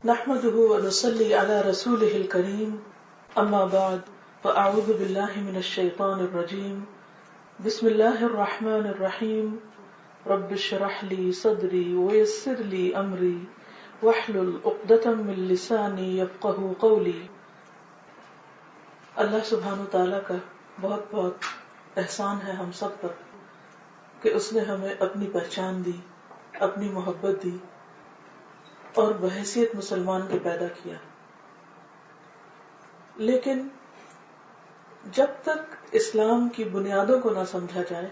نحمده ونصلي على رسوله الكريم اما بعد فاعوذ بالله من الشيطان الرجيم بسم الله الرحمن الرحيم رب اشرح لي صدري ويسر لي امري واحلل عقدة من لساني يفقهوا قولي۔ اللہ سبحانہ وتعالی کا بہت بہت احسان ہے ہم سب پر کہ اس نے ہمیں اپنی پہچان دی، اپنی محبت دی اور بحیثیت مسلمان کے پیدا کیا۔ لیکن جب تک اسلام کی بنیادوں کو نہ سمجھا جائے،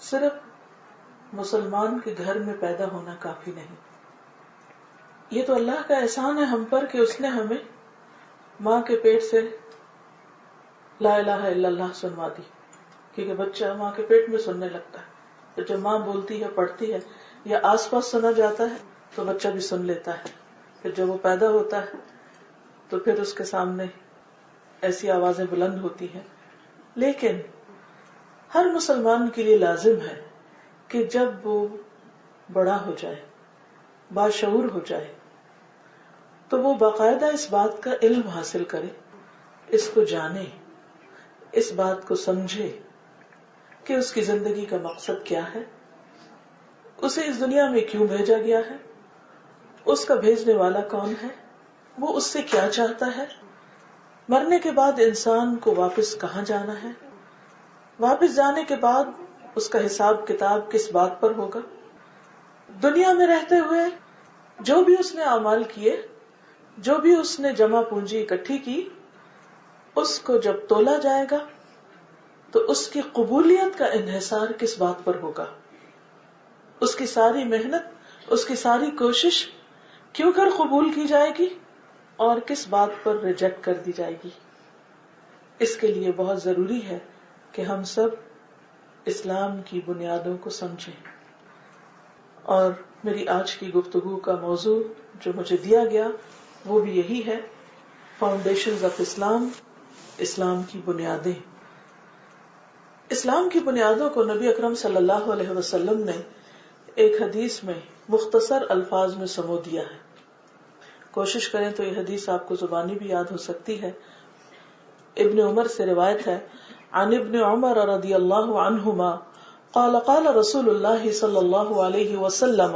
صرف مسلمان کے گھر میں پیدا ہونا کافی نہیں۔ یہ تو اللہ کا احسان ہے ہم پر کہ اس نے ہمیں ماں کے پیٹ سے لا الہ الا اللہ سنوا دی، کیونکہ بچہ ماں کے پیٹ میں سننے لگتا ہے، تو جب ماں بولتی ہے، پڑھتی ہے یا آس پاس سنا جاتا ہے تو بچہ بھی سن لیتا ہے۔ پھر جب وہ پیدا ہوتا ہے تو پھر اس کے سامنے ایسی آوازیں بلند ہوتی ہیں۔ لیکن ہر مسلمان کے لیے لازم ہے کہ جب وہ بڑا ہو جائے، باشعور ہو جائے، تو وہ باقاعدہ اس بات کا علم حاصل کرے، اس کو جانے، اس بات کو سمجھے کہ اس کی زندگی کا مقصد کیا ہے، اسے اس دنیا میں کیوں بھیجا گیا ہے، اس کا بھیجنے والا کون ہے، وہ اس سے کیا چاہتا ہے، مرنے کے بعد انسان کو واپس کہاں جانا ہے، واپس جانے کے بعد اس کا حساب کتاب کس بات پر ہوگا، دنیا میں رہتے ہوئے جو بھی اس نے اعمال کیے، جو بھی اس نے جمع پونجی اکٹھی کی، اس کو جب تولا جائے گا تو اس کی قبولیت کا انحصار کس بات پر ہوگا، اس کی ساری محنت، اس کی ساری کوشش کیوں کر قبول کی جائے گی اور کس بات پر ریجیکٹ کر دی جائے گی۔ اس کے لیے بہت ضروری ہے کہ ہم سب اسلام کی بنیادوں کو سمجھیں۔ اور میری آج کی گفتگو کا موضوع جو مجھے دیا گیا وہ بھی یہی ہے، فاؤنڈیشنز آف اسلام، اسلام کی بنیادیں۔ اسلام کی بنیادوں کو نبی اکرم صلی اللہ علیہ وسلم نے ایک حدیث میں مختصر الفاظ میں سمو دیا ہے۔ کوشش کریں تو یہ حدیث آپ کو زبانی بھی یاد ہو سکتی ہے۔ ابن عمر سے روایت ہے، عن ابن عمر رضی اللہ عنہما قال قال رسول اللہ صلی اللہ علیہ وسلم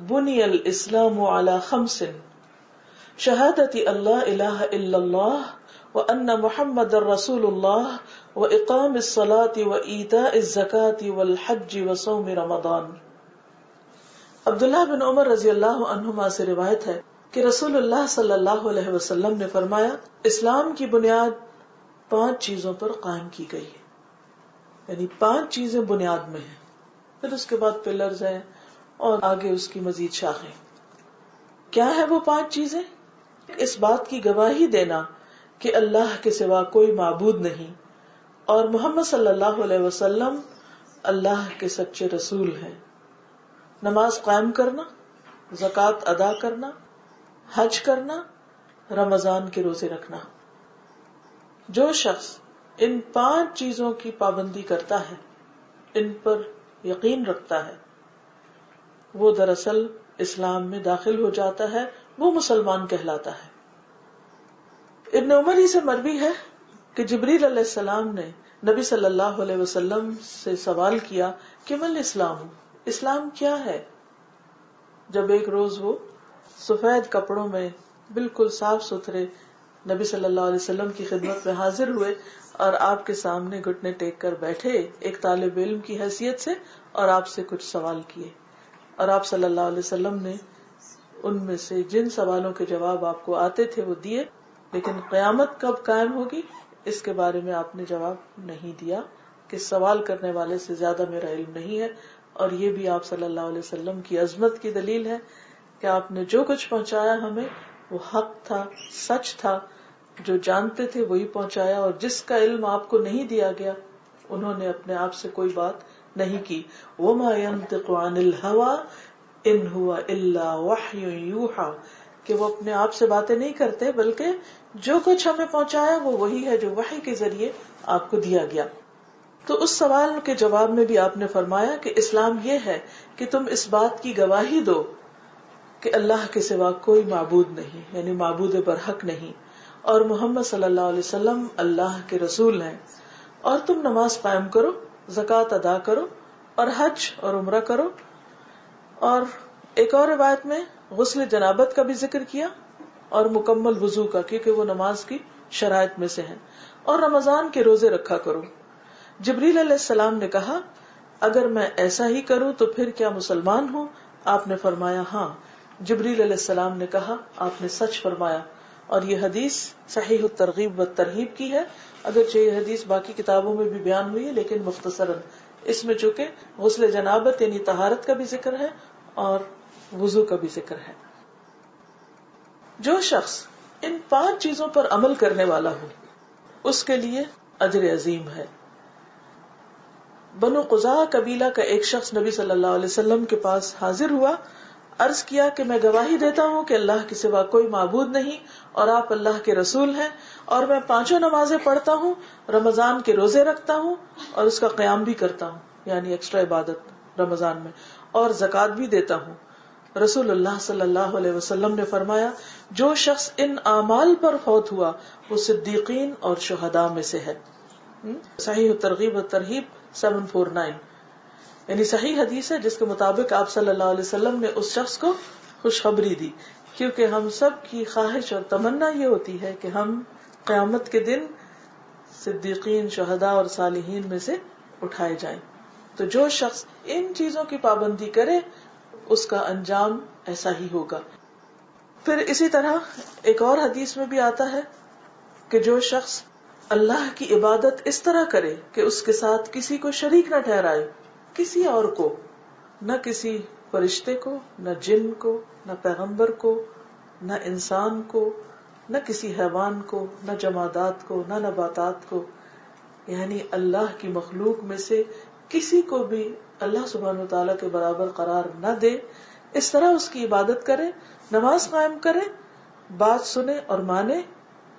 بنی الاسلام علی خمس، شہادت اللہ الہ الا اللہ وان محمد رسول اللہ واقام الصلاة وایتاء الزکاة والحج وصوم رمضان۔ عبداللہ بن عمر رضی اللہ عنہما سے روایت ہے کہ رسول اللہ صلی اللہ علیہ وسلم نے فرمایا، اسلام کی بنیاد 5 چیزوں پر قائم کی گئی ہے، یعنی 5 چیزیں بنیاد میں ہیں، پھر اس کے بعد پلرز ہیں اور آگے اس کی مزید شاخیں۔ کیا ہے وہ 5 چیزیں؟ اس بات کی گواہی دینا کہ اللہ کے سوا کوئی معبود نہیں اور محمد صلی اللہ علیہ وسلم اللہ کے سچے رسول ہیں، نماز قائم کرنا، زکوٰۃ ادا کرنا، حج کرنا، رمضان کے روزے رکھنا۔ جو شخص ان 5 چیزوں کی پابندی کرتا ہے، ان پر یقین رکھتا ہے، وہ دراصل اسلام میں داخل ہو جاتا ہے، وہ مسلمان کہلاتا ہے۔ ابن عمر ہی سے مروی ہے کہ جبریل علیہ السلام نے نبی صلی اللہ علیہ وسلم سے سوال کیا کہ مل اسلام، اسلام کیا ہے؟ جب ایک روز وہ سفید کپڑوں میں بالکل صاف ستھرے نبی صلی اللہ علیہ وسلم کی خدمت میں حاضر ہوئے اور آپ کے سامنے گھٹنے ٹیک کر بیٹھے ایک طالب علم کی حیثیت سے اور آپ سے کچھ سوال کیے، اور آپ صلی اللہ علیہ وسلم نے ان میں سے جن سوالوں کے جواب آپ کو آتے تھے وہ دیے، لیکن قیامت کب قائم ہوگی اس کے بارے میں آپ نے جواب نہیں دیا کہ سوال کرنے والے سے زیادہ میرا علم نہیں ہے۔ اور یہ بھی آپ صلی اللہ علیہ وسلم کی عظمت کی دلیل ہے کہ آپ نے جو کچھ پہنچایا ہمیں وہ حق تھا، سچ تھا، جو جانتے تھے وہی پہنچایا، اور جس کا علم آپ کو نہیں دیا گیا انہوں نے اپنے آپ سے کوئی بات نہیں کی۔ وَمَا يَنطِقُ عَنِ الْهَوَىٰ إِنْ هُوَ إِلَّا وَحْيٌ يُوحَىٰ، کہ وہ اپنے آپ سے باتیں نہیں کرتے بلکہ جو کچھ ہمیں پہنچایا وہ وہی ہے جو وحی کے ذریعے آپ کو دیا گیا۔ تو اس سوال کے جواب میں بھی آپ نے فرمایا کہ اسلام یہ ہے کہ تم اس بات کی گواہی دو کہ اللہ کے سوا کوئی معبود نہیں، یعنی معبود برحق نہیں، اور محمد صلی اللہ علیہ وسلم اللہ کے رسول ہیں، اور تم نماز قائم کرو، زکوٰۃ ادا کرو، اور حج اور عمرہ کرو. اور ایک اور روایت میں غسل جنابت کا بھی ذکر کیا اور مکمل وضو کا، کیونکہ وہ نماز کی شرائط میں سے ہے، اور رمضان کے روزے رکھا کرو. جبریل علیہ السلام نے کہا اگر میں ایسا ہی کروں تو پھر کیا مسلمان ہوں؟ آپ نے فرمایا ہاں. جبریل علیہ السلام نے کہا آپ نے سچ فرمایا. اور یہ حدیث صحیح الترغیب والترہیب کی ہے، اگرچہ یہ حدیث باقی کتابوں میں بھی بیان ہوئی ہے لیکن مختصراً. اس میں چونکہ غسل جنابت یعنی طہارت کا بھی ذکر ہے اور وضو کا بھی ذکر ہے. جو شخص ان 5 چیزوں پر عمل کرنے والا ہو اس کے لیے اجر عظیم ہے. بنو قزاع قبیلہ کا ایک شخص نبی صلی اللہ علیہ وسلم کے پاس حاضر ہوا. عرض کیا کہ میں گواہی دیتا ہوں کہ اللہ کے سوا کوئی معبود نہیں اور آپ اللہ کے رسول ہیں، اور میں 5 نمازیں پڑھتا ہوں، رمضان کے روزے رکھتا ہوں اور اس کا قیام بھی کرتا ہوں، یعنی ایکسٹرا عبادت رمضان میں، اور زکوٰۃ بھی دیتا ہوں. رسول اللہ صلی اللہ علیہ وسلم نے فرمایا جو شخص ان اعمال پر فوت ہوا وہ صدیقین اور شہداء میں سے ہے. صحیح ترغیب و ترہیب 749. یعنی صحیح حدیث ہے جس کے مطابق آپ صلی اللہ علیہ وسلم نے اس شخص کو خوشخبری دی، کیونکہ ہم سب کی خواہش اور تمنا یہ ہوتی ہے کہ ہم قیامت کے دن صدیقین، شہداء اور صالحین میں سے اٹھائے جائیں. تو جو شخص ان چیزوں کی پابندی کرے اس کا انجام ایسا ہی ہوگا. پھر اسی طرح ایک اور حدیث میں بھی آتا ہے کہ جو شخص اللہ کی عبادت اس طرح کرے کہ اس کے ساتھ کسی کو شریک نہ ٹھہرائے، کسی اور کو، نہ کسی فرشتے کو، نہ جن کو، نہ پیغمبر کو، نہ انسان کو، نہ کسی حیوان کو، نہ جمادات کو، نہ نباتات کو، یعنی اللہ کی مخلوق میں سے کسی کو بھی اللہ سبحانہ وتعالیٰ کے برابر قرار نہ دے، اس طرح اس کی عبادت کرے، نماز قائم کرے، بات سنے اور مانے.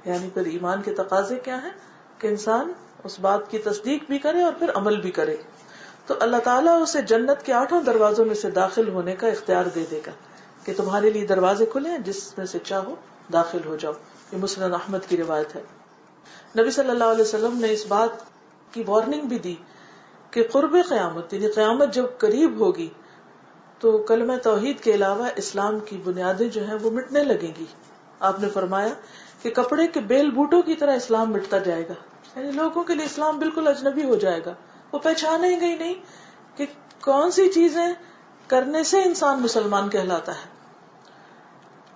یعنی پھر ایمان کے تقاضے کیا ہیں کہ انسان اس بات کی تصدیق بھی کرے اور پھر عمل بھی کرے، تو اللہ تعالیٰ اسے جنت کے 8 دروازوں میں سے داخل ہونے کا اختیار دے دے گا کہ تمہارے لیے دروازے کھلے ہیں، جس میں سے چاہو داخل ہو جاؤ. یہ مسند احمد کی روایت ہے. نبی صلی اللہ علیہ وسلم نے اس بات کی وارننگ بھی دی کہ قرب قیامت یعنی قیامت جب قریب ہوگی تو کلمہ توحید کے علاوہ اسلام کی بنیادیں جو ہیں وہ مٹنے لگیں گی. آپ نے فرمایا کہ کپڑے کے بیل بوٹوں کی طرح اسلام مٹتا جائے گا، یعنی لوگوں کے لیے اسلام بالکل اجنبی ہو جائے گا، وہ پہچانے گئی نہیں کہ کون سی چیزیں کرنے سے انسان مسلمان کہلاتا ہے.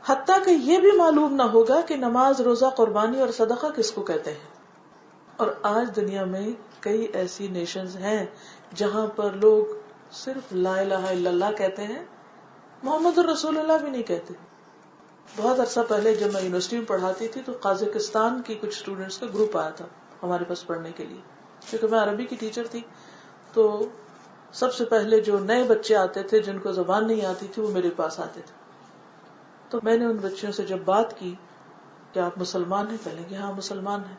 حتیٰ کہ یہ بھی معلوم نہ ہوگا کہ نماز، روزہ، قربانی اور صدقہ کس کو کہتے ہیں. اور آج دنیا میں کئی ایسی نیشنز ہیں جہاں پر لوگ صرف لا الہ الا اللہ کہتے ہیں، محمد الرسول اللہ بھی نہیں کہتے. بہت عرصہ پہلے جب میں یونیورسٹی میں پڑھاتی تھی تو قازقستان کی کچھ اسٹوڈینٹس کا گروپ آیا تھا ہمارے پاس پڑھنے کے لیے. کیونکہ میں عربی کی ٹیچر تھی تو سب سے پہلے جو نئے بچے آتے تھے جن کو زبان نہیں آتی تھی وہ میرے پاس آتے تھے. تو میں نے ان بچوں سے جب بات کی کہ آپ مسلمان ہیں، کہنے کہ ہاں مسلمان ہیں.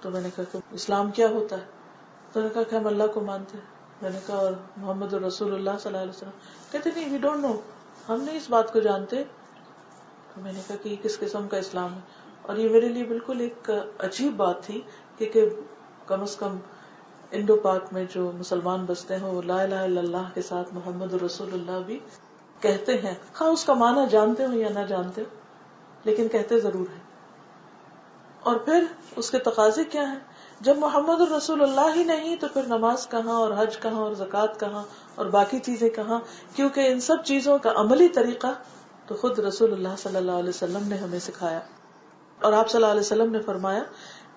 تو میں نے کہا کہ اسلام کیا ہوتا ہے؟ تو انہوں نے کہا کہ ہم اللہ کو مانتے ہیں. میں نے کہا اور محمد رسول اللہ صلی اللہ علیہ وسلم؟ کہتے نہیں، وی ڈونٹ نو، ہم نہیں اس بات کو جانتے. تو میں نے کہا کہ یہ کس قسم کا اسلام ہے؟ اور یہ میرے لیے بالکل ایک عجیب بات تھی کہ کم از کم انڈو پاک میں جو مسلمان بستے ہیں وہ لا الہ الا اللہ کے ساتھ محمد رسول اللہ بھی کہتے ہیں، خواہ اس کا معنی جانتے ہو یا نہ جانتے ہو، لیکن کہتے ضرور ہیں. اور پھر اس کے تقاضے کیا ہیں؟ جب محمد الرسول اللہ ہی نہیں تو پھر نماز کہاں اور حج کہاں اور زکوٰۃ کہاں اور باقی چیزیں کہاں؟ کیونکہ ان سب چیزوں کا عملی طریقہ تو خود رسول اللہ صلی اللہ علیہ وسلم نے ہمیں سکھایا. اور آپ صلی اللہ علیہ وسلم نے فرمایا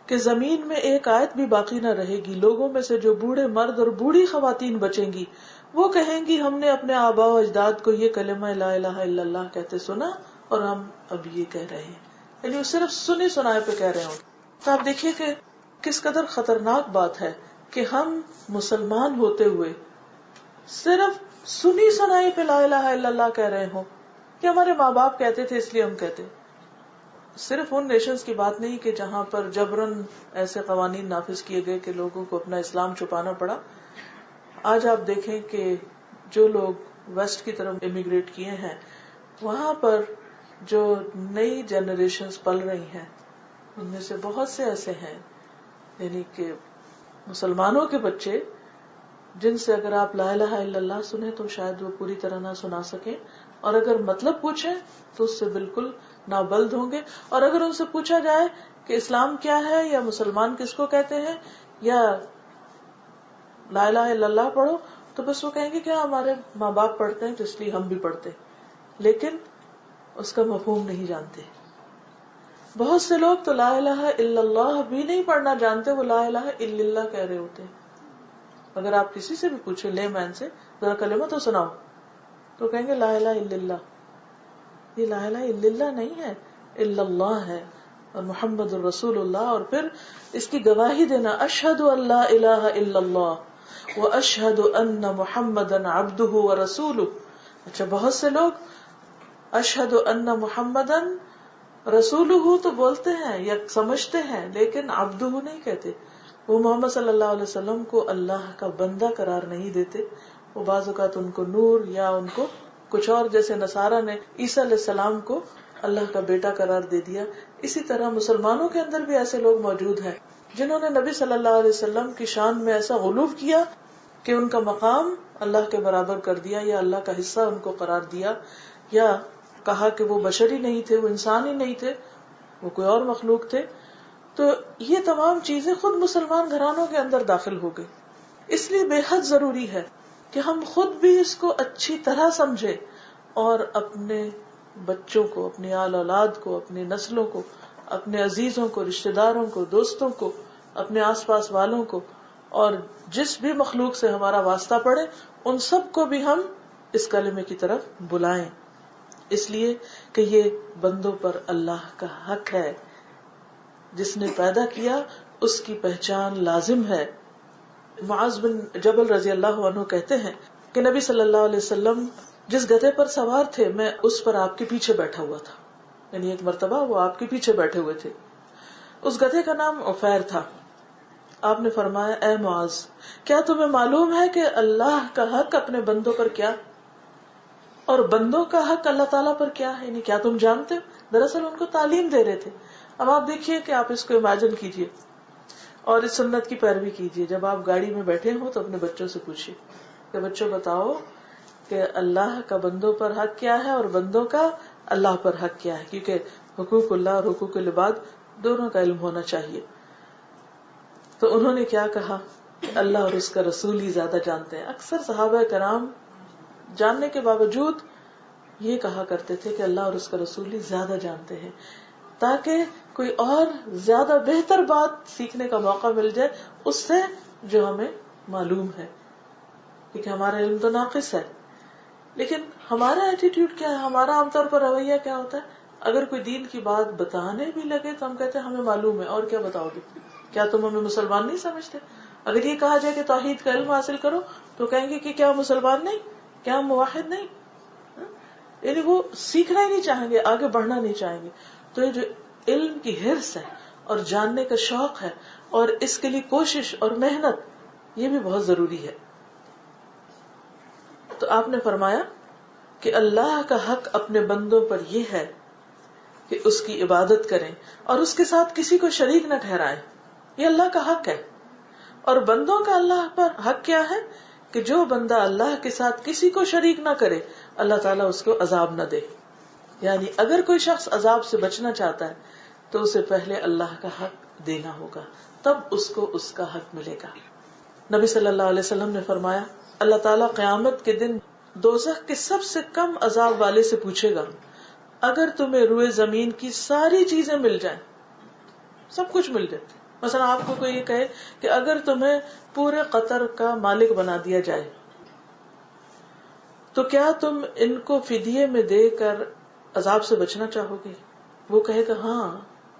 کہ زمین میں ایک آیت بھی باقی نہ رہے گی، لوگوں میں سے جو بوڑھے مرد اور بوڑھی خواتین بچیں گی وہ کہیں گی ہم نے اپنے آباء و اجداد کو یہ کلمہ لا الہ الا اللہ کہتے سنا اور ہم اب یہ کہہ رہے ہیں. یعنی وہ صرف سنے سنائے پہ کہہ رہے ہوں. تو آپ دیکھیے کہ کس قدر خطرناک بات ہے کہ ہم مسلمان ہوتے ہوئے صرف سنی سنائی پہ لا الہ الا اللہ کہہ رہے ہوں کہ ہمارے ماں باپ کہتے تھے اس لیے ہم کہتے. صرف ان نیشنز کی بات نہیں کہ جہاں پر جبراً ایسے قوانین نافذ کیے گئے کہ لوگوں کو اپنا اسلام چھپانا پڑا. آج آپ دیکھیں کہ جو لوگ ویسٹ کی طرف امیگریٹ کیے ہیں وہاں پر جو نئی جنریشنز پل رہی ہیں ان میں سے بہت سے ایسے ہیں، یعنی کہ مسلمانوں کے بچے جن سے اگر آپ لا الہ الا اللہ سنیں تو شاید وہ پوری طرح نہ سنا سکیں، اور اگر مطلب پوچھیں تو اس سے بالکل نابلد ہوں گے، اور اگر ان سے پوچھا جائے کہ اسلام کیا ہے یا مسلمان کس کو کہتے ہیں یا لا الہ الا اللہ پڑھو، تو بس وہ کہیں گے کہ ہمارے ماں باپ پڑھتے ہیں تو اس لیے ہم بھی پڑھتے ہیں، لیکن اس کا مفہوم نہیں جانتے. بہت سے لوگ تو لا الہ الا اللہ بھی نہیں پڑھنا جانتے، وہ لا الہ الا اللہ کہہ رہے ہوتے ہیں. اگر آپ کسی سے بھی پوچھیں لے مین سے ذرا کلمہ تو سناؤ، تو کہیں گے لا الہ الا اللہ. یہ لا الہ الا اللہ نہیں ہے، الا اللہ ہے، اور محمد الرسول اللہ، اور پھر اس کی گواہی دینا اشہد ان لا الہ الا اللہ واشہد ان محمدا عبدہ ورسولہ. اچھا بہت سے لوگ اشہد ان محمدا رسولہ تو بولتے ہیں یا سمجھتے ہیں، لیکن عبدہ نہیں کہتے. وہ محمد صلی اللہ علیہ وسلم کو اللہ کا بندہ قرار نہیں دیتے. وہ بعض اوقات ان کو نور یا ان کو کچھ اور، جیسے نصارہ نے عیسیٰ علیہ السلام کو اللہ کا بیٹا قرار دے دیا. اسی طرح مسلمانوں کے اندر بھی ایسے لوگ موجود ہیں جنہوں نے نبی صلی اللہ علیہ وسلم کی شان میں ایسا غلو کیا کہ ان کا مقام اللہ کے برابر کر دیا، یا اللہ کا حصہ ان کو قرار دیا، یا کہا کہ وہ بشری نہیں تھے، وہ انسان ہی نہیں تھے، وہ کوئی اور مخلوق تھے. تو یہ تمام چیزیں خود مسلمان گھرانوں کے اندر داخل ہو گئی. اس لیے بے حد ضروری ہے کہ ہم خود بھی اس کو اچھی طرح سمجھیں اور اپنے بچوں کو، اپنی آل اولاد کو، اپنی نسلوں کو، اپنے عزیزوں کو، رشتہ داروں کو، دوستوں کو، اپنے آس پاس والوں کو، اور جس بھی مخلوق سے ہمارا واسطہ پڑے ان سب کو بھی ہم اس کلمے کی طرف بلائیں، اس لیے کہ یہ بندوں پر اللہ کا حق ہے. جس نے پیدا کیا اس کی پہچان لازم ہے. معاذ بن جبل رضی اللہ عنہ کہتے ہیں کہ نبی صلی اللہ علیہ وسلم جس گدھے پر سوار تھے میں اس پر آپ کے پیچھے بیٹھا ہوا تھا، یعنی ایک مرتبہ وہ آپ کے پیچھے بیٹھے ہوئے تھے. اس گدھے کا نام عفیر تھا. آپ نے فرمایا اے معاذ، کیا تمہیں معلوم ہے کہ اللہ کا حق اپنے بندوں پر کیا اور بندوں کا حق اللہ تعالیٰ پر کیا ہے؟ یعنی کیا تم جانتے ہو؟ دراصل ان کو تعلیم دے رہے تھے. اب آپ دیکھیے کہ آپ اس کو امیجن کیجئے اور اس سنت کی پیروی کیجئے. جب آپ گاڑی میں بیٹھے ہوں تو اپنے بچوں سے پوچھیے کہ بچوں بتاؤ کہ اللہ کا بندوں پر حق کیا ہے اور بندوں کا اللہ پر حق کیا ہے، کیونکہ حقوق اللہ اور حقوق العباد دونوں کا علم ہونا چاہیے. تو انہوں نے کیا کہا؟ اللہ اور اس کا رسول ہی زیادہ جانتے ہیں. اکثر صحابہ کرام جاننے کے باوجود یہ کہا کرتے تھے کہ اللہ اور اس کا رسول ہی زیادہ جانتے ہیں، تاکہ کوئی اور زیادہ بہتر بات سیکھنے کا موقع مل جائے اس سے جو ہمیں معلوم ہے، کیونکہ ہمارا علم تو ناقص ہے. لیکن ہمارا ایٹیٹیوڈ کیا ہے، ہمارا عام طور پر رویہ کیا ہوتا ہے؟ اگر کوئی دین کی بات بتانے بھی لگے تو ہم کہتے ہیں ہمیں معلوم ہے، اور کیا بتاؤ گے؟ کیا تم ہمیں مسلمان نہیں سمجھتے؟ اگر یہ کہا جائے کہ توحید کا علم حاصل کرو تو کہیں گے کہ کیا ہم مسلمان نہیں، کیا ہم موحد نہیں؟ یعنی وہ سیکھنا ہی نہیں چاہیں گے، آگے بڑھنا نہیں چاہیں گے. تو یہ جو علم کی حرص ہے اور جاننے کا شوق ہے اور اس کے لیے کوشش اور محنت، یہ بھی بہت ضروری ہے. تو آپ نے فرمایا کہ اللہ کا حق اپنے بندوں پر یہ ہے کہ اس کی عبادت کریں اور اس کے ساتھ کسی کو شریک نہ ٹھہرائیں. یہ اللہ کا حق ہے. اور بندوں کا اللہ پر حق کیا ہے کہ جو بندہ اللہ کے ساتھ کسی کو شریک نہ کرے اللہ تعالیٰ اس کو عذاب نہ دے. یعنی اگر کوئی شخص عذاب سے بچنا چاہتا ہے تو اسے پہلے اللہ کا حق دینا ہوگا، تب اس کو اس کا حق ملے گا. نبی صلی اللہ علیہ وسلم نے فرمایا اللہ تعالیٰ قیامت کے دن دوزخ کے سب سے کم عذاب والے سے پوچھے گا اگر تمہیں روئے زمین کی ساری چیزیں مل جائیں، سب کچھ مل جائے، مثلا آپ کو کوئی یہ کہے کہ اگر تمہیں پورے قطر کا مالک بنا دیا جائے تو کیا تم ان کو فدیے میں دے کر عذاب سے بچنا چاہو گے؟ وہ کہے گا ہاں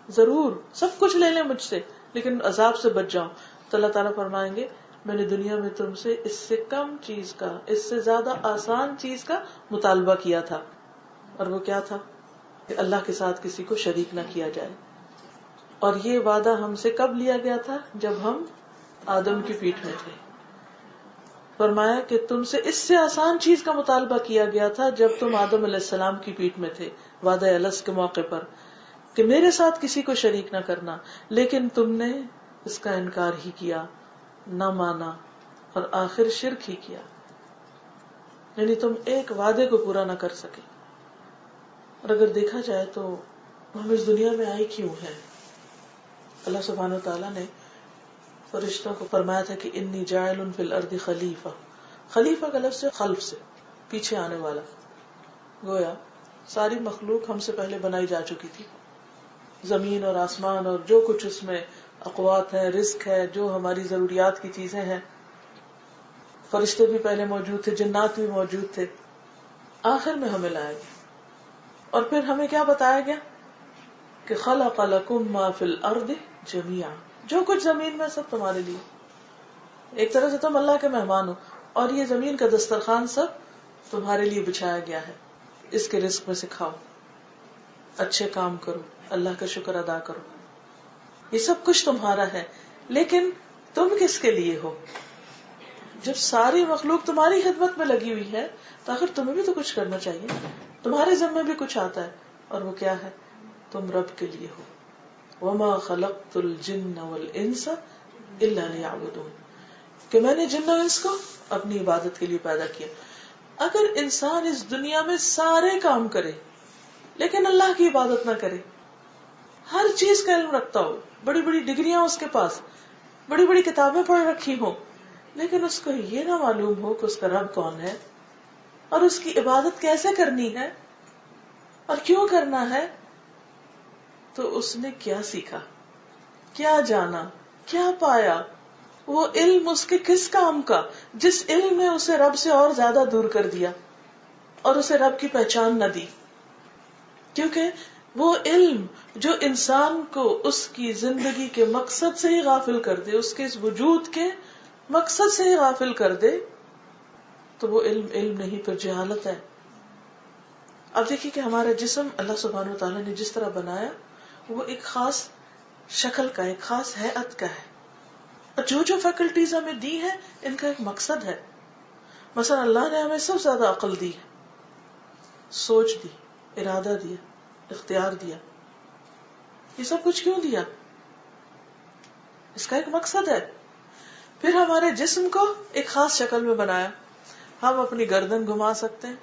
ضرور، سب کچھ لے لیں مجھ سے لیکن عذاب سے بچ جاؤں. تو اللہ تعالیٰ فرمائیں گے میں نے دنیا میں تم سے اس سے کم چیز کا، اس سے زیادہ آسان چیز کا مطالبہ کیا تھا، اور وہ کیا تھا کہ اللہ کے ساتھ کسی کو شریک نہ کیا جائے. اور یہ وعدہ ہم سے کب لیا گیا تھا؟ جب ہم آدم کی پیٹھ میں تھے. فرمایا کہ تم سے اس سے آسان چیز کا مطالبہ کیا گیا تھا جب تم آدم علیہ السلام کی پیٹھ میں تھے وعدہ الست کے موقع پر کہ میرے ساتھ کسی کو شریک نہ کرنا، لیکن تم نے اس کا انکار ہی کیا، نہ مانا، اور آخر شرک ہی کیا، یعنی تم ایک وعدے کو پورا نہ کر سکے۔ اور اگر دیکھا جائے تو ہم اس دنیا میں آئے کیوں ہیں؟ اللہ سبحانہ وتعالیٰ نے فرشتوں کو فرمایا تھا کہ انی جاعل فی الارض خلیفہ، خلیفہ کا لفظ خلف سے پیچھے آنے والا، گویا ساری مخلوق ہم سے پہلے بنائی جا چکی تھی، زمین اور آسمان اور جو کچھ اس میں اقوات ہے، رزق ہے، جو ہماری ضروریات کی چیزیں ہیں، فرشتے بھی پہلے موجود تھے، جنات بھی موجود تھے، آخر میں ہمیں لایا گیا اور پھر ہمیں کیا بتایا گیا کہ خلق لکم ما فی الارض جمیعا، جو کچھ زمین میں سب تمہارے لیے، ایک طرح سے تم اللہ کے مہمان ہو اور یہ زمین کا دسترخوان سب تمہارے لیے بچھایا گیا ہے، اس کے رزق میں سے کھاؤ، اچھے کام کرو، اللہ کا شکر ادا کرو، یہ سب کچھ تمہارا ہے، لیکن تم کس کے لیے ہو؟ جب ساری مخلوق تمہاری خدمت میں لگی ہوئی ہے تو آخر تمہیں بھی تو کچھ کرنا چاہیے، تمہارے ذمہ بھی کچھ آتا ہے، اور وہ کیا ہے؟ تم رب کے لیے ہو۔ وما خلقت الجن والانس الا ليعبدون، کہ میں نے جن و انس کو اپنی عبادت کے لیے پیدا کیا۔ اگر انسان اس دنیا میں سارے کام کرے لیکن اللہ کی عبادت نہ کرے، ہر چیز کا علم رکھتا ہو، بڑی بڑی ڈگریاں اس کے پاس، بڑی بڑی کتابیں پڑھ رکھی ہوں، لیکن اس کو یہ نہ معلوم ہو کہ اس کا رب کون ہے اور اس کی عبادت کیسے کرنی ہے اور کیوں کرنا ہے، تو اس نے کیا سیکھا، کیا جانا، کیا پایا؟ وہ علم اس کے کس کام کا جس علم نے اسے رب سے اور زیادہ دور کر دیا اور اسے رب کی پہچان نہ دی؟ کیونکہ وہ علم جو انسان کو اس کی زندگی کے مقصد سے ہی غافل کر دے، اس کے اس وجود کے مقصد سے ہی غافل کر دے، تو وہ علم نہیں، پھر جہالت ہے۔ اب دیکھیے کہ ہمارا جسم اللہ سبحانہ وتعالیٰ نے جس طرح بنایا وہ ایک خاص شکل کا، ایک خاص ہیئت کا ہے، اور جو جو فیکلٹیز ہمیں دی ہیں ان کا ایک مقصد ہے۔ مثلا اللہ نے ہمیں سب سے زیادہ عقل دی، سوچ دی، ارادہ دیا، اختیار دیا، یہ سب کچھ کیوں دیا؟ اس کا ایک مقصد ہے۔ پھر ہمارے جسم کو ایک خاص شکل میں بنایا، ہم اپنی گردن گھما سکتے ہیں،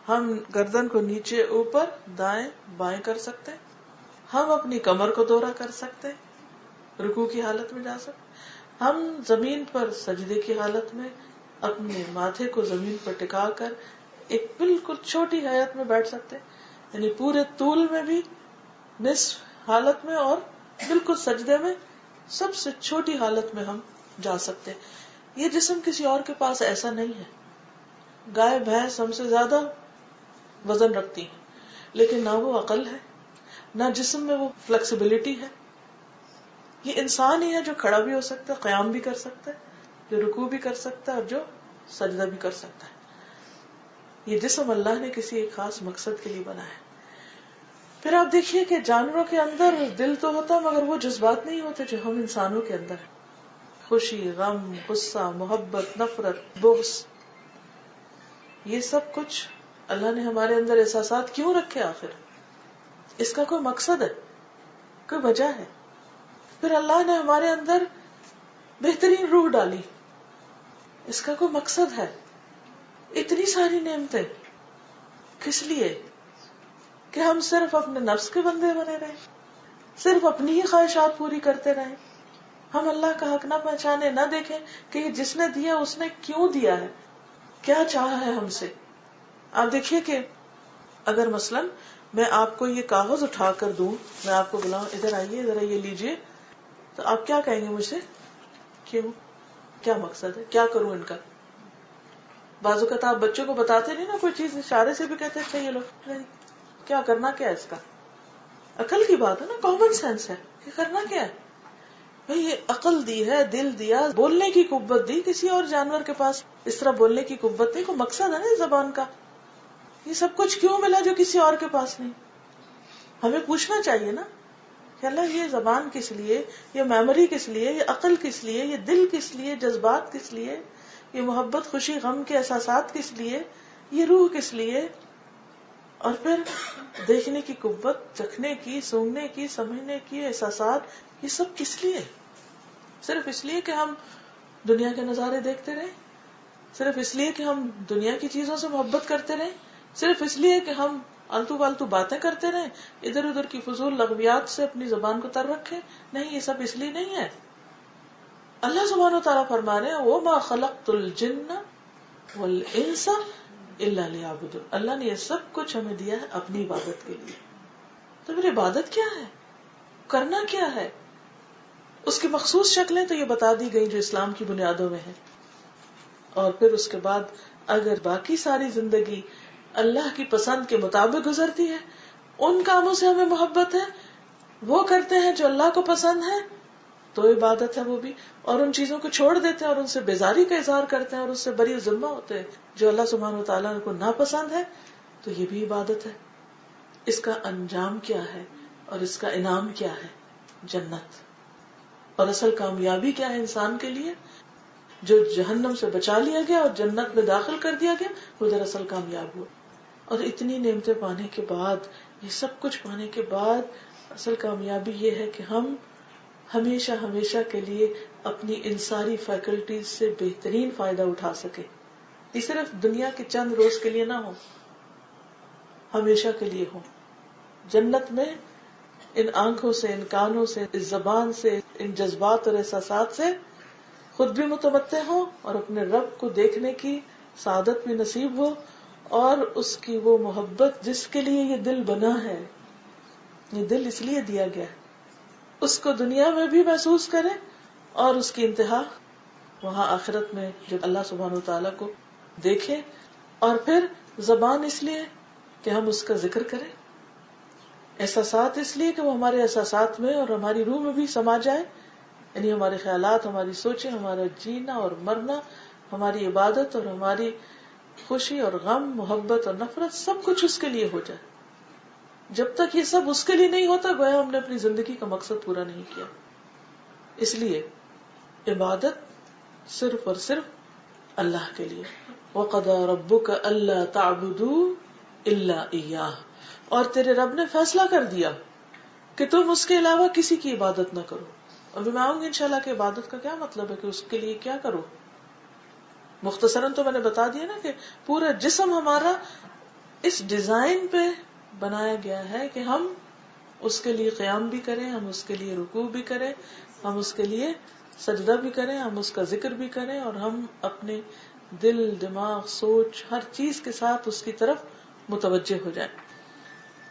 ہم گردن کو نیچے اوپر دائیں بائیں کر سکتے ہیں، ہم اپنی کمر کو دوہرا کر سکتے ہیں، رکوع کی حالت میں جا سکتے، ہم زمین پر سجدے کی حالت میں اپنے ماتھے کو زمین پر ٹکا کر ایک بالکل چھوٹی حالت میں بیٹھ سکتے ہیں، یعنی پورے طول میں بھی نصف حالت میں اور بالکل سجدے میں سب سے چھوٹی حالت میں ہم جا سکتے ہیں۔ یہ جسم کسی اور کے پاس ایسا نہیں ہے۔ گائے بھینس ہم سے زیادہ وزن رکھتی ہیں، لیکن نہ وہ عقل ہے، نہ جسم میں وہ فلیکسیبلٹی ہے۔ یہ انسان ہی ہے جو کھڑا بھی ہو سکتا ہے، قیام بھی کر سکتا ہے، جو رکوع بھی کر سکتا ہے اور جو سجدہ بھی کر سکتا ہے۔ یہ جسم اللہ نے کسی ایک خاص مقصد کے لیے بنایا ہے۔ پھر آپ دیکھیے کہ جانوروں کے اندر دل تو ہوتا ہے مگر وہ جذبات نہیں ہوتے جو ہم انسانوں کے اندر ہیں، خوشی، غم، غصہ، محبت، نفرت، بغض، یہ سب کچھ اللہ نے ہمارے اندر احساسات کیوں رکھے؟ آخر اس کا کوئی مقصد ہے، کوئی وجہ ہے۔ پھر اللہ نے ہمارے اندر بہترین روح ڈالی، اس کا کوئی مقصد ہے۔ اتنی ساری نعمتیں کس لیے؟ کہ ہم صرف اپنے نفس کے بندے بنے رہیں، صرف اپنی ہی خواہشات پوری کرتے رہیں، ہم اللہ کا حق نہ پہچانے، نہ دیکھیں کہ یہ جس نے دیا اس نے کیوں دیا ہے، کیا چاہا ہے ہم سے۔ آپ دیکھیے کہ اگر مثلا میں آپ کو یہ کاغذ اٹھا کر دوں، میں آپ کو بلاؤں ادھر آئیے، ذرا یہ لیجئے، تو آپ کیا کہیں گے مجھ سے؟ کیوں؟ کیا مقصد ہے؟ کیا کروں ان کا؟ بعض اوقات آپ بچوں کو بتاتے نہیں نا کوئی چیز، اشارے سے بھی کہتے اچھا یہ لو، نہیں کیا کرنا کیا ہے اس کا؟ عقل کی بات ہے نا، کامن سینس ہے کہ کرنا کیا ہے بھئی۔ یہ عقل دی ہے، دل دیا، بولنے کی قوت دی، کسی اور جانور کے پاس اس طرح بولنے کی قوت نہیں، کوئی مقصد ہے نا اس زبان کا۔ یہ سب کچھ کیوں ملا جو کسی اور کے پاس نہیں؟ ہمیں پوچھنا چاہیے نا کہ اللہ یہ زبان کس لیے، یہ میموری کس لیے، یہ عقل کس لیے، یہ دل کس لیے، جذبات کس لیے، یہ محبت خوشی غم کے احساسات کس لیے، یہ روح کس لیے، اور پھر دیکھنے کی قوت، چکھنے کی، سونگنے کی، سمجھنے کی احساسات، یہ سب کس لیے؟ صرف اس لیے کہ ہم دنیا کے نظارے دیکھتے رہیں، صرف اس لیے کہ ہم دنیا کی چیزوں سے محبت کرتے رہیں، صرف اس لیے کہ ہم آلتو فالتو باتیں کرتے رہیں، ادھر ادھر کی فضول لغویات سے اپنی زبان کو تر رکھیں؟ نہیں، یہ سب اس لیے نہیں ہے. اللہ سبحانہ و تعالیٰ فرما رہے ہیں وَمَا خَلَقْتُ الْجِنَّ وَالْإِنسَ إِلَّا لِيَعْبُدُونِ. اللہ نے یہ سب کچھ ہمیں دیا ہے اپنی عبادت کے لیے. تو پھر عبادت کیا ہے، کرنا کیا ہے؟ اس کی مخصوص شکلیں تو یہ بتا دی گئی جو اسلام کی بنیادوں میں ہیں. اور پھر اس کے بعد اگر باقی ساری زندگی اللہ کی پسند کے مطابق گزرتی ہے، ان کاموں سے ہمیں محبت ہے، وہ کرتے ہیں جو اللہ کو پسند ہے، تو عبادت ہے وہ بھی. اور ان چیزوں کو چھوڑ دیتے ہیں اور ان سے بیزاری کا اظہار کرتے ہیں اور اس سے بری ذمہ ہوتے ہیں جو اللہ سبحانہ و تعالیٰ کو ناپسند ہے، تو یہ بھی عبادت ہے. اس کا انجام کیا ہے اور اس کا انعام کیا ہے؟ جنت. اور اصل کامیابی کیا ہے انسان کے لیے؟ جو جہنم سے بچا لیا گیا اور جنت میں داخل کر دیا گیا، وہ دراصل کامیاب ہوا. اور اتنی نعمتیں پانے کے بعد، یہ سب کچھ پانے کے بعد، اصل کامیابی یہ ہے کہ ہم ہمیشہ ہمیشہ کے لیے اپنی ان ساری فیکلٹیز سے بہترین فائدہ اٹھا سکے. یہ صرف دنیا کے چند روز کے لیے نہ ہو، ہمیشہ کے لیے ہو. جنت میں ان آنکھوں سے، ان کانوں سے، اس زبان سے، ان جذبات اور احساسات سے خود بھی متمتع ہو اور اپنے رب کو دیکھنے کی سعادت بھی نصیب ہو، اور اس کی وہ محبت جس کے لیے یہ دل بنا ہے، یہ دل اس لیے دیا گیا ہے، اس کو دنیا میں بھی محسوس کرے اور اس کی انتہا وہاں آخرت میں جب اللہ سبحانہ و تعالیٰ کو دیکھے. اور پھر زبان اس لیے کہ ہم اس کا ذکر کریں، احساسات اس لیے کہ وہ ہمارے احساسات میں اور ہماری روح میں بھی سما جائے، یعنی ہمارے خیالات، ہماری سوچیں، ہمارا جینا اور مرنا، ہماری عبادت اور ہماری خوشی اور غم، محبت اور نفرت، سب کچھ اس کے لیے ہو جائے. جب تک یہ سب اس کے لیے نہیں ہوتا، گویا ہم نے اپنی زندگی کا مقصد پورا نہیں کیا. اس لیے عبادت صرف اور صرف اللہ کے لیے. وَقَضَىٰ رَبُّكَ أَلَّا تَعْبُدُوا إِلَّا إِيَّاهُ. اور تیرے رب نے فیصلہ کر دیا کہ تم اس کے علاوہ کسی کی عبادت نہ کرو. ابھی میں آؤں گی انشاءاللہ کہ عبادت کا کیا مطلب ہے، کہ اس کے لیے کیا کرو. مختصراً تو میں نے بتا دیا نا کہ پورا جسم ہمارا اس ڈیزائن پہ بنایا گیا ہے کہ ہم اس کے لیے قیام بھی کریں، ہم اس کے لیے رکوع بھی کریں، ہم اس کے لیے سجدہ بھی کریں، ہم اس کا ذکر بھی کریں، اور ہم اپنے دل، دماغ، سوچ، ہر چیز کے ساتھ اس کی طرف متوجہ ہو جائیں.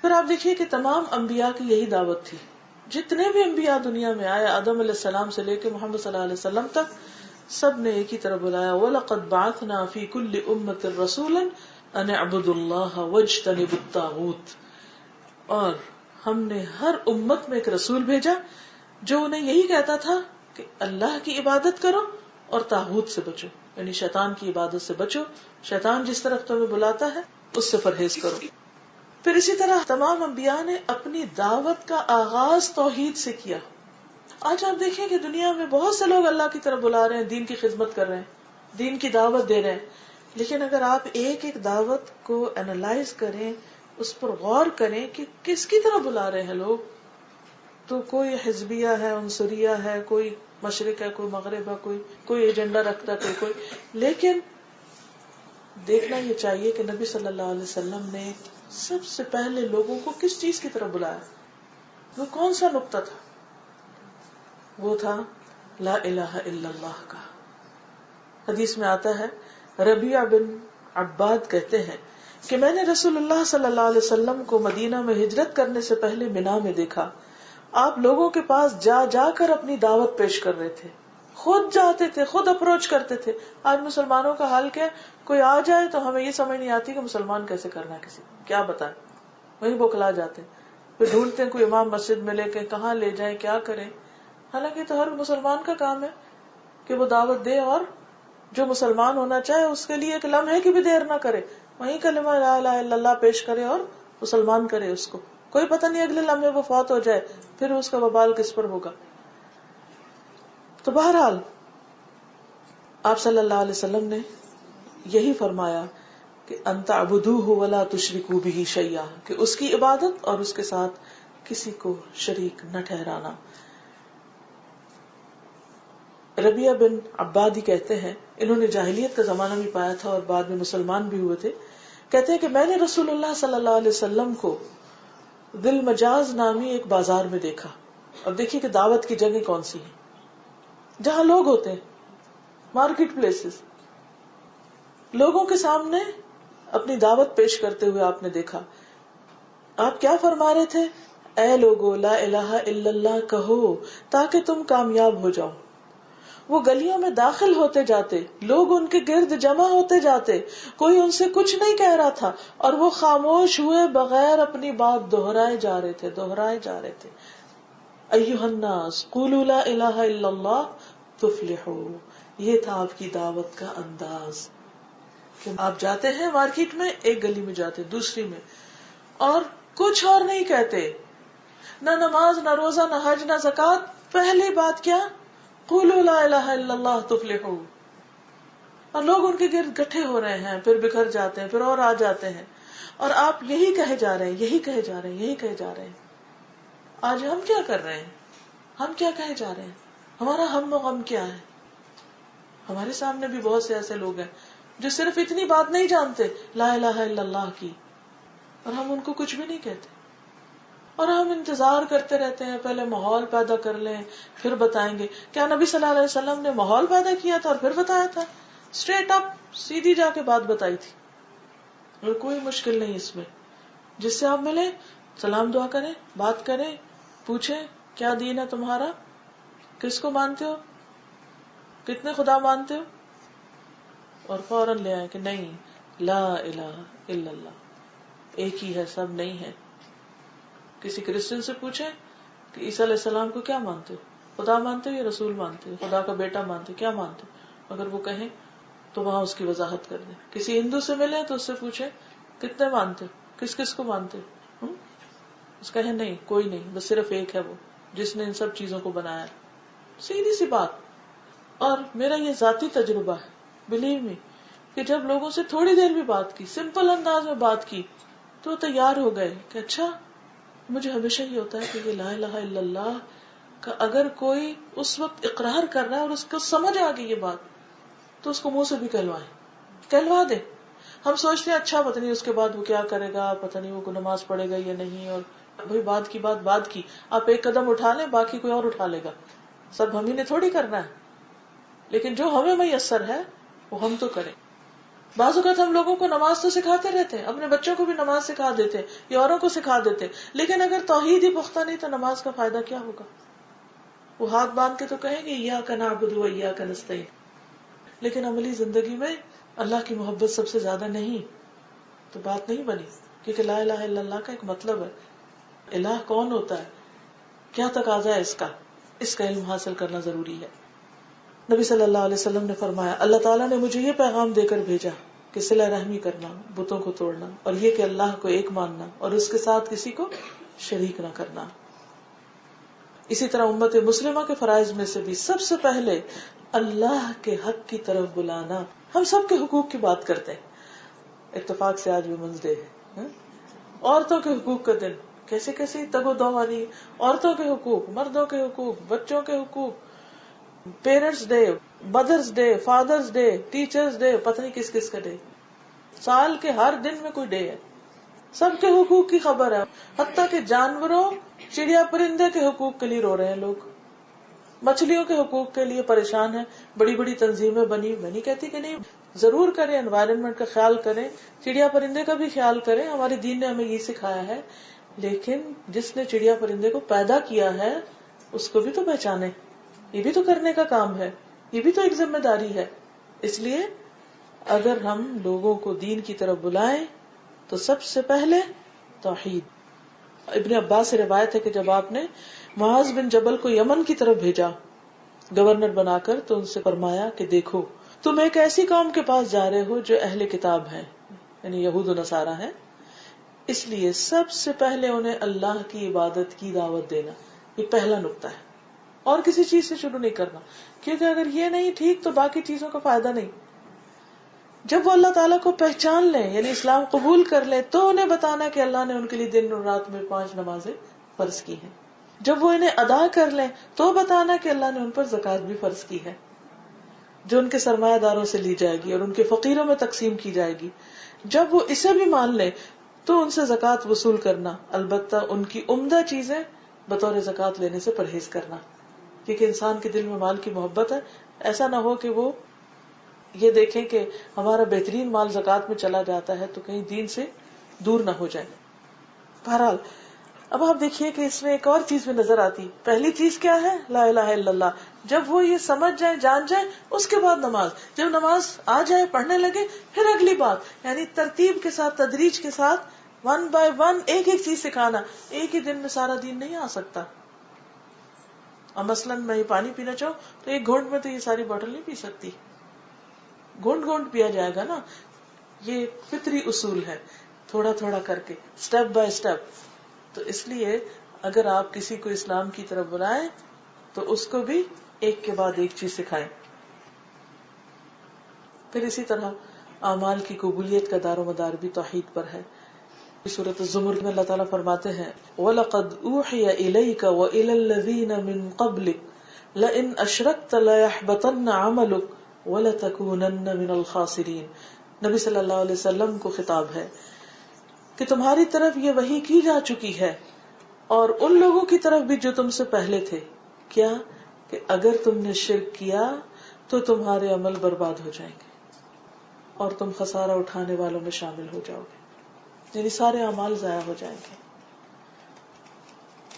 پھر آپ دیکھیے کہ تمام انبیاء کی یہی دعوت تھی. جتنے بھی انبیاء دنیا میں آئے، آدم علیہ السلام سے لے کے محمد صلی اللہ علیہ وسلم تک، سب نے ایک ہی طرف بلایا وَلَقَدْ بَعَثْنَا فِي كُلِّ أُمَّةٍ رَسُولًا أَنِ اعْبُدُوا اللَّهَ وَاجْتَنِبُوا الطَّاغُوتَ. اور ہم نے ہر امت میں ایک رسول بھیجا جو انہیں یہی کہتا تھا کہ اللہ کی عبادت کرو اور طاغوت سے بچو، یعنی شیطان کی عبادت سے بچو. شیطان جس طرف تمہیں بلاتا ہے اس سے پرہیز کرو. پھر اسی طرح تمام انبیاء نے اپنی دعوت کا آغاز توحید سے کیا. آج آپ دیکھیں کہ دنیا میں بہت سے لوگ اللہ کی طرف بلا رہے ہیں، دین کی خدمت کر رہے ہیں، دین کی دعوت دے رہے ہیں، لیکن اگر آپ ایک ایک دعوت کو اینالائز کریں، اس پر غور کریں کہ کس کی طرف بلا رہے ہیں لوگ، تو کوئی حزبیہ ہے، عنصریہ ہے، کوئی مشرق ہے، کوئی مغرب ہے، کوئی ایجنڈا رکھتا ہے، کوئی. لیکن دیکھنا یہ چاہیے کہ نبی صلی اللہ علیہ وسلم نے سب سے پہلے لوگوں کو کس چیز کی طرف بلایا، وہ کون سا نقطہ تھا؟ وہ تھا لا الہ الا اللہ کا. حدیث میں آتا ہے، ربیعہ بن عباد کہتے ہیں کہ میں نے رسول اللہ صلی اللہ علیہ وسلم کو مدینہ میں ہجرت کرنے سے پہلے منا میں دیکھا. آپ لوگوں کے پاس جا جا کر اپنی دعوت پیش کر رہے تھے، خود جاتے تھے، خود اپروچ کرتے تھے. آج مسلمانوں کا حال کیا، کوئی آ جائے تو ہمیں یہ سمجھ نہیں آتی کہ مسلمان کیسے کرنا ہے، کسی کیا بتائیں، وہیں بوکھلا جاتے ہیں. پھر ڈھونڈتے ہیں کوئی امام مسجد میں لے کے، کہاں لے جائیں، کیا کریں. حالانکہ تو ہر مسلمان کا کام ہے کہ وہ دعوت دے، اور جو مسلمان ہونا چاہے اس کے لیے ایک لمحے کی بھی دیر نہ کرے، وہیں کلمہ لا الہ الا اللہ پیش کرے اور مسلمان کرے اس کو. کوئی پتہ نہیں اگلے لمحے وہ فوت ہو جائے، پھر اس کا وبال کس پر ہوگا. تو بہرحال آپ صلی اللہ علیہ وسلم نے یہی فرمایا کہ ان تعبدوہ ولا تشرکوا بہ شیئا، کہ اس کی عبادت اور اس کے ساتھ کسی کو شریک نہ ٹھہرانا. ربیہ بن عبادی کہتے ہیں، انہوں نے جاہلیت کا زمانہ بھی پایا تھا اور بعد میں مسلمان بھی ہوئے تھے. کہتے ہیں کہ میں نے رسول اللہ صلی اللہ علیہ وسلم کو ذی المجاز نامی ایک بازار میں دیکھا. اب دیکھیے کہ دعوت کی جگہ کون سی ہے، جہاں لوگ ہوتے ہیں، مارکیٹ پلیسز. لوگوں کے سامنے اپنی دعوت پیش کرتے ہوئے آپ نے دیکھا. آپ کیا فرما رہے تھے؟ اے لوگو لا الہ الا اللہ کہو تاکہ تم کامیاب ہو جاؤ. وہ گلیوں میں داخل ہوتے جاتے، لوگ ان کے گرد جمع ہوتے جاتے، کوئی ان سے کچھ نہیں کہہ رہا تھا اور وہ خاموش ہوئے بغیر اپنی بات دہرائے جا رہے تھے. ایھا الناس قولوا لا الہ الا اللہ تفلحوا. یہ تھا آپ کی دعوت کا انداز کہ آپ جاتے ہیں مارکیٹ میں، ایک گلی میں جاتے، دوسری میں، اور کچھ اور نہیں کہتے، نہ نماز، نہ روزہ، نہ حج، نہ زکوٰۃ. پہلی بات کیا؟ قولوا لا الہ الا اللہ تفلحوا. اور لوگ ان کے گرد اکٹھے ہو رہے ہیں، پھر بکھر جاتے ہیں، پھر اور آ جاتے ہیں، اور آپ یہی کہے جا رہے ہیں. آج ہم کیا کر رہے ہیں؟ ہم کیا کہے جا رہے ہیں؟ ہمارا ہم و غم کیا ہے؟ ہمارے سامنے بھی بہت سے ایسے لوگ ہیں جو صرف اتنی بات نہیں جانتے لا الہ الا اللہ کی، اور ہم ان کو کچھ بھی نہیں کہتے، اور ہم انتظار کرتے رہتے ہیں پہلے ماحول پیدا کر لیں پھر بتائیں گے. کیا نبی صلی اللہ علیہ وسلم نے ماحول پیدا کیا تھا اور پھر بتایا تھا؟ اسٹریٹ اپ سیدھی جا کے بات بتائی تھی، اور کوئی مشکل نہیں اس میں. جس سے آپ ملیں، سلام دعا کریں، بات کریں، پوچھیں کیا دین ہے تمہارا، کس کو مانتے ہو، کتنے خدا مانتے ہو، اور فوراً لے آئیں کہ نہیں، لا الہ الا اللہ ایک ہی ہے، سب نہیں ہے. کسی کرسچن سے پوچھیں کہ عیسیٰ علیہ السلام کو کیا مانتے ہو، خدا مانتے ہو یا رسول مانتے ہو، خدا کا بیٹا مانتے ہو، کیا مانتے ہو؟ اگر وہ کہیں تو وہاں اس کی وضاحت کر دیں. کسی ہندو سے ملے تو اس سے پوچھیں کتنے مانتے ہو، کس کس کو مانتے ہو، اس کہیں نہیں کوئی نہیں، بس صرف ایک ہے وہ جس نے ان سب چیزوں کو بنایا. سیدھی سی بات. اور میرا یہ ذاتی تجربہ ہے، بلیو می، کہ جب لوگوں سے تھوڑی دیر بھی بات کی، سمپل انداز میں بات کی، تو تیار ہو گئے کہ اچھا. مجھے ہمیشہ یہ ہوتا ہے کہ یہ لا الہ الا اللہ کا اگر کوئی اس وقت اقرار کر رہا ہے اور اس کو سمجھ آ گئی یہ بات، تو اس کو منہ سے بھی کہلوا دے. ہم سوچتے ہیں اچھا پتہ نہیں اس کے بعد وہ کیا کرے گا، پتہ نہیں وہ نماز پڑھے گا یا نہیں، اور بھائی بات کی آپ ایک قدم اٹھا لیں، باقی کوئی اور اٹھا لے گا، سب ہم ہی نے تھوڑی کرنا ہے. لیکن جو ہمیں میسر ہے وہ ہم تو کریں. بعض اوقات ہم لوگوں کو نماز تو سکھاتے رہتے ہیں، اپنے بچوں کو بھی نماز سکھا دیتے یا اوروں کو سکھا دیتے، لیکن اگر توحید ہی پختہ نہیں تو نماز کا فائدہ کیا ہوگا؟ وہ ہاتھ باندھ کے تو کہیں گے ایاک نعبد و ایاک نستعین، لیکن عملی زندگی میں اللہ کی محبت سب سے زیادہ نہیں، تو بات نہیں بنی. کیونکہ لا الہ الا اللہ کا ایک مطلب ہے، الہ کون ہوتا ہے، کیا تقاضا ہے اس کا علم حاصل کرنا ضروری ہے. نبی صلی اللہ علیہ وسلم نے فرمایا اللہ تعالیٰ نے مجھے یہ پیغام دے کر بھیجا کہ صلہ رحمی کرنا، بتوں کو توڑنا، اور یہ کہ اللہ کو ایک ماننا اور اس کے ساتھ کسی کو شریک نہ کرنا. اسی طرح امت مسلمہ کے فرائض میں سے بھی سب سے پہلے اللہ کے حق کی طرف بلانا. ہم سب کے حقوق کی بات کرتے ہیں، اتفاق سے آج ویمنس ڈے ہے، عورتوں کے حقوق کا دن، کیسے کیسے تگ و دو والی عورتوں کے حقوق، مردوں کے حقوق، بچوں کے حقوق، parents day, mothers day, fathers day, teachers day, پتہ نہیں کس کس کا ڈے. سال کے ہر دن میں کوئی ڈے ہے، سب کے حقوق کی خبر ہے. حتیٰ کہ جانوروں، چڑیا پرندے کے حقوق کے لیے رو رہے ہیں لوگ، مچھلیوں کے حقوق کے لیے پریشان ہیں. بڑی بڑی تنظیمیں بنی، میں نہیں کہتی کہ نہیں، ضرور کریں، انوائرنمنٹ کا خیال کریں، چڑیا پرندے کا بھی خیال کریں، ہمارے دین نے ہمیں یہ سکھایا ہے. لیکن جس نے چڑیا پرندے کو پیدا کیا ہے اس کو بھی تو پہچانے، یہ بھی تو کرنے کا کام ہے، یہ بھی تو ایک ذمہ داری ہے. اس لیے اگر ہم لوگوں کو دین کی طرف بلائیں تو سب سے پہلے توحید. ابن عباس سے روایت ہے کہ جب آپ نے معاذ بن جبل کو یمن کی طرف بھیجا گورنر بنا کر، تو ان سے فرمایا کہ دیکھو تم ایک ایسی قوم کے پاس جا رہے ہو جو اہل کتاب ہیں، یعنی یہود و نصارہ ہیں. اس لیے سب سے پہلے انہیں اللہ کی عبادت کی دعوت دینا، یہ پہلا نقطہ ہے، اور کسی چیز سے شروع نہیں کرنا، کیونکہ اگر یہ نہیں ٹھیک تو باقی چیزوں کا فائدہ نہیں. جب وہ اللہ تعالیٰ کو پہچان لیں، یعنی اسلام قبول کر لیں، تو انہیں بتانا کہ اللہ نے ان کے لیے دن اور رات میں 5 نمازیں فرض کی ہیں. جب وہ انہیں ادا کر لیں تو بتانا کہ اللہ نے ان پر زکوٰۃ بھی فرض کی ہے، جو ان کے سرمایہ داروں سے لی جائے گی اور ان کے فقیروں میں تقسیم کی جائے گی. جب وہ اسے بھی مان لیں تو ان سے زکوٰۃ وصول کرنا، البتہ ان کی عمدہ چیزیں بطور زکوٰۃ لینے سے پرہیز کرنا، کیونکہ انسان کے دل میں مال کی محبت ہے. ایسا نہ ہو کہ وہ یہ دیکھیں کہ ہمارا بہترین مال زکوٰۃ میں چلا جاتا ہے تو کہیں دین سے دور نہ ہو جائے. بہرحال اب آپ دیکھیے کہ اس میں ایک اور چیز بھی نظر آتی. پہلی چیز کیا ہے؟ لا الہ الا اللہ. جب وہ یہ سمجھ جائیں، جان جائیں، اس کے بعد نماز. جب نماز آ جائے، پڑھنے لگے، پھر اگلی بات، یعنی ترتیب کے ساتھ، تدریج کے ساتھ، 1 by 1 ایک ایک چیز سکھانا. ایک ہی دن میں سارا دین نہیں آ سکتا. اب مثلاً میں یہ پانی پینا چاہوں تو ایک گھونٹ میں تو یہ ساری بوتل نہیں پی سکتی، گھونٹ گھونٹ پیا جائے گا نا. یہ فطری اصول ہے، تھوڑا تھوڑا کر کے، سٹیپ بائی سٹیپ. تو اس لیے اگر آپ کسی کو اسلام کی طرف بلائیں تو اس کو بھی ایک کے بعد ایک چیز سکھائیں. پھر اسی طرح اعمال کی قبولیت کا دار و مدار بھی توحید پر ہے. سورۃ الزمر میں اللہ تعالیٰ فرماتے ہیں وَلَقَدْ أُوحِيَ إِلَيْكَ وَإِلَى الَّذِينَ مِن قَبْلِكَ لَئِنْ أَشْرَكْتَ لَيَحْبَطَنَّ عَمَلُكَ وَلَتَكُونَنَّ مِنَ الْخَاسِرِينَ. نبی صلی اللہ علیہ وسلم کو خطاب ہے کہ تمہاری طرف یہ وحی کی جا چکی ہے اور ان لوگوں کی طرف بھی جو تم سے پہلے تھے، کیا کہ اگر تم نے شرک کیا تو تمہارے عمل برباد ہو جائیں گے اور تم خسارہ اٹھانے والوں میں شامل ہو جاؤ گے، یعنی سارے اعمال ضائع ہو جائیں گے.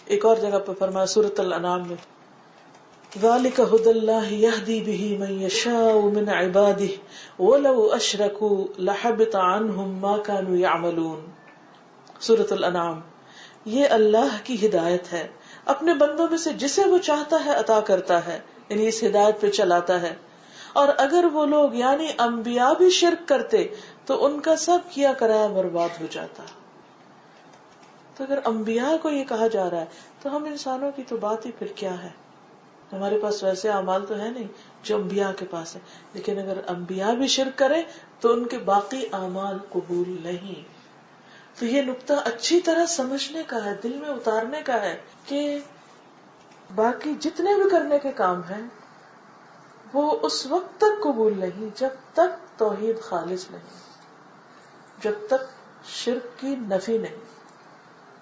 ایک اور جگہ پہ فرمایا سورۃ الانعام میں ذَلِكَ هُدَى اللَّهِ يَهْدِي بِهِ مَن يَشَاءُ مِنْ عِبَادِهِ وَلَوْ أَشْرَكُوا لَحَبِطَ عَنْهُمْ مَا كَانُوا يَعْمَلُونَ. سورۃ الانعام. یہ اللہ کی ہدایت ہے، اپنے بندوں میں سے جسے وہ چاہتا ہے عطا کرتا ہے، یعنی اس ہدایت پہ چلاتا ہے. اور اگر وہ لوگ یعنی انبیاء بھی شرک کرتے تو ان کا سب کیا کرایا برباد ہو جاتا. تو اگر انبیاء کو یہ کہا جا رہا ہے تو ہم انسانوں کی تو بات ہی پھر کیا ہے. ہمارے پاس ویسے اعمال تو ہے نہیں جو انبیاء کے پاس ہے، لیکن اگر انبیاء بھی شرک کرے تو ان کے باقی اعمال قبول نہیں. تو یہ نقطہ اچھی طرح سمجھنے کا ہے، دل میں اتارنے کا ہے کہ باقی جتنے بھی کرنے کے کام ہیں وہ اس وقت تک قبول نہیں جب تک توحید خالص نہیں، جب تک شرک کی نفی نہیں.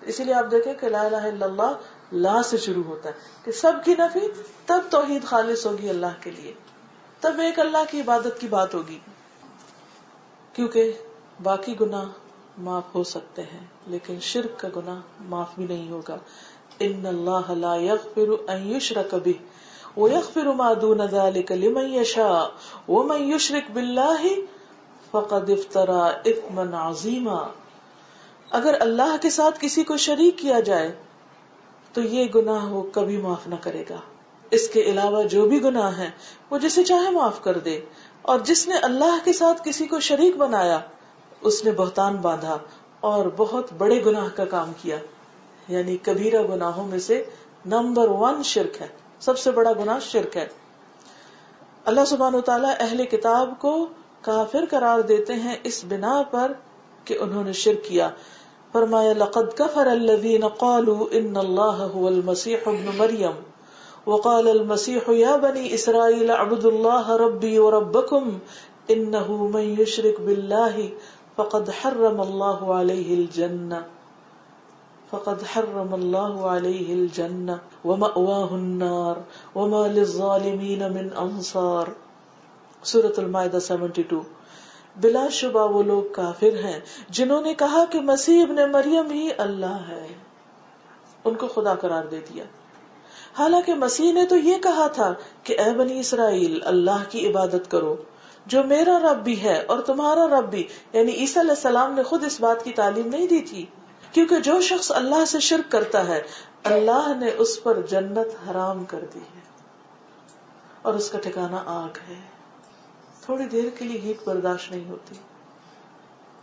اسی لیے آپ دیکھیں کہ لا الہ الا اللہ لا سے شروع ہوتا ہے کہ سب کی نفی، تب توحید خالص ہوگی اللہ کے لیے، تب ایک اللہ کی عبادت کی بات ہوگی. کیونکہ باقی گناہ معاف ہو سکتے ہیں لیکن شرک کا گناہ معاف بھی نہیں ہوگا. ان اللہ لا یغفر ان یشرک بہ ویغفر ما دون ذلک لمن یشاء ومن یشرک باللہ فقد افترى اثما عظیما. اگر اللہ کے ساتھ کسی کو شریک کیا جائے تو یہ گناہ وہ کبھی معاف نہ کرے گا. اس کے علاوہ جو بھی گناہ ہیں وہ جسے چاہے معاف کر دے، اور جس نے اللہ کے ساتھ کسی کو شریک بنایا اس نے بہتان باندھا اور بہت بڑے گناہ کا کام کیا. یعنی کبیرہ گناہوں میں سے نمبر 1 شرک ہے، سب سے بڑا گناہ شرک ہے. اللہ سبحانہ وتعالی اہل کتاب کو کافر قرار دیتے ہیں اس بنا پر کہ انہوں نے شرک کیا. فرمایا لقد كفر الذين قالوا ان الله هو المسيح ابن مريم وقال المسيح يا بني اسرائيل اعبدوا الله ربي وربكم انه من يشرك بالله فقد حرم الله عليه الجنة ومأواه النار وما للظالمين من انصار. سورۃ المائدہ 72. بلا شبہ وہ لوگ کافر ہیں جنہوں نے کہا کہ مسیح ابن مریم ہی اللہ ہے، ان کو خدا قرار دے دیا. حالانکہ مسیح نے تو یہ کہا تھا کہ اے بنی اسرائیل اللہ کی عبادت کرو جو میرا رب بھی ہے اور تمہارا رب بھی. یعنی عیسیٰ علیہ السلام نے خود اس بات کی تعلیم نہیں دی تھی، کیونکہ جو شخص اللہ سے شرک کرتا ہے اللہ نے اس پر جنت حرام کر دی ہے اور اس کا ٹھکانہ آگ ہے. تھوڑی دیر کے لیے ہیٹ برداشت نہیں ہوتی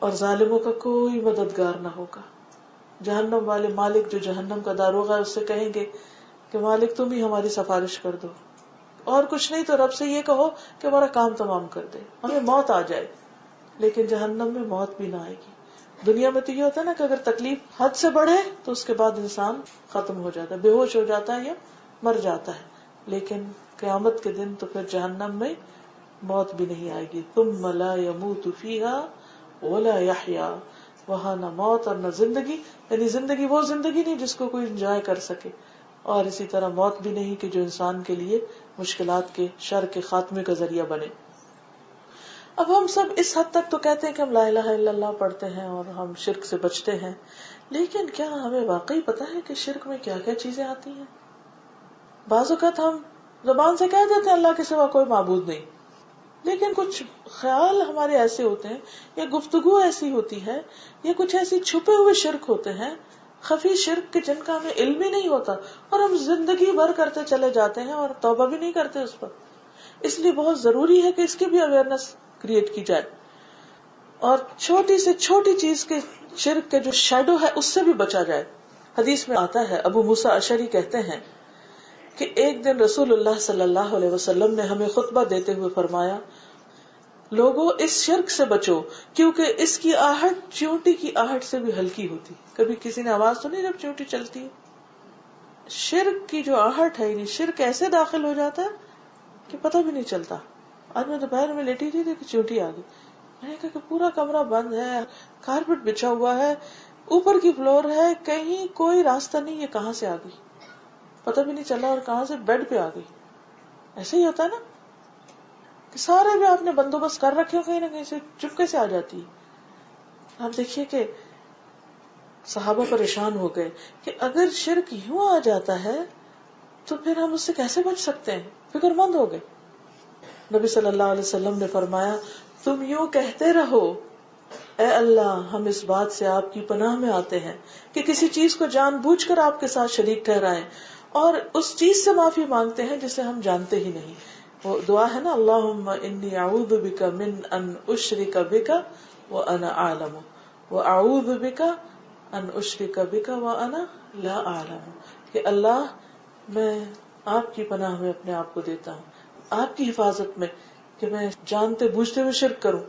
اور ظالموں کا کوئی مددگار نہ ہوگا. جہنم والے مالک جو جہنم کا داروغہ ہے اس سے کہیں گے کہ مالک تم ہی ہماری سفارش کر دو، اور کچھ نہیں تو رب سے یہ کہو کہ ہمارا کام تمام کر دے، ہمیں موت آ جائے. لیکن جہنم میں موت بھی نہ آئے گی. دنیا میں تو یہ ہوتا ہے نا کہ اگر تکلیف حد سے بڑھے تو اس کے بعد انسان ختم ہو جاتا ہے، بے ہوش ہو جاتا ہے یا مر جاتا ہے. لیکن قیامت کے دن تو پھر جہنم میں موت بھی نہیں آئے گی. ثم لا يموت فيها ولا يحيا، وہاں نہ موت اور نہ زندگی، یعنی زندگی وہ زندگی نہیں جس کو کوئی انجوائے کر سکے، اور اسی طرح موت بھی نہیں کہ جو انسان کے لیے مشکلات کے شر کے خاتمے کا ذریعہ بنے. اب ہم سب اس حد تک تو کہتے ہیں کہ ہم لا الہ الا اللہ پڑھتے ہیں اور ہم شرک سے بچتے ہیں، لیکن کیا ہمیں واقعی پتا ہے کہ شرک میں کیا کیا چیزیں آتی ہیں؟ بعض اوقات ہم زبان سے کہہ دیتے ہیں اللہ کے سوا کوئی معبود نہیں، لیکن کچھ خیال ہمارے ایسے ہوتے ہیں یا گفتگو ایسی ہوتی ہے یا کچھ ایسی چھپے ہوئے شرک ہوتے ہیں، خفی شرک کے جن کا ہمیں علم ہی نہیں ہوتا، اور ہم زندگی بھر کرتے چلے جاتے ہیں اور توبہ بھی نہیں کرتے اس پر. اس لیے بہت ضروری ہے کہ اس کی بھی اویئرنیس کریٹ کی جائے، اور چھوٹی سے چھوٹی چیز کے شرک کے جو شیڈو ہے اس سے بھی بچا جائے. حدیث میں آتا ہے، ابو موسیٰ اشعری کہتے ہیں کہ ایک دن رسول اللہ صلی اللہ علیہ وسلم نے ہمیں خطبہ دیتے ہوئے فرمایا، لوگوں اس شرک سے بچو کیونکہ اس کی آہٹ چیونٹی کی آہٹ سے بھی ہلکی ہوتی. کبھی کسی نے آواز سنی جب چیونٹی چلتی ہے؟ شرک کی جو آہٹ ہے، یعنی شرک ایسے داخل ہو جاتا ہے کہ پتہ بھی نہیں چلتا. آج میں دوپہر میں لیٹی تھی کہ چیونٹی آ گئی. میں نے کہا کہ پورا کمرہ بند ہے، کارپیٹ بچھا ہوا ہے، اوپر کی فلور ہے، کہیں کوئی راستہ نہیں، یہ کہاں سے آ گئی؟ پتہ بھی نہیں چلا، اور کہاں سے بیڈ پہ آ گئی. ایسے ہی ہوتا ہے نا کہ سارے بھی آپ نے بندوبست کر رکھے ہو، کہیں نہ کہیں سے چپکے سے آ جاتی ہے. آپ دیکھیے کہ صحابہ پریشان ہو گئے کہ اگر شرک یوں آ جاتا ہے تو پھر ہم اس سے کیسے بچ سکتے ہیں، فکر مند ہو گئے. نبی صلی اللہ علیہ وسلم نے فرمایا، تم یوں کہتے رہو، اے اللہ ہم اس بات سے آپ کی پناہ میں آتے ہیں کہ کسی چیز کو جان بوجھ کر آپ کے ساتھ شریک ٹھہرائیں، اور اس چیز سے معافی مانگتے ہیں جسے ہم جانتے ہی نہیں. وہ دعا ہے نا، اللہم انی اعوذ بک من ان اشرک بک وانا اعلم واعوذ بک ان اشرک بک وانا لا اعلم، کہ اللہ میں آپ کی پناہ میں اپنے آپ کو دیتا ہوں، آپ کی حفاظت میں، کہ میں جانتے بوجھتے ہوئے شرک کروں،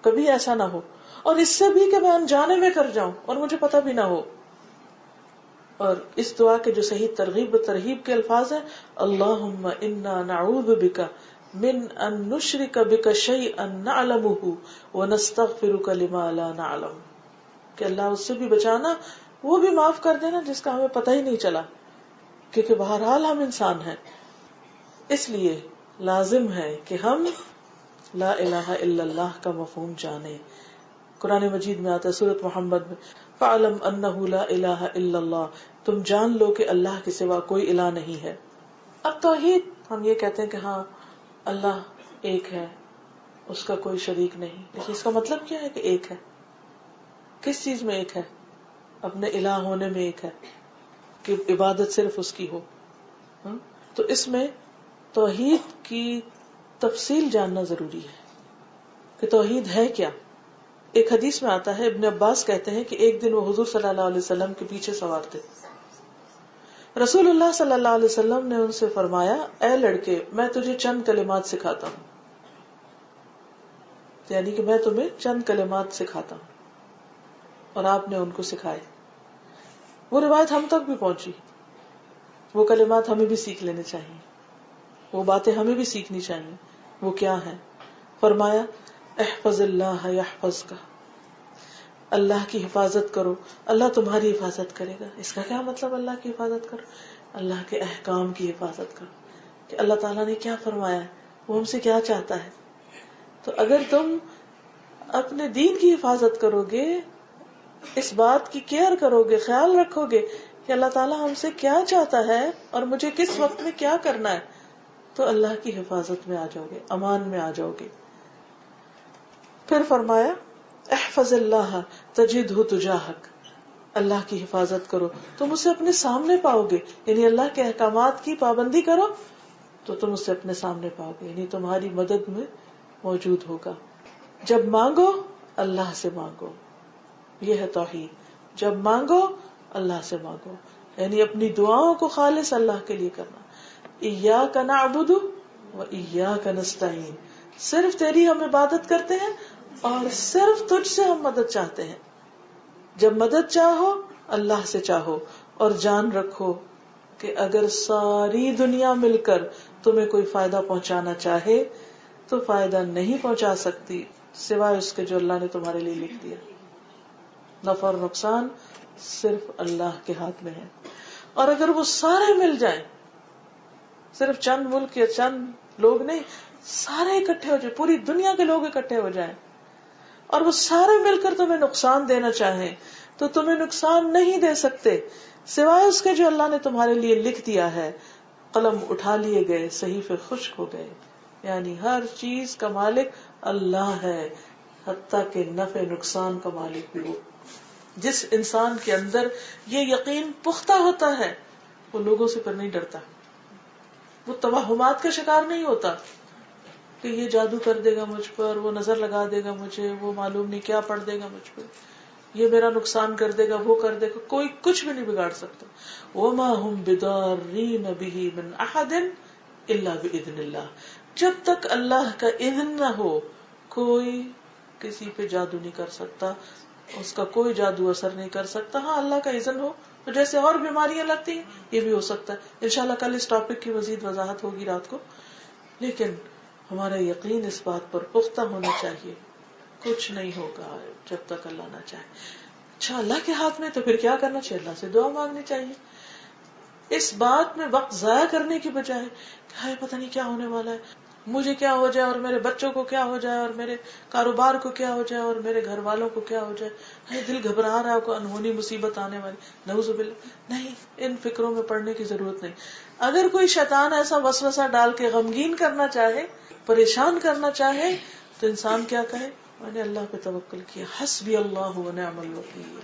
کبھی ایسا نہ ہو، اور اس سے بھی کہ میں انجانے میں کر جاؤں اور مجھے پتہ بھی نہ ہو. اور اس دعا کے جو صحیح ترغیب و ترہیب کے الفاظ ہیں، اللہم انا نعوذ بک من ان نشرک بک شیئا نعلمہ ونستغفرک لما لا نعلم، کہ اللہ اس سے بھی بچانا، وہ بھی معاف کر دینا جس کا ہمیں پتہ ہی نہیں چلا، کیونکہ بہرحال ہم انسان ہیں. اس لیے لازم ہے کہ ہم لا الہ الا اللہ کا مفہوم جانیں. قرآن مجید میں آتا ہے سورۃ محمد میں، فَعْلَمْ أَنَّهُ لَا إِلَهَ إِلَّا اللَّهُ، تم جان لو کہ اللہ کے سوا کوئی الہ نہیں ہے. اب توحید ہم یہ کہتے ہیں کہ ہاں اللہ ایک ہے، اس کا کوئی شریک نہیں، لیکن اس کا مطلب کیا ہے کہ ایک ہے؟ کس چیز میں ایک ہے؟ اپنے الہ ہونے میں ایک ہے کہ عبادت صرف اس کی ہو. تو اس میں توحید کی تفصیل جاننا ضروری ہے کہ توحید ہے کیا. ایک حدیث میں آتا ہے، ابن عباس کہتے ہیں کہ ایک دن وہ حضور صلی اللہ علیہ وسلم کے پیچھے سوار تھے. رسول اللہ صلی اللہ علیہ وسلم نے ان سے فرمایا، اے لڑکے میں تجھے چند کلمات سکھاتا ہوں، یعنی کہ میں تمہیں چند کلمات سکھاتا ہوں، اور آپ نے ان کو سکھائے. وہ روایت ہم تک بھی پہنچی، وہ کلمات ہمیں بھی سیکھ لینے چاہیے، وہ باتیں ہمیں بھی سیکھنی چاہیے. وہ کیا ہے؟ فرمایا، احفظ اللہ یحفظک، اللہ کی حفاظت کرو، اللہ تمہاری حفاظت کرے گا. اس کا کیا مطلب اللہ کی حفاظت کرو؟ اللہ کے احکام کی حفاظت کرو، کہ اللہ تعالیٰ نے کیا فرمایا ہے، وہ ہم سے کیا چاہتا ہے. تو اگر تم اپنے دین کی حفاظت کرو گے، اس بات کی کیئر کرو گے، خیال رکھو گے کہ اللہ تعالیٰ ہم سے کیا چاہتا ہے اور مجھے کس وقت میں کیا کرنا ہے، تو اللہ کی حفاظت میں آ جاؤ گے، امان میں آ جاؤ گے. پھر فرمایا، احفظ اللہ تجدہ تجاہک، اللہ کی حفاظت کرو تم اسے اپنے سامنے پاؤ گے، یعنی اللہ کے احکامات کی پابندی کرو تو تم اسے اپنے سامنے پاؤ گے، یعنی تمہاری مدد میں موجود ہوگا. جب مانگو اللہ سے مانگو، یہ ہے توحید. جب مانگو اللہ سے مانگو، یعنی اپنی دعاؤں کو خالص اللہ کے لیے کرنا. ایاک نعبد و ایاک نستعین، صرف تیری ہم عبادت کرتے ہیں اور صرف تجھ سے ہم مدد چاہتے ہیں. جب مدد چاہو اللہ سے چاہو، اور جان رکھو کہ اگر ساری دنیا مل کر تمہیں کوئی فائدہ پہنچانا چاہے تو فائدہ نہیں پہنچا سکتی سوائے اس کے جو اللہ نے تمہارے لیے لکھ دیا. نفع اور نقصان صرف اللہ کے ہاتھ میں ہے. اور اگر وہ سارے مل جائیں، صرف چند ملک یا چند لوگ نہیں، سارے اکٹھے ہو جائیں، پوری دنیا کے لوگ اکٹھے ہو جائیں اور وہ سارے مل کر تمہیں نقصان دینا چاہیں تو تمہیں نقصان نہیں دے سکتے سوائے اس کے جو اللہ نے تمہارے لیے لکھ دیا ہے. قلم اٹھا لیے گئے، صحیفے خشک ہو گئے. یعنی ہر چیز کا مالک اللہ ہے، حتیٰ کہ نفع نقصان کا مالک بھی وہ. جس انسان کے اندر یہ یقین پختہ ہوتا ہے وہ لوگوں سے پر نہیں ڈرتا، وہ توہمات کا شکار نہیں ہوتا کہ یہ جادو کر دے گا مجھ پر، وہ نظر لگا دے گا مجھے، وہ معلوم نہیں کیا پڑھ دے گا مجھ پر، یہ میرا نقصان کر دے گا، وہ کر دے گا. کوئی کچھ بھی نہیں بگاڑ سکتا. وَمَا هُمْ بِضَارِّينَ بِهِ مِنْ أَحَدٍ إِلَّا بِإِذْنِ اللَّهِ، جب تک اللہ کا اذن نہ ہو کوئی کسی پہ جادو نہیں کر سکتا، اس کا کوئی جادو اثر نہیں کر سکتا. ہاں اللہ کا اذن ہو تو جیسے اور بیماریاں لگتی ہیں یہ بھی ہو سکتا ہے. انشاءاللہ کل اس ٹاپک کی مزید وضاحت ہوگی رات کو. لیکن ہمارا یقین اس بات پر پختہ ہونا چاہیے کچھ نہیں ہوگا جب تک اللہ نہ چاہے. اچھا اللہ کے ہاتھ میں تو پھر کیا کرنا چاہیے؟ اللہ سے دعا مانگنی چاہیے. اس بات میں وقت ضائع کرنے کی بجائے کہ ہائے پتہ نہیں کیا ہونے والا ہے، مجھے کیا ہو جائے اور میرے بچوں کو کیا ہو جائے اور میرے کاروبار کو کیا ہو جائے اور میرے گھر والوں کو کیا ہو جائے، ہے دل گھبرا رہا ہے، کوئی انہونی مصیبت آنے والی، نعوذ باللہ. نہیں، ان فکروں میں پڑنے کی ضرورت نہیں. اگر کوئی شیطان ایسا وسوسہ ڈال کے غمگین کرنا چاہے، پریشان کرنا چاہے، تو انسان کیا کہے؟ میں نے اللہ پہ توکل کیا، حسبی اللہ و نعم الوکیل،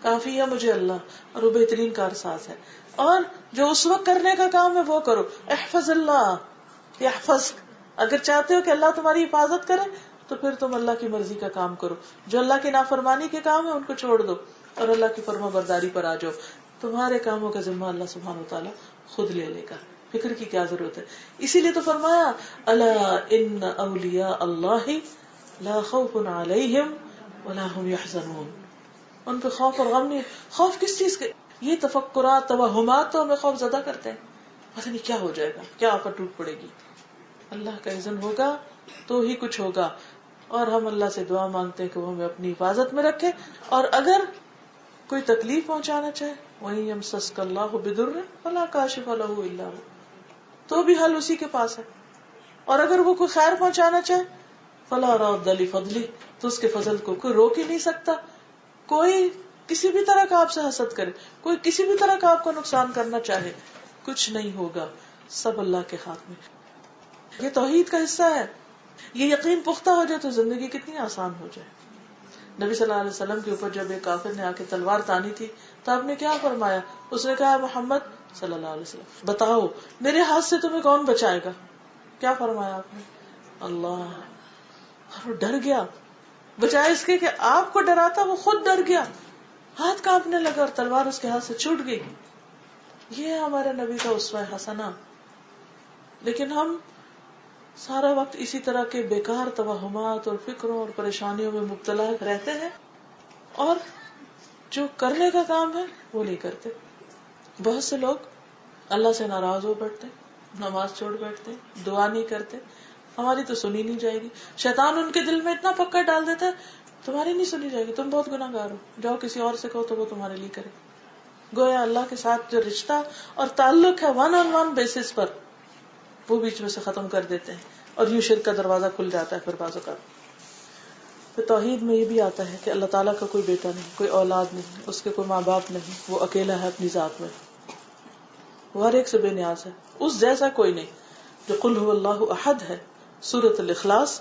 کافی ہے مجھے اللہ اور وہ بہترین کارساز ہے. اور جو اس وقت کرنے کا کام ہے وہ کرو. احفظ اللہ یحفظ، اگر چاہتے ہو کہ اللہ تمہاری حفاظت کرے تو پھر تم اللہ کی مرضی کا کام کرو. جو اللہ کی نافرمانی کے کام ہے ان کو چھوڑ دو اور اللہ کی فرما برداری پر آ جاؤ. تمہارے کاموں کا ذمہ اللہ سبحانہ وتعالی خود لے لے گا، فکر کی کیا ضرورت ہے. اسی لیے تو فرمایا الا ان اولیاء اللہ لا خوف علیہم ولا هم يحزنون، ان پہ خوف اور غم نہیں. خوف کس چیز کے؟ یہ تفکرات توہمات تو ہمیں خوف زدہ کرتے ہیں، پتہ نہیں کیا ہو جائے گا، کیا آفت ٹوٹ پڑے گی. اللہ کا اذن ہوگا تو ہی کچھ ہوگا. اور ہم اللہ سے دعا مانگتے ہیں کہ وہ ہمیں اپنی حفاظت میں رکھے. اور اگر کوئی تکلیف پہنچانا چاہے وَإِن يَمْسَسْكَ اللَّهُ بِضُرٍّ فَلَا كَاشِفَ لَهُ إِلَّا هُوَ، تو بھی حل اسی کے پاس ہے. اور اگر وہ کوئی خیر پہنچانا چاہے فَلَا رَادَّ لِفَضْلِهِ، تو اس کے فضل کو کوئی روک ہی نہیں سکتا. کوئی کسی بھی طرح کا آپ سے حسد کرے، کوئی کسی بھی طرح کا آپ کو نقصان کرنا چاہے، کچھ نہیں ہوگا، سب اللہ کے ہاتھ میں. یہ توحید کا حصہ ہے. یہ یقین پختہ ہو جائے تو زندگی کتنی آسان ہو جائے. نبی صلی اللہ علیہ وسلم کے اوپر جب ایک کافر نے آ کے تلوار تانی تھی تو آپ نے کیا فرمایا؟ اس نے کہا محمد صلی اللہ علیہ وسلم بتاؤ میرے ہاتھ سے تمہیں کون بچائے گا؟ کیا فرمایا آپ نے؟ اللہ. اور وہ ڈر گیا، بجائے اس کے کہ آپ کو ڈراتا وہ خود ڈر گیا، ہاتھ کانپنے لگا اور تلوار اس کے ہاتھ سے چھوٹ گئی. یہ ہمارے نبی کا اسوہ حسنہ. لیکن ہم سارا وقت اسی طرح کے بیکار توہمات اور فکروں اور پریشانیوں میں مبتلا رہتے ہیں اور جو کرنے کا کام ہے وہ نہیں کرتے. بہت سے لوگ اللہ سے ناراض ہو بیٹھتے، نماز چھوڑ بیٹھتے، دعا نہیں کرتے، ہماری تو سنی نہیں جائے گی. شیطان ان کے دل میں اتنا پکا ڈال دیتا ہے تمہاری نہیں سنی جائے گی، تم بہت گناہ گار ہو، جاؤ کسی اور سے کہو تو وہ تمہارے لیے کرے. گویا اللہ کے ساتھ جو رشتہ اور تعلق ہے 1-on-1 بیسس پر وہ بیچ میں سے ختم کر دیتے ہیں اور یوں شرک کا دروازہ کھل جاتا ہے. پھر بعض اوقات تو توحید میں یہ بھی آتا ہے کہ اللہ تعالیٰ کا کوئی بیٹا نہیں، کوئی اولاد نہیں، اس کے کوئی ماں باپ نہیں، وہ اکیلا ہے اپنی ذات میں، وہ ہر ایک سے بے نیاز ہے، اس جیسا کوئی نہیں. جو قل هو اللہ احد ہے، سورۃ الاخلاص،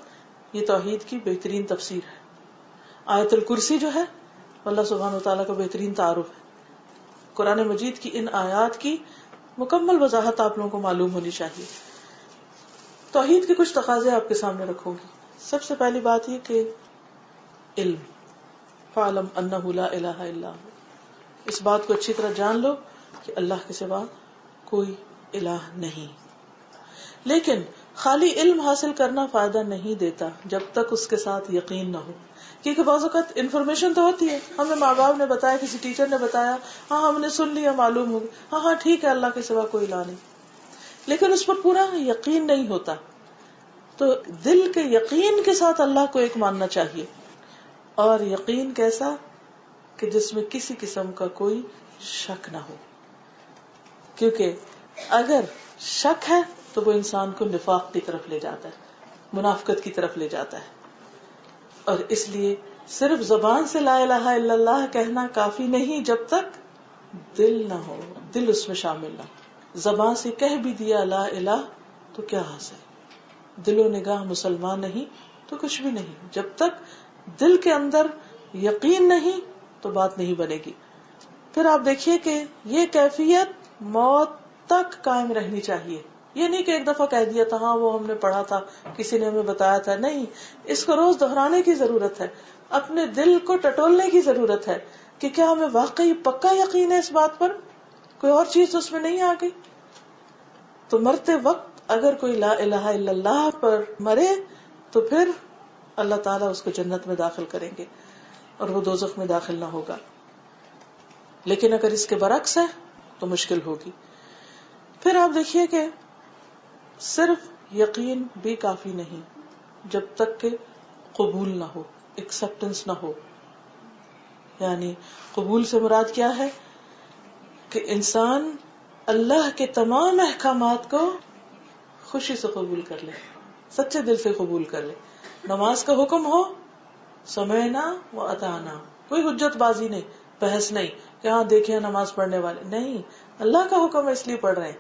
یہ توحید کی بہترین تفسیر ہے. آیت الکرسی جو ہے اللہ سبحانہ وتعالیٰ کا بہترین تعارف ہے. قرآن مجید کی ان آیات کی مکمل وضاحت آپ لوگوں کو معلوم ہونی چاہیے. توحید کے کچھ تقاضے آپ کے سامنے رکھوں گی. سب سے پہلی بات یہ کہ علم، فَاعْلَمْ أَنَّهُ لَا إِلَهَ إِلَّا هُوَ، اس بات کو اچھی طرح جان لو کہ اللہ کے سوا کوئی الہ نہیں. لیکن خالی علم حاصل کرنا فائدہ نہیں دیتا جب تک اس کے ساتھ یقین نہ ہو. کیونکہ بعض اوقات انفارمیشن تو ہوتی ہے، ہمیں ماں باپ نے بتایا، کسی ٹیچر نے بتایا، ہاں ہم نے سن لیا، معلوم ہو گیا، ہاں ٹھیک ہے اللہ کے سوا کوئی الہ نہیں، لیکن اس پر پورا یقین نہیں ہوتا. تو دل کے یقین کے ساتھ اللہ کو ایک ماننا چاہیے، اور یقین کیسا کہ جس میں کسی قسم کا کوئی شک نہ ہو. کیونکہ اگر شک ہے تو وہ انسان کو نفاق کی طرف لے جاتا ہے، منافقت کی طرف لے جاتا ہے. اور اس لیے صرف زبان سے لا الہ الا اللہ کہنا کافی نہیں جب تک دل نہ ہو، دل اس میں شامل نہ ہو. زبان سے کہہ بھی دیا لا الہ تو کیا حاصل، دل و نگاہ مسلمان نہیں تو کچھ بھی نہیں. جب تک دل کے اندر یقین نہیں تو بات نہیں بنے گی. پھر آپ دیکھیے کہ یہ کیفیت موت تک قائم رہنی چاہیے. یہ نہیں کہ ایک دفعہ کہہ دیا تھا، ہاں وہ ہم نے پڑھا تھا، کسی نے ہمیں بتایا تھا. نہیں، اس کو روز دہرانے کی ضرورت ہے. اپنے دل کو ٹٹولنے کی ضرورت ہے کہ کیا ہمیں واقعی پکا یقین ہے اس بات پر، کوئی اور چیز اس میں نہیں آ گئی. تو مرتے وقت اگر کوئی لا الہ الا اللہ پر مرے تو پھر اللہ تعالیٰ اس کو جنت میں داخل کریں گے اور وہ دوزخ میں داخل نہ ہوگا. لیکن اگر اس کے برعکس ہے تو مشکل ہوگی. پھر آپ دیکھیے کہ صرف یقین بھی کافی نہیں جب تک کہ قبول نہ ہو، ایکسپٹنس نہ ہو. یعنی قبول سے مراد کیا ہے کہ انسان اللہ کے تمام احکامات کو خوشی سے قبول کر لے، سچے دل سے قبول کر لے. نماز کا حکم ہو، سمعنا و اطعنا، کوئی حجت بازی نہیں، بحث نہیں کہ ہاں دیکھیں نماز پڑھنے والے نہیں، اللہ کا حکم ہے اس لیے پڑھ رہے ہیں.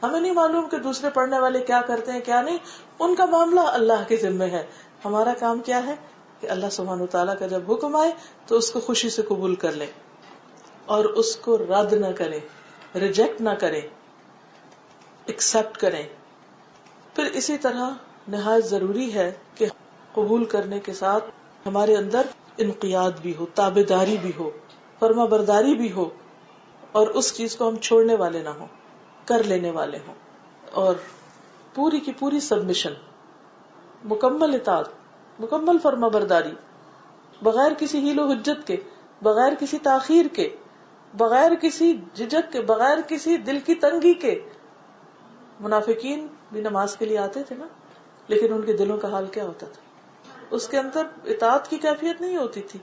ہمیں نہیں معلوم کہ دوسرے پڑھنے والے کیا کرتے ہیں کیا نہیں، ان کا معاملہ اللہ کے ذمہ ہے. ہمارا کام کیا ہے کہ اللہ سبحانہ وتعالیٰ کا جب حکم آئے تو اس کو خوشی سے قبول کر لیں اور اس کو رد نہ کریں، ریجیکٹ نہ کریں، ایکسپٹ کریں. پھر اسی طرح نہایت ضروری ہے کہ قبول کرنے کے ساتھ ہمارے اندر انقیاد بھی ہو، تابعداری بھی ہو، فرما برداری بھی ہو، اور اس چیز کو ہم چھوڑنے والے نہ ہوں، کر لینے والے ہوں. اور پوری کی پوری سبمیشن، مکمل اطاعت، مکمل فرما برداری، بغیر کسی حیل و حجت کے، بغیر کسی تاخیر کے، بغیر کسی جھجک کے، بغیر کسی دل کی تنگی کے. منافقین بھی نماز کے لیے آتے تھے نا، لیکن ان کے دلوں کا حال کیا ہوتا تھا؟ اس کے اندر اطاعت کی کیفیت نہیں ہوتی تھی،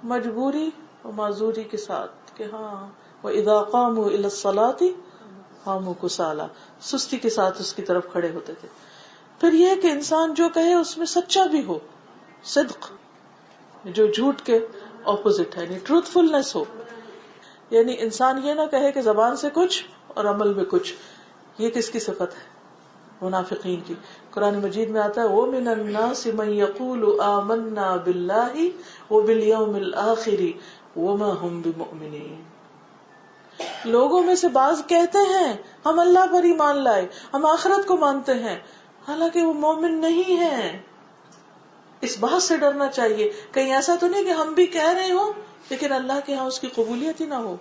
مجبوری و معذوری کے ساتھ کہ ہاں وَإِذَا قَامُوا إِلَى الصَّلَاةِ قَامُوا كُسَالَىٰ، سستی کے ساتھ اس کی طرف کھڑے ہوتے تھے. پھر یہ کہ انسان جو کہے اس میں سچا بھی ہو، صدق جو جھوٹ کے اپوزٹ ہے، یعنی ٹروتھ فلنس ہو. یعنی انسان یہ نہ کہے کہ زبان سے کچھ اور عمل میں کچھ. یہ کس کی صفت ہے؟ منافقین کی. قرآن مجید میں آتا ہے وَمِنَ النَّاسِ مَن يَقُولُ آمَنَّا بِاللَّهِ وَبِالْيَوْمِ الْآخِرِ وَمَا هُمْ بِمُؤْمِنِينَ. لوگوں میں سے بعض کہتے ہیں ہم اللہ پر ایمان لائے، ہم آخرت کو مانتے ہیں، حالانکہ وہ مومن نہیں ہیں. اس بات سے ڈرنا چاہیے کہیں ایسا تو نہیں کہ ہم بھی کہہ رہے ہوں لیکن اللہ کے ہاں اس کی قبولیت ہی نہ ہو.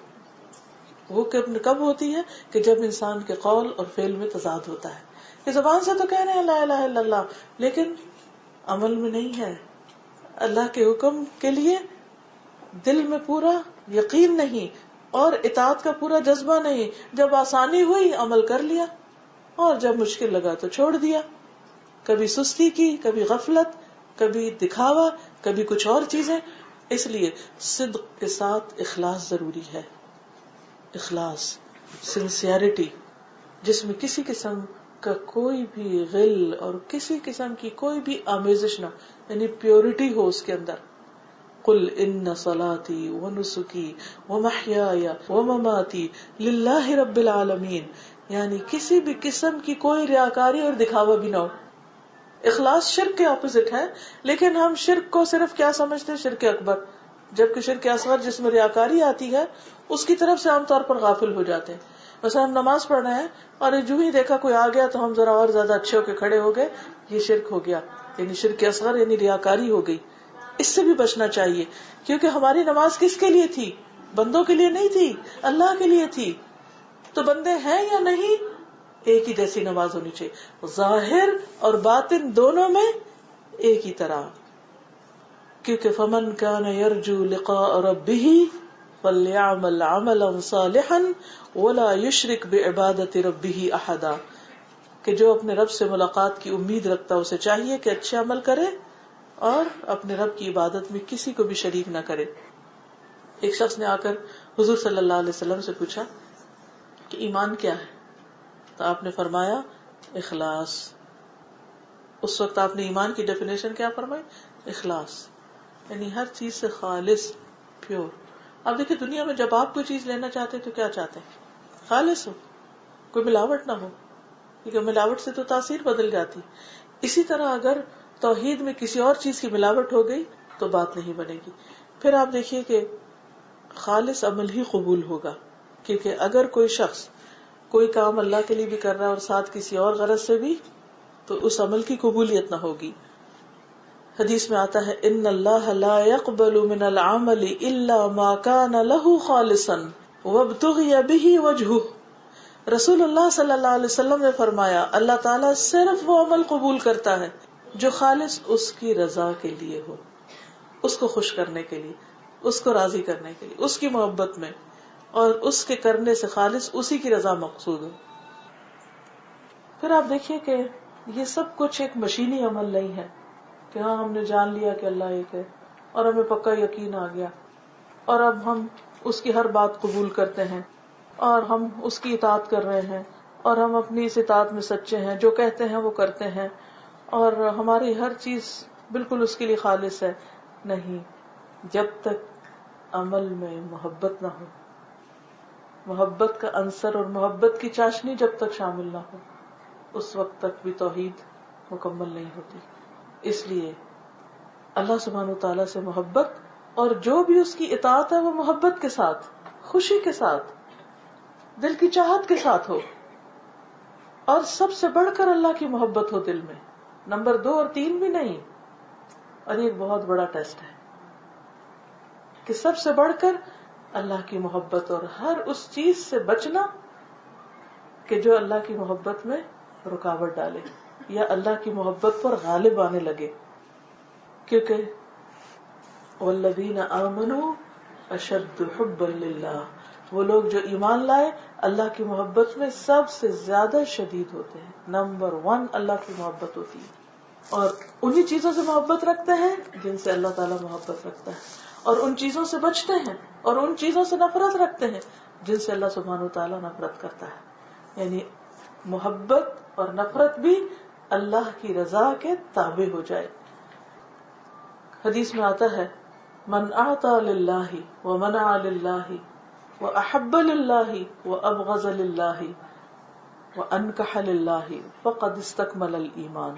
وہ کب ہوتی ہے کہ جب انسان کے قول اور فعل میں تضاد ہوتا ہے کہ زبان سے تو کہہ رہے ہیں لا الہ الا اللہ لیکن عمل میں نہیں ہے، اللہ کے حکم کے لیے دل میں پورا یقین نہیں اور اطاعت کا پورا جذبہ نہیں. جب آسانی ہوئی عمل کر لیا اور جب مشکل لگا تو چھوڑ دیا. کبھی سستی کی، کبھی غفلت، کبھی دکھاوا، کبھی کچھ اور چیزیں. اس لیے صدق کے ساتھ اخلاص ضروری ہے. اخلاص، سنسیئرٹی، جس میں کسی قسم کا کوئی بھی غل اور کسی قسم کی کوئی بھی آمیزش نہ، یعنی پیورٹی ہو اس کے اندر. قل ان صلاتي ونسكي ومحياي ومماتي لله رب العالمین، یعنی کسی بھی قسم کی کوئی ریاکاری اور دکھاوا بھی نہ ہو. اخلاص شرک کے اپوزٹ ہے، لیکن ہم شرک کو صرف کیا سمجھتے ہیں؟ شرک اکبر. جبکہ شرک اصغر جس میں ریاکاری آتی ہے اس کی طرف سے عام طور پر غافل ہو جاتے ہیں. مثلا ہم نماز پڑھ رہے ہیں اور جو ہی دیکھا کوئی آ گیا تو ہم ذرا اور زیادہ اچھے ہو کے کھڑے ہو گئے، یہ شرک ہو گیا، یعنی شرک اصغر یعنی ریاکاری ہو گئی. اس سے بھی بچنا چاہیے کیونکہ ہماری نماز کس کے لیے تھی؟ بندوں کے لیے نہیں تھی، اللہ کے لیے تھی. تو بندے ہیں یا نہیں، ایک ہی جیسی نماز ہونی چاہیے، ظاہر اور باطن دونوں میں ایک ہی طرح. کیونکہ فمن کان یرجو لقاء ربہ فلیعمل عملا صالحا ولا یشرک بعبادۃ ربہ احدا، کہ جو اپنے رب سے ملاقات کی امید رکھتا اسے چاہیے کہ اچھے عمل کرے اور اپنے رب کی عبادت میں کسی کو بھی شریک نہ کرے. ایک شخص نے آ کر حضور صلی اللہ علیہ وسلم سے پوچھا کہ ایمان کیا ہے؟ تو آپ نے فرمایا اخلاص. اس وقت آپ نے ایمان کی ڈیفینیشن کیا فرمائی؟ اخلاص، یعنی ہر چیز سے خالص، پیور. اب دیکھیں دنیا میں جب آپ کوئی چیز لینا چاہتے ہیں تو کیا چاہتے ہیں؟ خالص ہو، کوئی ملاوٹ نہ ہو، کیونکہ ملاوٹ سے تو تاثیر بدل جاتی. اسی طرح اگر توحید میں کسی اور چیز کی ملاوٹ ہو گئی تو بات نہیں بنے گی. پھر آپ دیکھیے کہ خالص عمل ہی قبول ہوگا، کیونکہ اگر کوئی شخص کوئی کام اللہ کے لیے بھی کر رہا ہے اور ساتھ کسی اور غرض سے بھی، تو اس عمل کی قبولیت نہ ہوگی. حدیث میں آتا ہے ان اللہ لا يقبل من العمل الا ما كان له خالصا وابتغي به وجهه. رسول اللہ صلی اللہ علیہ وسلم نے فرمایا اللہ تعالیٰ صرف وہ عمل قبول کرتا ہے جو خالص اس کی رضا کے لیے ہو، اس کو خوش کرنے کے لیے، اس کو راضی کرنے کے لیے، اس کی محبت میں، اور اس کے کرنے سے خالص اسی کی رضا مقصود ہو. پھر آپ دیکھیے کہ یہ سب کچھ ایک مشینی عمل نہیں ہے کہ ہاں ہم نے جان لیا کہ اللہ ایک ہے اور ہمیں پکا یقین آ گیا اور اب ہم اس کی ہر بات قبول کرتے ہیں اور ہم اس کی اطاعت کر رہے ہیں اور ہم اپنی اس اطاعت میں سچے ہیں، جو کہتے ہیں وہ کرتے ہیں اور ہماری ہر چیز بالکل اس کے لیے خالص ہے. نہیں، جب تک عمل میں محبت نہ ہو، محبت کا عنصر اور محبت کی چاشنی جب تک شامل نہ ہو، اس وقت تک بھی توحید مکمل نہیں ہوتی. اس لیے اللہ سبحانہ وتعالیٰ سے محبت، اور جو بھی اس کی اطاعت ہے وہ محبت کے ساتھ، خوشی کے ساتھ، دل کی چاہت کے ساتھ ہو، اور سب سے بڑھ کر اللہ کی محبت ہو دل میں، نمبر 2 اور 3 بھی نہیں. اور یہ ایک بہت بڑا ٹیسٹ ہے کہ سب سے بڑھ کر اللہ کی محبت اور ہر اس چیز سے بچنا کہ جو اللہ کی محبت میں رکاوٹ ڈالے یا اللہ کی محبت پر غالب آنے لگے. کیونکہ والذین آمنوا اشد حبا للہ، وہ لوگ جو ایمان لائے اللہ کی محبت میں سب سے زیادہ شدید ہوتے ہیں. نمبر 1 اللہ کی محبت ہوتی ہے، اور انہی چیزوں سے محبت رکھتے ہیں جن سے اللہ تعالیٰ محبت رکھتا ہے، اور ان چیزوں سے بچتے ہیں اور ان چیزوں سے نفرت رکھتے ہیں جن سے اللہ سبحانہ وتعالیٰ نفرت کرتا ہے. یعنی محبت اور نفرت بھی اللہ کی رضا کے تابع ہو جائے. حدیث میں آتا ہے من اعطى للہ ومنع للہ واحب للہ وابغض للہ وانکح للہ فقد استکمل الایمان.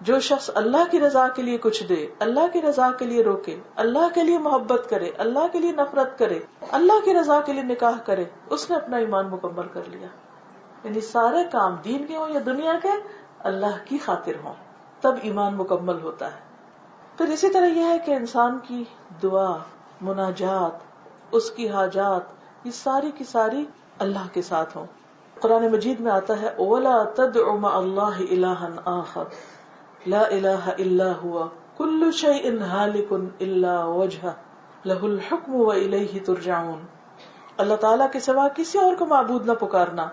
جو شخص اللہ کی رضا کے لیے کچھ دے، اللہ کی رضا کے لیے روکے، اللہ کے لیے محبت کرے، اللہ کے لیے نفرت کرے، اللہ کی رضا کے لیے نکاح کرے، اس نے اپنا ایمان مکمل کر لیا. یعنی سارے کام دین کے ہوں یا دنیا کے اللہ کی خاطر ہوں، تب ایمان مکمل ہوتا ہے. پھر اسی طرح یہ ہے کہ انسان کی دعا، مناجات، اس کی حاجات، یہ ساری کی ساری اللہ کے ساتھ ہوں. قرآن مجید میں آتا ہے وَلَا تَدْعُ مَعَ اللَّهِ إِلَٰهًا آخَرَ لا الہ الا ہوا کل شیء ہالک الا وجہہ لہ الحکم والیہ ترجعون. اللہ تعالیٰ کے سوا کسی اور کو معبود نہ پکارنا،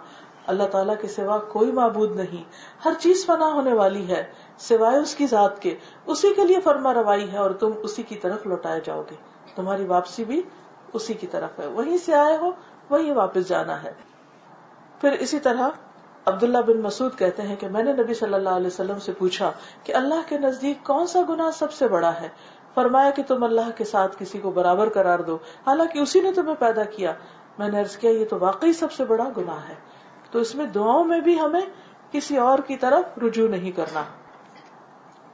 اللہ تعالیٰ کے سوا کوئی معبود نہیں، ہر چیز فنا ہونے والی ہے سوائے اس کی ذات کے، اسی کے لیے فرما روائی ہے اور تم اسی کی طرف لوٹائے جاؤ گے، تمہاری واپسی بھی اسی کی طرف ہے، وہیں سے آئے ہو وہیں واپس جانا ہے. پھر اسی طرح عبداللہ بن مسعود کہتے ہیں کہ میں نے نبی صلی اللہ علیہ وسلم سے پوچھا کہ اللہ کے نزدیک کون سا گناہ سب سے بڑا ہے؟ فرمایا کہ تم اللہ کے ساتھ کسی کو برابر قرار دو حالانکہ اسی نے تمہیں پیدا کیا. میں نے عرض کیا یہ تو واقعی سب سے بڑا گناہ ہے. تو اس میں دعاؤں میں بھی ہمیں کسی اور کی طرف رجوع نہیں کرنا،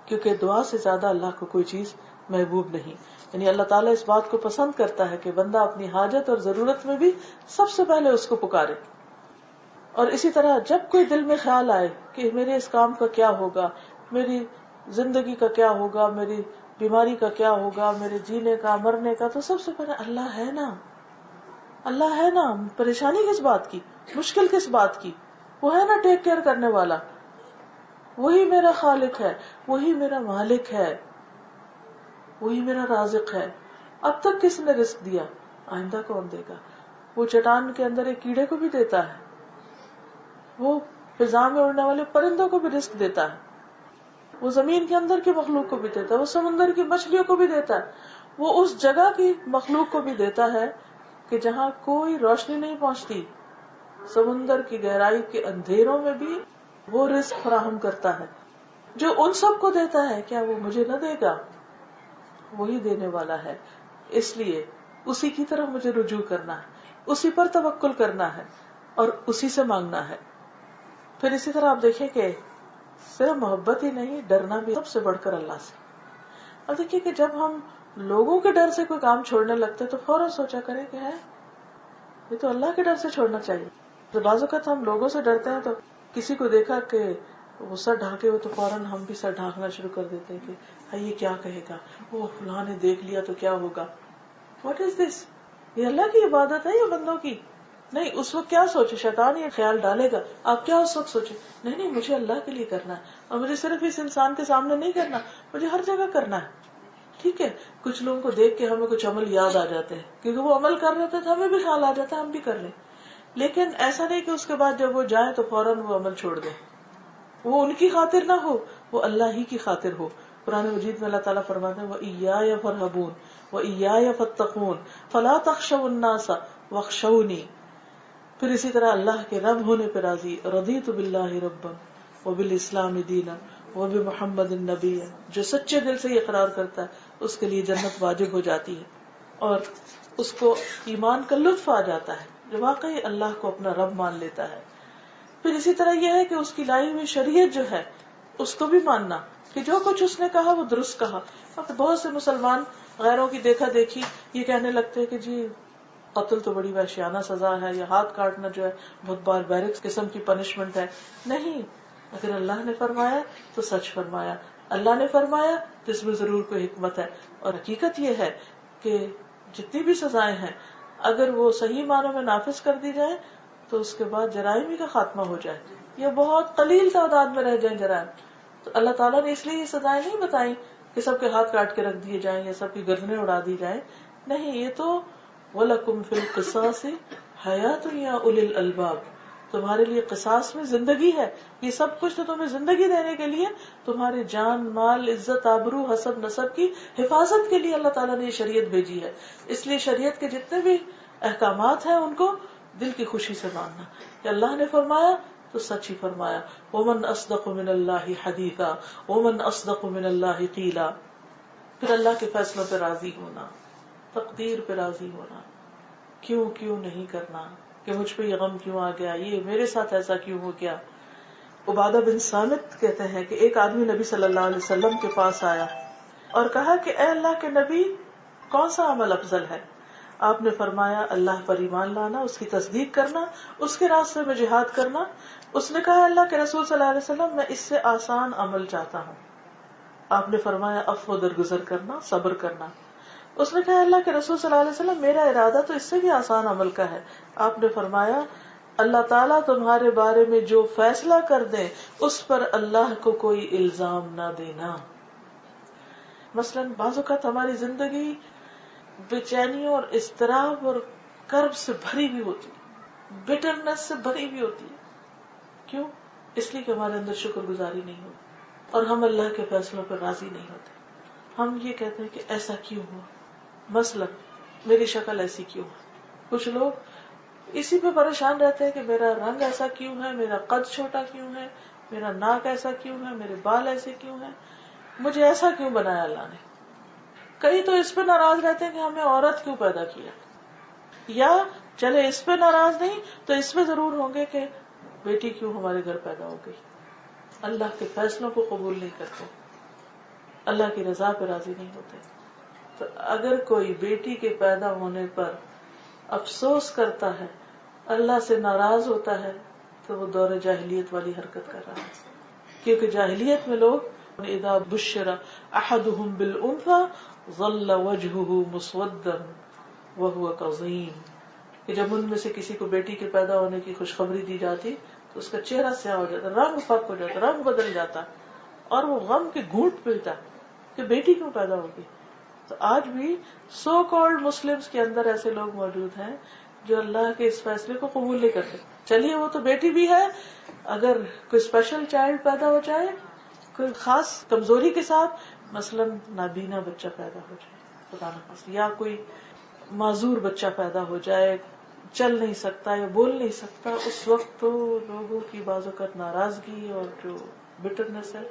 کیونکہ دعا سے زیادہ اللہ کو کوئی چیز محبوب نہیں. یعنی اللہ تعالیٰ اس بات کو پسند کرتا ہے کہ بندہ اپنی حاجت اور ضرورت میں بھی سب سے پہلے اس کو پکارے. اور اسی طرح جب کوئی دل میں خیال آئے کہ میرے اس کام کا کیا ہوگا، میری زندگی کا کیا ہوگا، میری بیماری کا کیا ہوگا، میرے جینے کا مرنے کا، تو سب سے پہلے اللہ ہے نا، اللہ ہے نا، پریشانی کس بات کی، مشکل کس بات کی، وہ ہے نا ٹیک کیئر کرنے والا، وہی میرا خالق ہے، وہی میرا مالک ہے، وہی میرا رازق ہے. اب تک کس نے رزق دیا، آئندہ کون دے گا؟ وہ چٹان کے اندر ایک کیڑے کو بھی دیتا ہے، وہ فضا میں اڑنے والے پرندوں کو بھی رزق دیتا ہے، وہ زمین کے اندر کی مخلوق کو بھی دیتا ہے، وہ سمندر کی مچھلیوں کو بھی دیتا ہے، وہ اس جگہ کی مخلوق کو بھی دیتا ہے کہ جہاں کوئی روشنی نہیں پہنچتی، سمندر کی گہرائی کے اندھیروں میں بھی وہ رزق فراہم کرتا ہے. جو ان سب کو دیتا ہے، کیا وہ مجھے نہ دے گا؟ وہی دینے والا ہے. اس لیے اسی کی طرف مجھے رجوع کرنا ہے، اسی پر توکل کرنا ہے اور اسی سے مانگنا ہے. پھر اسی طرح آپ دیکھیں کہ صرف محبت ہی نہیں، ڈرنا بھی سب سے بڑھ کر اللہ سے. اب دیکھیے کہ جب ہم لوگوں کے ڈر سے کوئی کام چھوڑنے لگتے تو فوراً سوچا کریں کہ ہے یہ تو اللہ کے ڈر سے چھوڑنا چاہیے. تو بعض اوقات ہم لوگوں سے ڈرتے ہیں تو کسی کو دیکھا کہ وہ سر ڈھانکے ہو تو فوراً ہم بھی سر ڈھانکنا شروع کر دیتے ہیں کہ یہ کیا کہے گا، وہ فلاں نے دیکھ لیا تو کیا ہوگا. واٹ از دس؟ یہ اللہ کی عبادت ہے یا بندوں کی؟ نہیں. اس وقت کیا سوچے، شیطان یہ خیال ڈالے گا، آپ کیا اس وقت سوچے، نہیں مجھے اللہ کے لیے کرنا ہے، اور مجھے صرف اس انسان کے سامنے نہیں کرنا، مجھے ہر جگہ کرنا ہے. ٹھیک ہے، کچھ لوگوں کو دیکھ کے ہمیں کچھ عمل یاد آ جاتے ہیں کیونکہ وہ عمل کر رہے تھے تو ہمیں بھی خیال آ جاتا ہے ہم بھی کر لیں. لیکن ایسا نہیں کہ اس کے بعد جب وہ جائیں تو فوراً وہ عمل چھوڑ دیں. وہ ان کی خاطر نہ ہو، وہ اللہ ہی کی خاطر ہو. قرآن مجید میں اللہ تعالیٰ فرماتے ہیں وَإِيَّايَ فَارْهَبُونَ وَإِيَّايَ فَاتَّقُونَ فَلَا تَخْشَوُا النَّاسَ وَاخْشَوْنِي. پھر اسی طرح اللہ کے رب ہونے پہ راضی، رضیت باللہ ربا وبالاسلام دینا وبمحمد النبی. جو سچے دل سے یہ اقرار کرتا ہے اس کے لیے جنت واجب ہو جاتی ہے اور اس کو ایمان کا لطف آ جاتا ہے جو واقعی اللہ کو اپنا رب مان لیتا ہے. پھر اسی طرح یہ ہے کہ اس کی لائی ہوئی شریعت جو ہے اس کو بھی ماننا کہ جو کچھ اس نے کہا وہ درست کہا. اب بہت سے مسلمان غیروں کی دیکھا دیکھی یہ کہنے لگتے ہیں کہ جی قتل تو بڑی وحشیانہ سزا ہے، یا ہاتھ کاٹنا جو ہے بہت باربیرک قسم کی پنشمنٹ ہے. نہیں، اگر اللہ نے فرمایا تو سچ فرمایا، اللہ نے فرمایا تو اس میں ضرور کوئی حکمت ہے. اور حقیقت یہ ہے کہ جتنی بھی سزائیں ہیں اگر وہ صحیح معنوں میں نافذ کر دی جائیں تو اس کے بعد جرائم ہی کا خاتمہ ہو جائے یا بہت قلیل تعداد میں رہ جائیں جرائم. تو اللہ تعالیٰ نے اس لیے یہ سزائیں نہیں بتائیں کہ سب کے ہاتھ کاٹ کے رکھ دیے جائیں یا سب کی گردنیں اڑا دی جائیں. نہیں، یہ تو وَلَكُمْ فِي الْقِصَاصِ حَيَاةٌ يَا أُولِي الْأَلْبَابِ، تمہارے لیے قصاص میں زندگی ہے. یہ سب کچھ تو تمہیں زندگی دینے کے لیے، تمہاری جان مال عزت آبرو حسب نسب کی حفاظت کے لیے اللہ تعالیٰ نے یہ شریعت بھیجی ہے. اس لیے شریعت کے جتنے بھی احکامات ہیں ان کو دل کی خوشی سے ماننا کہ اللہ نے فرمایا تو سچ ہی فرمایا. وَمَنْ أَصْدَقُ مِنَ اللَّهِ حَدِيثًا وَمَنْ أَصْدَقُ مِنَ اللَّهِ قِيلًا. پھر اللہ کے فیصلوں پہ راضی ہونا، تقدیر پہ راضی ہونا، کیوں نہیں کرنا کہ مجھ پہ یہ غم کیوں آ گیا، یہ میرے ساتھ ایسا کیوں ہو گیا. عبادہ بن صامت کہتے ہیں کہ ایک آدمی نبی صلی اللہ علیہ وسلم کے پاس آیا اور کہا کہ اے اللہ کے نبی، کون سا عمل افضل ہے؟ آپ نے فرمایا اللہ پر ایمان لانا، اس کی تصدیق کرنا، اس کے راستے میں جہاد کرنا. اس نے کہا اللہ کے رسول صلی اللہ علیہ وسلم میں اس سے آسان عمل چاہتا ہوں. آپ نے فرمایا عفو درگزر کرنا، صبر کرنا. اس نے کہا اللہ کے رسول صلی اللہ علیہ وسلم میرا ارادہ تو اس سے بھی آسان عمل کا ہے. آپ نے فرمایا اللہ تعالیٰ تمہارے بارے میں جو فیصلہ کر دے اس پر اللہ کو کوئی الزام نہ دینا. مثلاً بعض اوقات ہماری زندگی بے-چینیوں اور اضطراب اور کرب سے بھری ہوئی ہوتی ہے، بٹرنس سے بھری ہوئی ہوتی ہے. کیوں؟ اس لیے کہ ہمارے اندر شکر گزاری نہیں ہوتی اور ہم اللہ کے فیصلوں پر راضی نہیں ہوتے. ہم یہ کہتے ہیں کہ ایسا کیوں ہوا، مثلا میری شکل ایسی کیوں ہے. کچھ لوگ اسی پہ پریشان رہتے ہیں کہ میرا رنگ ایسا کیوں ہے، میرا قد چھوٹا کیوں ہے، میرا ناک ایسا کیوں ہے، میرے بال ایسے کیوں ہیں، مجھے ایسا کیوں بنایا اللہ نے. کئی تو اس پہ ناراض رہتے ہیں کہ ہمیں عورت کیوں پیدا کیا، یا چلے اس پہ ناراض نہیں تو اس پہ ضرور ہوں گے کہ بیٹی کیوں ہمارے گھر پیدا ہو گئی. اللہ کے فیصلوں کو قبول نہیں کرتے، اللہ کی رضا پہ راضی نہیں ہوتے. تو اگر کوئی بیٹی کے پیدا ہونے پر افسوس کرتا ہے، اللہ سے ناراض ہوتا ہے، تو وہ دور جاہلیت والی حرکت کر رہا ہے. کیونکہ جاہلیت میں لوگ اذا بشر احدهم بالانثى ظل وجهه مسودا وهو كظيم، کہ جب ان میں سے کسی کو بیٹی کے پیدا ہونے کی خوشخبری دی جاتی تو اس کا چہرہ سیاہ ہو جاتا، رنگ پک ہو جاتا، رنگ بدل جاتا، اور وہ غم کے گھونٹ پیتا کہ بیٹی کیوں پیدا ہوگی. تو آج بھی سو کالڈ مسلمز کے اندر ایسے لوگ موجود ہیں جو اللہ کے اس فیصلے کو قبول نہیں کرتے. چلیے وہ تو بیٹی بھی ہے، اگر کوئی اسپیشل چائلڈ پیدا ہو جائے، کوئی خاص کمزوری کے ساتھ، مثلاً نابینا بچہ پیدا ہو جائے خدا نہ خواستہ، یا کوئی معذور بچہ پیدا ہو جائے، چل نہیں سکتا یا بول نہیں سکتا، اس وقت تو لوگوں کی بعض اوقات ناراضگی اور جو بٹرنس ہے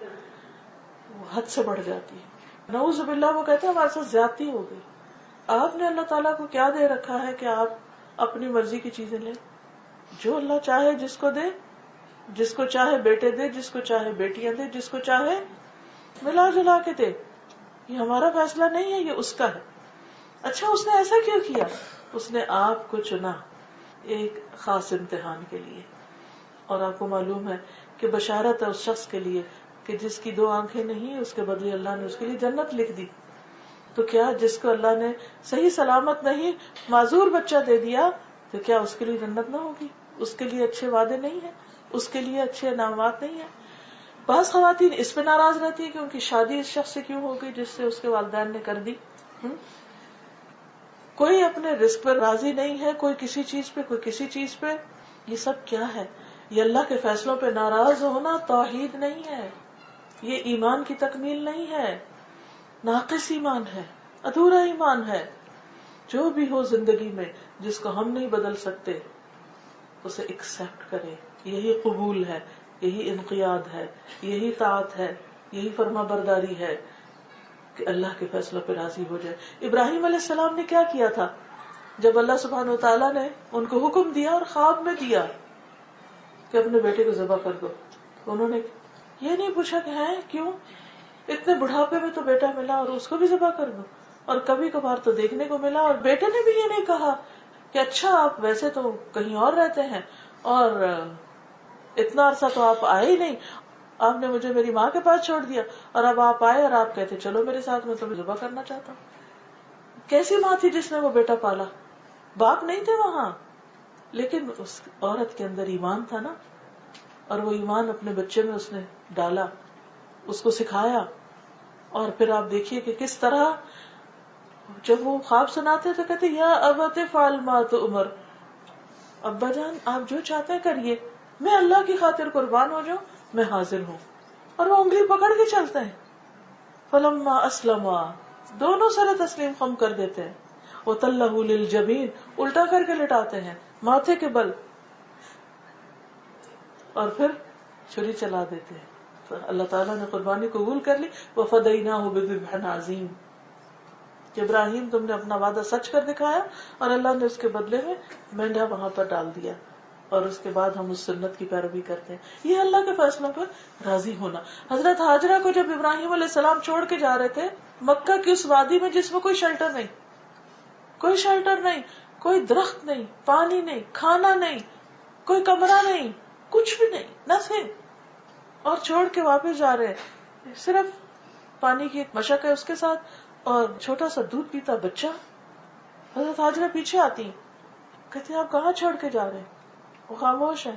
وہ حد سے بڑھ جاتی ہے. نعوذ باللہ، وہ کہتے ہیں ہمارے ساتھ زیادتی ہو گئی. آپ نے اللہ تعالیٰ کو کیا دے رکھا ہے کہ آپ اپنی مرضی کی چیزیں لیں؟ جو اللہ چاہے جس کو دے، جس کو چاہے بیٹے دے، جس کو چاہے بیٹیاں دے، جس کو چاہے ملا جلا کے دے. یہ ہمارا فیصلہ نہیں ہے، یہ اس کا ہے. اچھا اس نے ایسا کیوں کیا؟ اس نے آپ کو چنا ایک خاص امتحان کے لیے. اور آپ کو معلوم ہے کہ بشارت ہے اس شخص کے لیے کہ جس کی 2 آنکھیں نہیں، اس کے بدلے اللہ نے اس کے لیے جنت لکھ دی. تو کیا جس کو اللہ نے صحیح سلامت نہیں معذور بچہ دے دیا، تو کیا اس کے لیے جنت نہ ہوگی؟ اس کے لیے اچھے وعدے نہیں ہیں؟ اس کے لیے اچھے انعامات نہیں ہیں؟ بعض خواتین اس پہ ناراض رہتی ہے کہ ان کی شادی اس شخص سے کیوں ہو گئی جس سے اس کے والدین نے کر دی. کوئی اپنے رزق پر راضی نہیں ہے، کوئی کسی چیز پہ، کوئی کسی چیز پہ. یہ سب کیا ہے؟ یہ اللہ کے فیصلوں پہ ناراض ہونا توحید نہیں ہے، یہ ایمان کی تکمیل نہیں ہے، ناقص ایمان ہے، ادھورا ایمان ہے. جو بھی ہو زندگی میں جس کو ہم نہیں بدل سکتے اسے ایکسپٹ کرے. یہی قبول ہے، یہی انقیاد ہے، یہی طاعت ہے، یہی فرما برداری ہے کہ اللہ کے فیصلوں پہ راضی ہو جائے. ابراہیم علیہ السلام نے کیا کیا تھا جب اللہ سبحانہ و تعالیٰ نے ان کو حکم دیا اور خواب میں دیا کہ اپنے بیٹے کو ذبح کر دو؟ انہوں نے یہ نہیں پوچھا کہ ہیں کیوں، اتنے بڑھاپے میں تو بیٹا ملا اور اس کو بھی ذبح کر دو. اور کبھی کبھار تو دیکھنے کو ملا اور بیٹے نے بھی یہ نہیں کہا کہ اچھا آپ ویسے تو کہیں اور رہتے ہیں اور اتنا عرصہ تو آپ آئے ہی نہیں، آپ نے مجھے میری ماں کے پاس چھوڑ دیا اور اب آپ آئے اور آپ کہتے چلو میرے ساتھ، میں تمہیں ذبح کرنا چاہتا ہوں. کیسی ماں تھی جس نے وہ بیٹا پالا؟ باپ نہیں تھے وہاں، لیکن اس عورت کے اندر ایمان تھا نا، اور وہ ایمان اپنے بچے میں اس نے ڈالا، اس کو سکھایا. اور پھر آپ دیکھیے کہ کس طرح جب وہ خواب سناتے تو کہتے یا ابت فعل ما تؤمر، ابا جان آپ جو چاہتے ہیں کریے، میں اللہ کی خاطر قربان ہو جاؤں، میں حاضر ہوں. اور وہ انگلی پکڑ کے چلتے ہیں. فلما اسلما، دونوں سر تسلیم خم کر دیتے ہیں. وتلہ للجبین، الٹا کر کے لٹاتے ہیں ماتھے کے بل، اور پھر چھری چلا دیتے ہیں. تو اللہ تعالیٰ نے قربانی قبول کر لی. وفدیناہ بذبح عظیم، کہ ابراہیم تم نے اپنا وعدہ سچ کر دکھایا اور اللہ نے اس کے بدلے میں مینڈا وہاں پر ڈال دیا. اور اس کے بعد ہم اس سنت کی پیروی کرتے ہیں. یہ اللہ کے فیصلوں پر راضی ہونا. حضرت ہاجرہ کو جب ابراہیم علیہ السلام چھوڑ کے جا رہے تھے مکہ کی اس وادی میں جس میں کوئی شیلٹر نہیں، کوئی شیلٹر نہیں، کوئی درخت نہیں، پانی نہیں، کھانا نہیں، کوئی کمرہ نہیں، کچھ بھی نہیں، نتھنگ، اور چھوڑ کے واپس جا رہے ہیں. صرف پانی کی ایک مشق ہے اس کے ساتھ اور چھوٹا سا دودھ پیتا بچہ. حضرت ہاجرہ پیچھے آتی ہیں، کہتے ہیں آپ کہاں چھوڑ کے جا رہے ہیں؟ وہ خاموش ہے.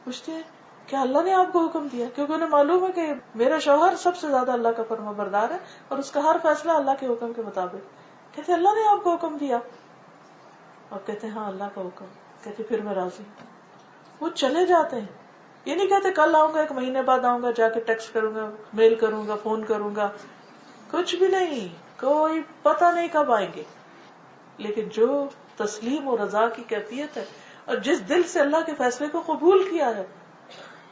پوچھتے ہیں کیا اللہ نے آپ کو حکم دیا؟ کیونکہ انہیں معلوم ہے کہ میرا شوہر سب سے زیادہ اللہ کا فرما بردار ہے اور اس کا ہر فیصلہ اللہ کے حکم کے مطابق. کہتے اللہ نے آپ کو حکم دیا؟ اور کہتے ہیں ہاں اللہ کا حکم. کہتے پھر میں راضی. وہ چلے جاتے ہیں. یہ نہیں کہتے کل آؤں گا، 1 مہینے بعد آؤں گا، جا کے ٹیکسٹ کروں گا، میل کروں گا، فون کروں گا، کچھ بھی نہیں، کوئی پتہ نہیں کب آئیں گے. لیکن جو تسلیم و رضا کی کیفیت ہے اور جس دل سے اللہ کے فیصلے کو قبول کیا ہے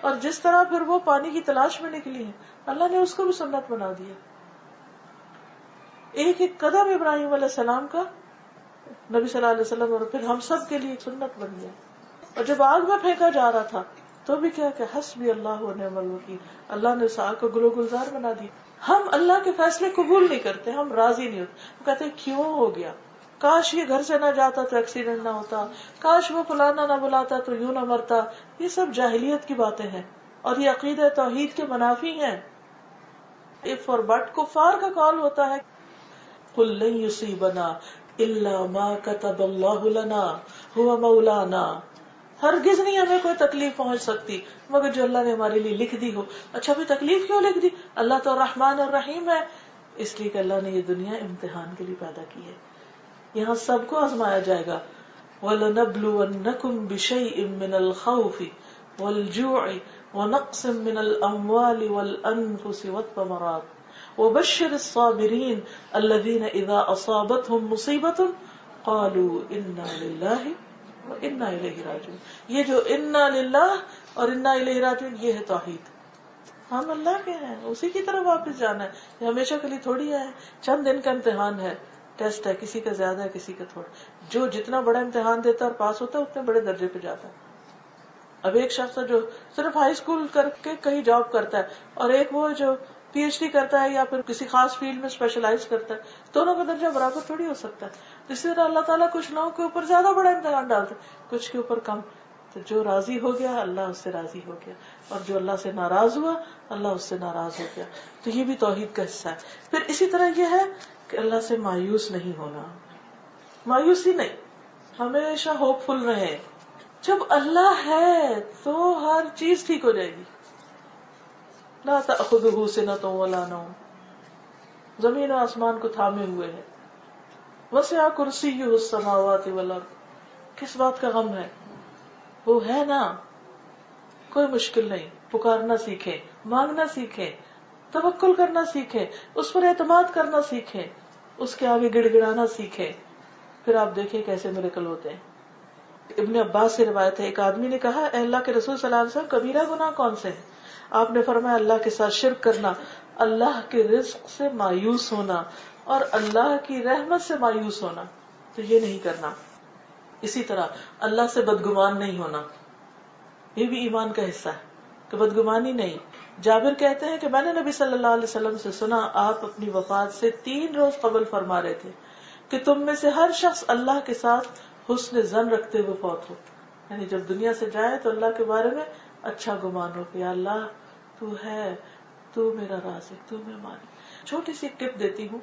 اور جس طرح پھر وہ پانی کی تلاش میں نکلی ہے، اللہ نے اس کو بھی سنت بنا دیا. ایک ایک قدم ابراہیم علیہ السلام کا نبی صلی اللہ علیہ وسلم اور پھر ہم سب کے لیے ایک سنت بن گیا. اور جب آگ میں پھینکا جا رہا تھا تو بھی کیا کہ حسبی اللہ و نعم الوکیل، اللہ نے اس آگ کو گلو گلزار بنا دی. ہم اللہ کے فیصلے قبول نہیں کرتے، ہم راضی نہیں ہوتے. وہ کہتے کیوں ہو گیا، کاش یہ گھر سے نہ جاتا تو ایکسیڈنٹ نہ ہوتا، کاش وہ فلانا نہ بلاتا تو یوں نہ مرتا. یہ سب جاہلیت کی باتیں ہیں اور یہ عقیدہ توحید کے منافی ہیں. اف اور بٹ کفار کا قول ہوتا ہے قل لن یصیبنا الا ما كتب اللہ لنا هو مولانا. ہرگز نہیں ہمیں کوئی تکلیف پہنچ سکتی مگر جو اللہ نے ہمارے لیے لکھ دی ہو. اچھا بھی تکلیف کیوں لکھ دی؟ اللہ تو رحمان اور رحیم ہے، اس لیے کہ اللہ نے یہ دنیا امتحان کے لیے پیدا کی ہے. یہاں سب کو آزمایا جائے گا. وَلَنَبْلُوَنَّكُمْ بِشَيْءٍ مِّنَ الْخَوْفِ وَالْجُوعِ وَنَقْصٍ مِّنَ الْأَمْوَالِ وَالْأَنفُسِ وَالثَّمَرَاتِ وَبَشِّرِ الصَّابِرِينَ الَّذِينَ إِذَا أَصَابَتْهُمْ مُصِيبَةٌ قَالُوا إِنَّا لِلَّهِ وَإِنَّا إِلَيْهِ راجعون. یہ جو اِنَّا لِلَّهِ اور اِنَّا إِلَيْهِ راجعون یہ ہے توحید. ہم اللہ کے ہیں، اسی کی طرف واپس جانا ہے. یہ ہمیشہ کے لیے تھوڑی ہے، چند دن کا امتحان ہے، ٹیسٹ ہے، کسی کا زیادہ ہے کسی کا تھوڑا. جو جتنا بڑا امتحان دیتا ہے اور پاس ہوتا ہے اتنے بڑے درجے پہ جاتا ہے. اب ایک شخص جو صرف ہائی اسکول کر کے کہیں جاب کرتا ہے اور ایک وہ جو پی ایچ ڈی کرتا ہے یا پھر کسی خاص فیلڈ میں اسپیشلائز کرتا ہے، دونوں کا درجہ برابر تھوڑی ہو سکتا ہے. اسی طرح اللہ تعالیٰ کچھ لوگوں کے اوپر زیادہ بڑا امتحان ڈالتا ہے، کچھ کے اوپر کم. تو جو راضی ہو گیا اللہ اس سے راضی ہو گیا، اور جو اللہ سے ناراض ہوا اللہ اس سے ناراض ہو گیا. تو یہ بھی توحید کا حصہ ہے. پھر اسی طرح یہ ہے کہ اللہ سے مایوس نہیں ہونا، مایوسی نہیں، ہمیشہ ہوپ فل رہے. جب اللہ ہے تو ہر چیز ٹھیک ہو جائے گی. لا تأخذہ سنۃ ولا نوم، زمین و آسمان کو تھامے ہوئے ہے. وسع کرسیہ السماوات والارض، کس بات کا غم ہے؟ وہ ہے نا. کوئی مشکل نہیں. پکارنا سیکھیں، مانگنا سیکھیں، توکل کرنا سیکھیں، اس پر اعتماد کرنا سیکھیں، اس کے آگے گڑ گڑانا سیکھیں. پھر آپ دیکھیں کیسے میریکل ہوتے ہیں. ابن عباس سے روایت ہے، ایک آدمی نے کہا اے اللہ کے رسول صلی اللہ علیہ وسلم کبیرہ گناہ کون سے ہیں؟ آپ نے فرمایا اللہ کے ساتھ شرک کرنا، اللہ کے رزق سے مایوس ہونا اور اللہ کی رحمت سے مایوس ہونا. تو یہ نہیں کرنا. اسی طرح اللہ سے بدگمان نہیں ہونا، یہ بھی ایمان کا حصہ ہے کہ بدگمانی نہیں. جابر کہتے ہیں کہ میں نے نبی صلی اللہ علیہ وسلم سے سنا آپ اپنی وفات سے 3 روز قبل فرما رہے تھے کہ تم میں سے ہر شخص اللہ کے ساتھ حسن ظن رکھتے ہوئے فوت ہو. یعنی جب دنیا سے جائے تو اللہ کے بارے میں اچھا گمان ہو کہ یا اللہ تو ہے، تو میرا رازق، تو میرا مالک. چھوٹی سی ٹپ دیتی ہوں،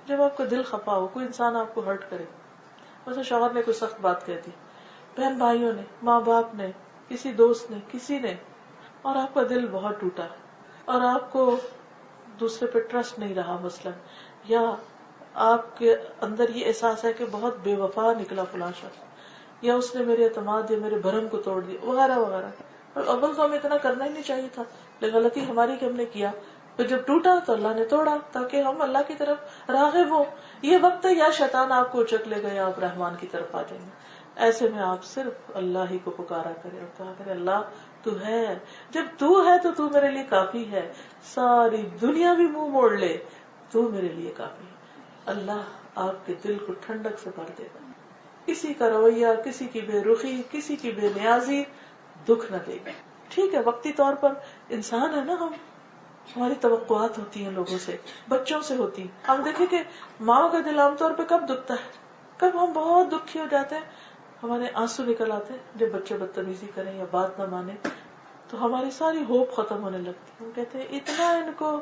جب آپ کا دل خفا ہو، کوئی انسان آپ کو ہرٹ کرے، مثلا شوہر نے کوئی سخت بات کہہ دی، بہن بھائیوں نے، ماں باپ نے، کسی دوست نے، کسی نے، اور آپ کا دل بہت ٹوٹا اور آپ کو دوسرے پہ ٹرسٹ نہیں رہا مثلا، یا آپ کے اندر یہ احساس ہے کہ بہت بے وفا نکلا فلاں شخص، یا اس نے میرے اعتماد یا میرے بھرم کو توڑ دیا وغیرہ وغیرہ. اور اول تو ہمیں اتنا کرنا ہی نہیں چاہیے تھا، لیکن غلطی ہماری کہ ہم نے کیا. پھر جب ٹوٹا تو اللہ نے توڑا تاکہ ہم اللہ کی طرف راغب ہوں. یہ وقت ہے یا شیطان آپ کو اچک لے گا یا آپ رحمان کی طرف آ جائیں گے. ایسے میں آپ صرف اللہ ہی کو پکارا کرے اور کہا کرے اللہ تو ہے، جب تو ہے تو تو میرے لیے کافی ہے، ساری دنیا بھی منہ موڑ لے تو میرے لیے کافی ہے. اللہ آپ کے دل کو ٹھنڈک سے بھر دے گا. کسی کا رویہ، کسی کی بے رخی، کسی کی بے نیازی دکھ نہ دے گا. ٹھیک ہے وقتی طور پر انسان ہے نا، ہماری توقعات ہوتی ہیں لوگوں سے، بچوں سے ہوتی. ہم دیکھیں کہ ماں کا دل عام طور پہ کب دکھتا ہے، کب ہم بہت دکھی ہو جاتے ہیں، ہمارے آنسو نکل آتے ہیں جب بچے بدتمیزی کریں یا بات نہ مانے، تو ہماری ساری ہوپ ختم ہونے لگتی. ہم کہتے ہیں اتنا ان کو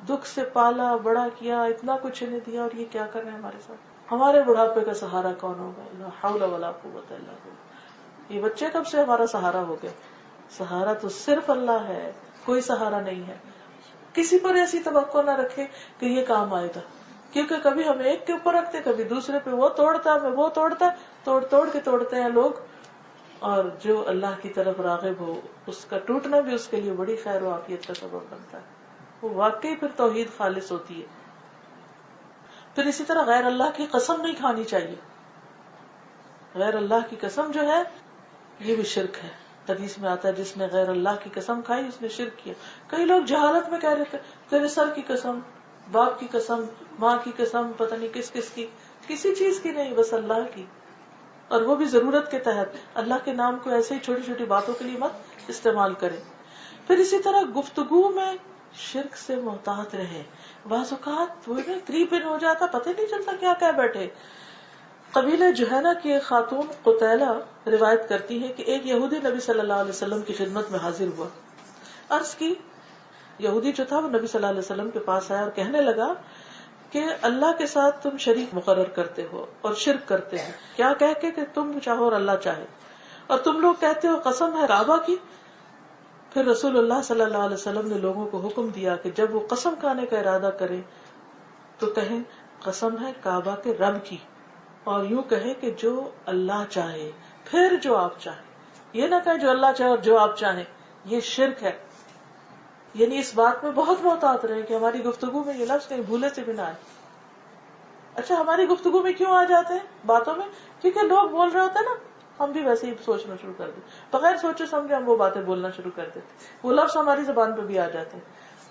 دکھ سے پالا بڑا کیا، اتنا کچھ انہیں دیا اور یہ کیا کر رہے ہیں ہمارے ساتھ. ہمارے بڑھاپے کا سہارا کون ہوگا؟ لا حول ولا قوت الا باللہ. یہ بچے کب سے ہمارا سہارا ہو گئے؟ سہارا تو صرف اللہ ہے، کوئی سہارا نہیں ہے. کسی پر ایسی توقع نہ رکھے کہ یہ کام آئے گا، کیونکہ کبھی ہم ایک کے اوپر رکھتے، کبھی دوسرے پہ. وہ توڑتا ہے وہ توڑتا ہے، توڑ کے توڑتے ہیں لوگ. اور جو اللہ کی طرف راغب ہو اس کا ٹوٹنا بھی اس کے لیے بڑی خیر و عافیت کا سبب بنتا ہے. وہ واقعی پھر توحید خالص ہوتی ہے. پھر اسی طرح غیر اللہ کی قسم نہیں کھانی چاہیے. غیر اللہ کی قسم جو ہے یہ بھی شرک ہے. حدیث میں آتا ہے جس نے غیر اللہ کی قسم کھائی اس نے شرک کیا. کئی لوگ جہالت میں کہہ رہے تھے تیرے سر کی قسم، باپ کی قسم، ماں کی قسم، پتہ نہیں کس کس کی، کسی چیز کی نہیں، بس اللہ کی. اور وہ بھی ضرورت کے تحت. اللہ کے نام کو ایسے ہی چھوٹی چھوٹی باتوں کے لیے مت استعمال کریں. پھر اسی طرح گفتگو میں شرک سے محتاط رہیں. بعض اوقات وہ 3 پن ہو جاتا، پتہ نہیں چلتا کیا کہہ بیٹھے. قبیلہ جوہینہ کی ایک خاتون قتیلہ روایت کرتی ہے کہ ایک یہودی نبی صلی اللہ علیہ وسلم کی خدمت میں حاضر ہوا. عرض کی، یہودی جو تھا وہ نبی صلی اللہ علیہ وسلم کے پاس آیا اور کہنے لگا کہ اللہ کے ساتھ تم شریک مقرر کرتے ہو اور شرک کرتے ہو، کیا کہہ کے کہ تم چاہو اور اللہ چاہے، اور تم لوگ کہتے ہو قسم ہے کعبہ کی. پھر رسول اللہ صلی اللہ علیہ وسلم نے لوگوں کو حکم دیا کہ جب وہ قسم کھانے کا ارادہ کرے تو کہیں قسم ہے کعبہ کے رب کی، اور یوں کہے کہ جو اللہ چاہے پھر جو آپ چاہیں. یہ نہ کہیں جو اللہ چاہے اور جو آپ چاہیں، یہ شرک ہے. یعنی اس بات میں بہت محتاط رہے کہ ہماری گفتگو میں یہ لفظ کہیں بھولے سے بھی نہ آئے. اچھا ہماری گفتگو میں کیوں آ جاتے ہیں باتوں میں؟ کیونکہ لوگ بول رہے ہوتے ہیں نا، ہم بھی ویسے ہی سوچنا شروع کر دیتے، بغیر سوچے سمجھے ہم وہ باتیں بولنا شروع کر دیتے، وہ لفظ ہماری زبان پہ بھی آ جاتے ہیں.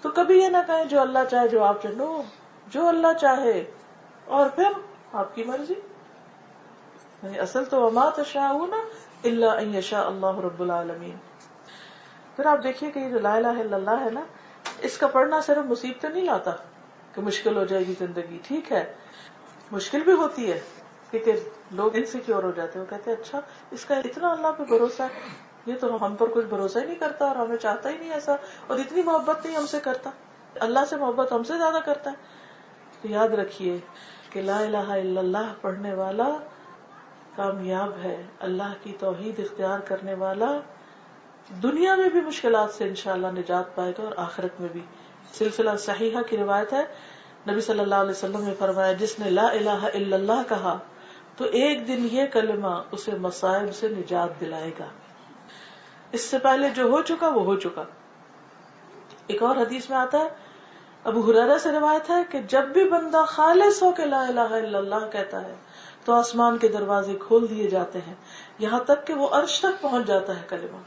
تو کبھی یہ نہ کہیں جو اللہ چاہے جو آپ چاہے، نو، جو اللہ چاہے اور پھر آپ کی مرضی. یعنی اصل تو وما تشاءون الا ان یشاء اللہ رب العالمین. پھر آپ دیکھیے کہ یہ جو لا الہ الا اللہ ہے نا، اس کا پڑھنا صرف مصیبتیں نہیں لاتا کہ مشکل ہو جائے گی زندگی. ٹھیک ہے مشکل بھی ہوتی ہے کیونکہ لوگ انسیکیور ہو جاتے ہیں، وہ کہتے ہیں اچھا اس کا اتنا اللہ پہ بھروسہ ہے، یہ تو ہم پر کچھ بھروسہ ہی نہیں کرتا اور ہمیں چاہتا ہی نہیں ایسا، اور اتنی محبت نہیں ہم سے کرتا، اللہ سے محبت ہم سے زیادہ کرتا ہے. تو یاد رکھیے کہ لا الہ الا اللہ پڑھنے والا کامیاب ہے، اللہ کی توحید اختیار کرنے والا دنیا میں بھی مشکلات سے انشاءاللہ نجات پائے گا اور آخرت میں بھی. سلسلہ صحیحہ کی روایت ہے، نبی صلی اللہ علیہ وسلم نے فرمایا جس نے لا الہ الا اللہ کہا تو ایک دن یہ کلمہ اسے مصائب سے نجات دلائے گا. اس سے پہلے جو ہو چکا وہ ہو چکا. ایک اور حدیث میں آتا ہے، ابو ہریرہ سے روایت ہے کہ جب بھی بندہ خالص ہو کے لا الہ الا اللہ کہتا ہے تو آسمان کے دروازے کھول دیے جاتے ہیں یہاں تک کہ وہ عرش تک پہنچ جاتا ہے کلمہ،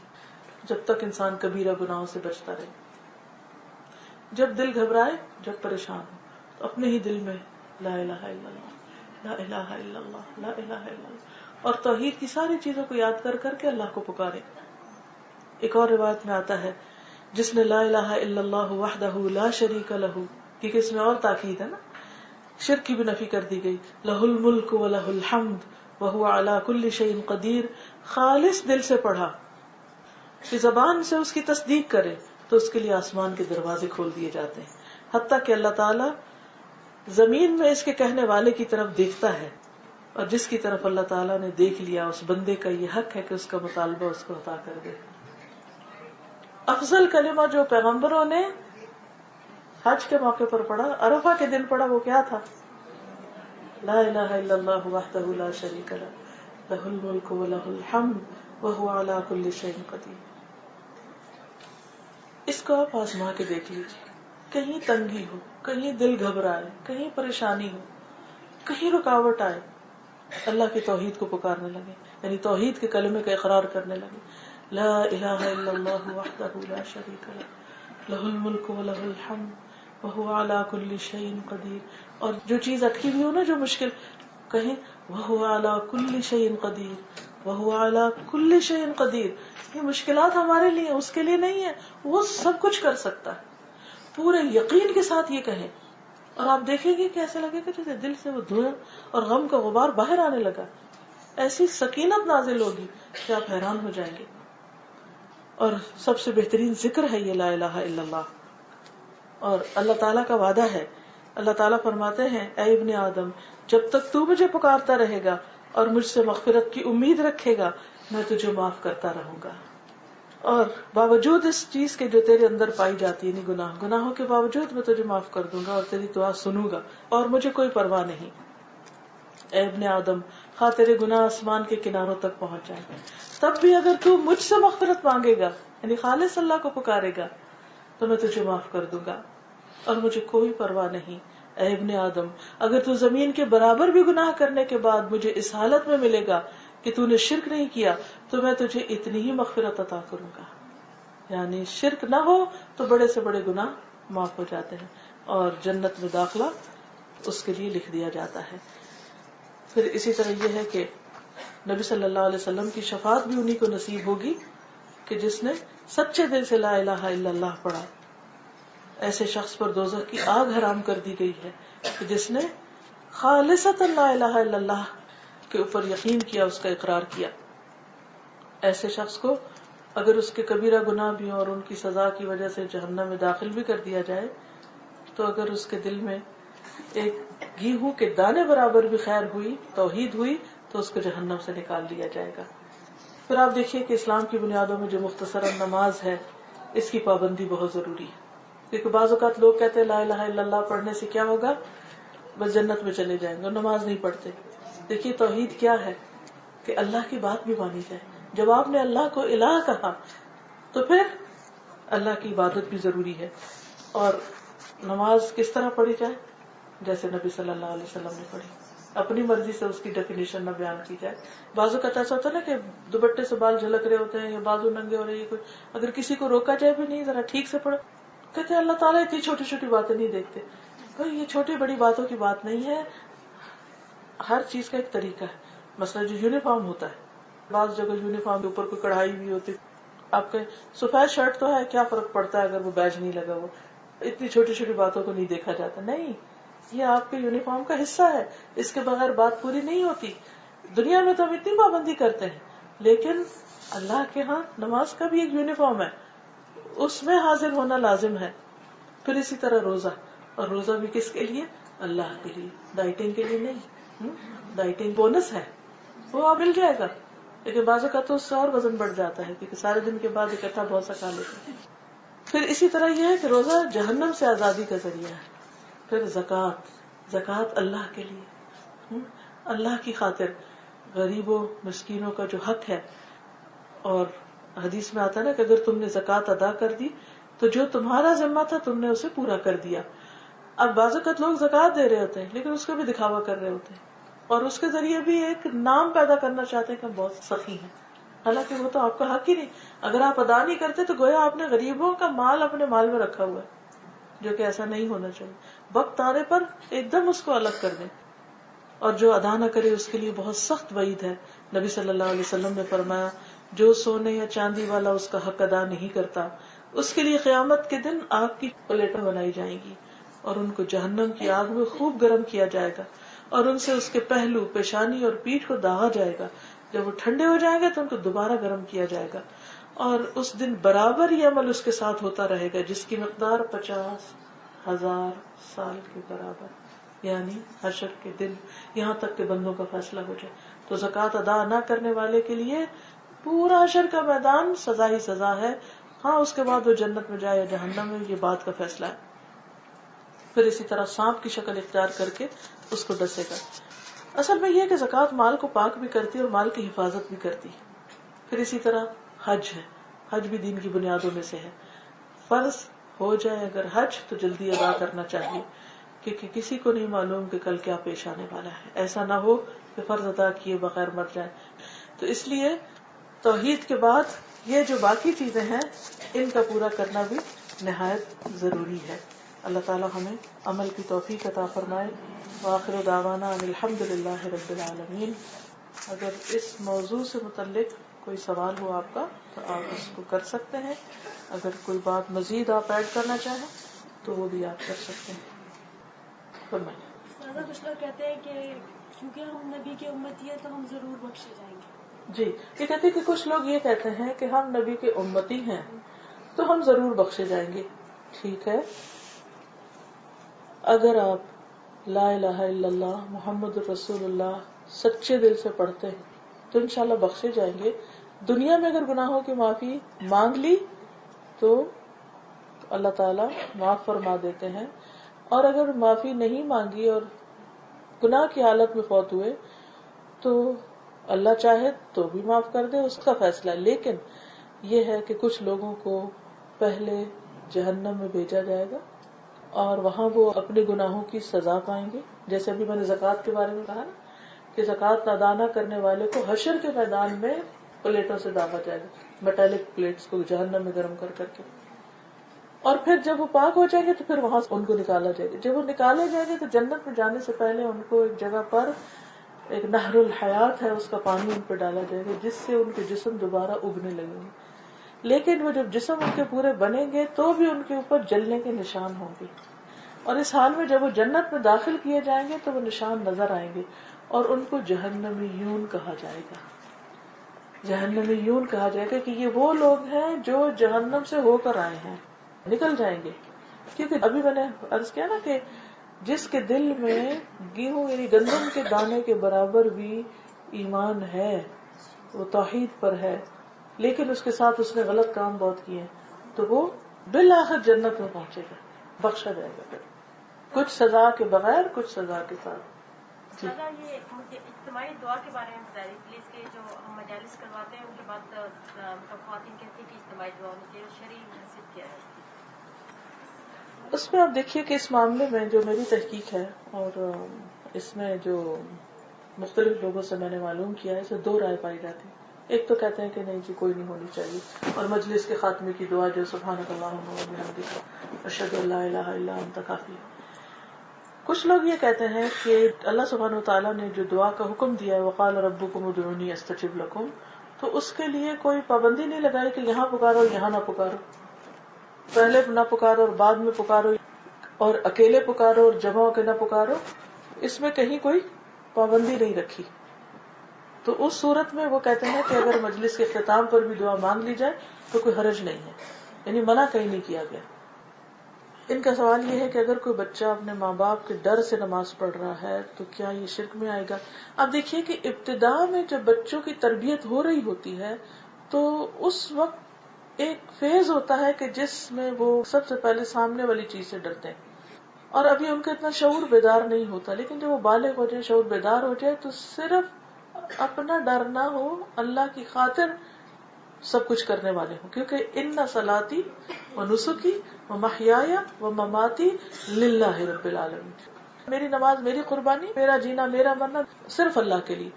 جب تک انسان کبیرہ گناہوں سے بچتا رہے. جب دل گھبرائے، جب پریشان ہو تو اپنے ہی دل میں لا الہ الا اللہ، لا الہ الا اللہ، لا الہ الا اللہ، اور توحید کی ساری چیزوں کو یاد کر کر کے اللہ کو پکارے. ایک اور روایت میں آتا ہے جس نے لا الہ الا اللہ وحدہ لا شریک لہ، کیونکہ اس میں اور تاکید ہے نا، شرک کی بھی نفی کر دی گئی، لہ الملک ولہ الحمد وہو علی کل شیء قدیر. خالص دل سے پڑھا کہ زبان سے اس کی تصدیق کرے تو اس کے لیے آسمان کے دروازے کھول دیے جاتے ہیں، حتیٰ کہ اللہ تعالیٰ زمین میں اس کے کہنے والے کی طرف دیکھتا ہے، اور جس کی طرف اللہ تعالیٰ نے دیکھ لیا اس بندے کا یہ حق ہے کہ اس کا مطالبہ اس کو عطا کر دے. افضل کلمہ جو پیغمبروں نے حج کے موقع پر پڑھا، عرفہ کے دن پڑھا، وہ کیا تھا؟ لا الہ الا اللہ وحدہ لا شریک لہ، لہ الملک ولہ الحمد وہو علی کل شیء قدیر. اس کو آپ آزما کے دیکھ لیجیے، کہیں تنگی ہو، کہیں دل گھبرائے، کہیں پریشانی ہو، کہیں رکاوٹ آئے، اللہ کی توحید کو پکارنے لگے، یعنی توحید کے کلمے کا اقرار کرنے لگے، لا الہ الا اللہ وحدہ لا شریک لہ، لہ الملک ولہ الحمد وہو علی کل شیء قدیر. اور جو چیز اٹکی ہوئی ہو نا، جو مشکل، کہیں وہو علی کل شیء قدیر، وہو علی کل شیء قدیر. یہ مشکلات ہمارے لیے، اس کے لیے نہیں ہے، وہ سب کچھ کر سکتا ہے. پورے یقین کے ساتھ یہ کہیں اور آپ دیکھیں گے کہ ایسے لگے کہ جیسے دل سے وہ دھوئیں اور غم کا غبار باہر آنے لگا، ایسی سکینت نازل ہوگی کہ آپ حیران ہو جائیں گے. اور سب سے بہترین ذکر ہے یہ لا الہ الا اللہ. اور اللہ تعالیٰ کا وعدہ ہے، اللہ تعالیٰ فرماتے ہیں اے ابن آدم جب تک تو مجھے پکارتا رہے گا اور مجھ سے مغفرت کی امید رکھے گا میں تجھے معاف کرتا رہوں گا. اور باوجود اس چیز کے جو تیرے اندر پائی جاتی ہے گناہوں کے باوجود میں تجھے معاف کر دوں گا اور تیری دعا سنوں گا اور مجھے کوئی پرواہ نہیں. اے ابن آدم خواہ تیرے گناہ آسمان کے کناروں تک پہنچ جائیں تب بھی اگر تو مجھ سے مغفرت مانگے گا، یعنی خالص اللہ کو پکارے گا، تو میں تجھے معاف کر دوں گا اور مجھے کوئی پرواہ نہیں. اے ابن آدم اگر تو زمین کے برابر بھی گناہ کرنے کے بعد مجھے اس حالت میں ملے گا کہ تو نے شرک نہیں کیا تو میں تجھے اتنی ہی مغفرت عطا کروں گا. یعنی شرک نہ ہو تو بڑے سے بڑے گناہ معاف ہو جاتے ہیں اور جنت میں داخلہ اس کے لیے لکھ دیا جاتا ہے. پھر اسی طرح یہ ہے کہ نبی صلی اللہ علیہ وسلم کی شفاعت بھی انہی کو نصیب ہوگی کہ جس نے سچے دل سے لا الہ الا اللہ پڑھا. ایسے شخص پر دوزخ کی آگ حرام کر دی گئی ہے کہ جس نے خالصتاً لا الہ الا اللہ کے اوپر یقین کیا، اس کا اقرار کیا. ایسے شخص کو اگر اس کے کبیرہ گناہ بھی ہوں اور ان کی سزا کی وجہ سے جہنم میں داخل بھی کر دیا جائے تو اگر اس کے دل میں ایک گیہوں کے دانے برابر بھی خیر ہوئی، توحید ہوئی، تو اس کو جہنم سے نکال لیا جائے گا۔ پھر آپ دیکھیے کہ اسلام کی بنیادوں میں جو مختصرا نماز ہے، اس کی پابندی بہت ضروری ہے، کیونکہ بعض اوقات لوگ کہتے ہیں لا الہ الا اللہ پڑھنے سے کیا ہوگا، بس جنت میں چلے جائیں گے، اور نماز نہیں پڑھتے۔ دیکھیے توحید کیا ہے کہ اللہ کی بات بھی مانی جائے۔ جب آپ نے اللہ کو الہ کہا تو پھر اللہ کی عبادت بھی ضروری ہے۔ اور نماز کس طرح پڑھی جائے؟ جیسے نبی صلی اللہ علیہ وسلم نے پڑھی، اپنی مرضی سے اس کی ڈیفینیشن نہ بیان کی جائے۔ بعض اوقات ایسا ہوتا ہے نا کہ دوپٹے سے بال جھلک رہے ہوتے ہیں یا بازو ننگے ہو رہے ہیں، اگر کسی کو روکا جائے بھی نہیں، ذرا ٹھیک سے پڑھو، کہتے ہیں اللہ تعالیٰ اتنی چھوٹی چھوٹی باتیں نہیں دیکھتے۔ بھائی یہ چھوٹی بڑی باتوں کی بات نہیں ہے، ہر چیز کا ایک طریقہ ہے۔ مثلا جو یونیفارم ہوتا ہے، بعض جگہ یونیفارم کے اوپر کوئی کڑھائی بھی ہوتی، آپ کے سفید شرٹ تو ہے، کیا فرق پڑتا ہے اگر وہ بیج نہیں لگا ہوا، اتنی چھوٹی چھوٹی باتوں کو نہیں دیکھا جاتا۔ نہیں، یہ آپ کے یونیفارم کا حصہ ہے، اس کے بغیر بات پوری نہیں ہوتی۔ دنیا میں تو ہم اتنی پابندی کرتے ہیں، لیکن اللہ کے ہاں نماز کا بھی ایک یونیفارم ہے، اس میں حاضر ہونا لازم ہے۔ پھر اسی طرح روزہ، اور روزہ بھی کس کے لیے؟ اللہ کے لیے، ڈائٹنگ کے لیے نہیں۔ ڈائٹنگ بونس ہے، وہ آپ مل جائے گا، لیکن بعض اوقات تو اس سے اور وزن بڑھ جاتا ہے کیونکہ سارے دن کے بعد اکٹھا بہت سا کھا لیتے ہیں۔ پھر اسی طرح یہ ہے کہ روزہ جہنم سے آزادی کا ذریعہ ہے۔ پھر زکوٰۃ اللہ کے لیے، اللہ کی خاطر، غریبوں مسکینوں کا جو حق ہے۔ اور حدیث میں آتا ہے نا کہ اگر تم نے زکوٰۃ ادا کر دی تو جو تمہارا ذمہ تھا تم نے اسے پورا کر دیا۔ اب بعض اوقات لوگ زکوٰۃ دے رہے ہوتے ہیں لیکن اس کا بھی دکھاوا کر رہے ہوتے ہیں، اور اس کے ذریعے بھی ایک نام پیدا کرنا چاہتے ہیں کہ ہم بہت سخی ہیں، حالانکہ وہ تو آپ کا حق ہی نہیں۔ اگر آپ ادا نہیں کرتے تو گویا آپ نے غریبوں کا مال اپنے مال میں رکھا ہوا ہے، جو کہ ایسا نہیں ہونا چاہیے۔ وقت آنے پر ایک دم اس کو الگ کر دیں، اور جو ادا نہ کرے اس کے لیے بہت سخت وعید ہے۔ نبی صلی اللہ علیہ وسلم نے فرمایا جو سونے یا چاندی والا اس کا حق ادا نہیں کرتا، اس کے لیے قیامت کے دن آگ کی پلیٹیں بنائی جائیں گی اور ان کو جہنم کی آگ میں خوب گرم کیا جائے گا، اور ان سے اس کے پہلو، پیشانی اور پیٹھ کو داغا جائے گا۔ جب وہ ٹھنڈے ہو جائیں گے تو ان کو دوبارہ گرم کیا جائے گا، اور اس دن برابر یہ عمل اس کے ساتھ ہوتا رہے گا جس کی مقدار 50,000 سال کے برابر، یعنی حشر کے دن، یہاں تک کہ بندوں کا فیصلہ ہو جائے۔ تو زکوٰۃ ادا نہ کرنے والے کے لیے پورا حشر کا میدان سزا ہی سزا ہے، ہاں اس کے بعد وہ جنت میں جائے یا جہنم میں، یہ بات کا فیصلہ ہے۔ پھر اسی طرح سانپ کی شکل اختیار کر کے اس کو ڈسے گا۔ اصل میں یہ کہ زکوٰۃ مال کو پاک بھی کرتی ہے اور مال کی حفاظت بھی کرتی ہے۔ پھر اسی طرح حج ہے، حج بھی دین کی بنیادوں میں سے ہے۔ فرض ہو جائے اگر حج تو جلدی ادا کرنا چاہیے، کیونکہ کسی کو نہیں معلوم کہ کل کیا پیش آنے والا ہے، ایسا نہ ہو کہ فرض ادا کیے بغیر مر جائے۔ تو اس لیے توحید کے بعد یہ جو باقی چیزیں ہیں ان کا پورا کرنا بھی نہایت ضروری ہے۔ اللہ تعالی ہمیں عمل کی توفیق عطا فرمائے۔ وآخر دعوانا ان الحمد للہ رب العالمین۔ اگر اس موضوع سے متعلق کوئی سوال ہو آپ کا تو آپ اس کو کر سکتے ہیں، اگر کوئی بات مزید آپ ایڈ کرنا چاہیں تو وہ بھی آپ کر سکتے ہیں۔ فرمائیں۔ کچھ لوگ کہتے ہیں کہ کیونکہ ہم نبی کی امتی ہیں تو ہم ضرور بخشے جائیں گے۔ جی، یہ کہتے ہیں کہ کچھ لوگ یہ کہتے ہیں کہ ہم نبی کے امتی ہیں تو ہم ضرور بخشے جائیں گے۔ ٹھیک ہے، اگر آپ لا الہ الا اللہ محمد رسول اللہ سچے دل سے پڑھتے ہیں تو انشاءاللہ بخشے جائیں گے۔ دنیا میں اگر گناہوں کی معافی مانگ لی تو اللہ تعالیٰ معاف فرما دیتے ہیں، اور اگر معافی نہیں مانگی اور گناہ کی حالت میں فوت ہوئے تو اللہ چاہے تو بھی معاف کر دے، اس کا فیصلہ ہے۔ لیکن یہ ہے کہ کچھ لوگوں کو پہلے جہنم میں بھیجا جائے گا اور وہاں وہ اپنے گناہوں کی سزا پائیں گے، جیسے ابھی میں نے زکوٰۃ کے بارے میں کہا نا کہ زکوٰۃ ادا نہ کرنے والے کو حشر کے میدان میں پلیٹوں سے داغا جائے گا، میٹالک پلیٹس کو جہنم میں گرم کر کر کے، اور پھر جب وہ پاک ہو جائیں گے تو پھر وہاں سے ان کو نکالا جائے گا۔ جب وہ نکالے جائیں گے تو جنت میں جانے سے پہلے ان کو ایک جگہ پر ایک نہر الحیات ہے، اس کا پانی ان پہ ڈالا جائے گا جس سے ان کے جسم دوبارہ اگنے لگیں گے۔ لیکن وہ جب جسم ان کے پورے بنیں گے تو بھی ان کے اوپر جلنے کے نشان ہوں گے، اور اس حال میں جب وہ جنت میں داخل کیے جائیں گے تو وہ نشان نظر آئیں گے اور ان کو جہنمیون کہا جائے گا۔ جہنمیون کہا جائے گا کہ یہ وہ لوگ ہیں جو جہنم سے ہو کر آئے ہیں، نکل جائیں گے۔ کیونکہ ابھی میں نے عرض کیا نا کہ جس کے دل میں گیہوں یعنی گندم کے دانے کے برابر بھی ایمان ہے، وہ توحید پر ہے، لیکن اس کے ساتھ اس نے غلط کام بہت کیے ہیں، تو وہ بالآخر جنت میں پہنچے گا، بخشا جائے گا پھر، کچھ سزا کے بغیر، کچھ سزا کے ساتھ۔ جی دادا یہ مجھے اجتماعی دعا کے بارے میں بتا دیجیے پلیز، کہ جو ہم مجالس کرواتے ہیں ان کے بعد خواتین کہتی ہیں کہ اجتماعی دعا ہونی چاہیے، شرعی حیثیت کیا ہے؟ اس میں آپ دیکھیے کہ اس معاملے میں جو میری تحقیق ہے اور اس میں جو مختلف لوگوں سے میں نے معلوم کیا ہے، اسے دو رائے پائی جاتی ہے۔ ایک تو کہتے ہیں کہ نہیں جی کوئی نہیں ہونی چاہیے، اور مجلس کے خاتمے کی دعا جو سبحانک اللہم و بحمدک اشہد ان لا الہ الا انت کافی۔ کچھ لوگ یہ کہتے ہیں کہ اللہ سبحانہ وتعالیٰ نے جو دعا کا حکم دیا ہے وقال ربکم ادعونی استجب لکم، تو اس کے لیے کوئی پابندی نہیں لگائی کہ یہاں پکارو یہاں نہ پکارو، پہلے نہ پکارو اور بعد میں پکارو، اور اکیلے پکارو اور جمع ہو کے نہ پکارو، اس میں کہیں کوئی پابندی نہیں رکھی۔ تو اس صورت میں وہ کہتے ہیں کہ اگر مجلس کے اختتام پر بھی دعا مانگ لی جائے تو کوئی حرج نہیں ہے، یعنی منع کہیں نہیں کیا گیا۔ ان کا سوال یہ ہے کہ اگر کوئی بچہ اپنے ماں باپ کے ڈر سے نماز پڑھ رہا ہے تو کیا یہ شرک میں آئے گا؟ اب دیکھیے کہ ابتدا میں جب بچوں کی تربیت ہو رہی ہوتی ہے تو اس وقت ایک فیز ہوتا ہے کہ جس میں وہ سب سے پہلے سامنے والی چیز سے ڈرتے ہیں، اور ابھی ان کا اتنا شعور بیدار نہیں ہوتا، لیکن جب وہ بالغ ہو جائے، شعور بیدار ہو جائے، تو صرف اپنا ڈر نہ ہو، اللہ کی خاطر سب کچھ کرنے والے ہوں، کیونکہ ان صلاتی و نسکی و محیای و مماتی للہ رب العالمین، میری نماز، میری قربانی، میرا جینا، میرا مرنا صرف اللہ کے لیے۔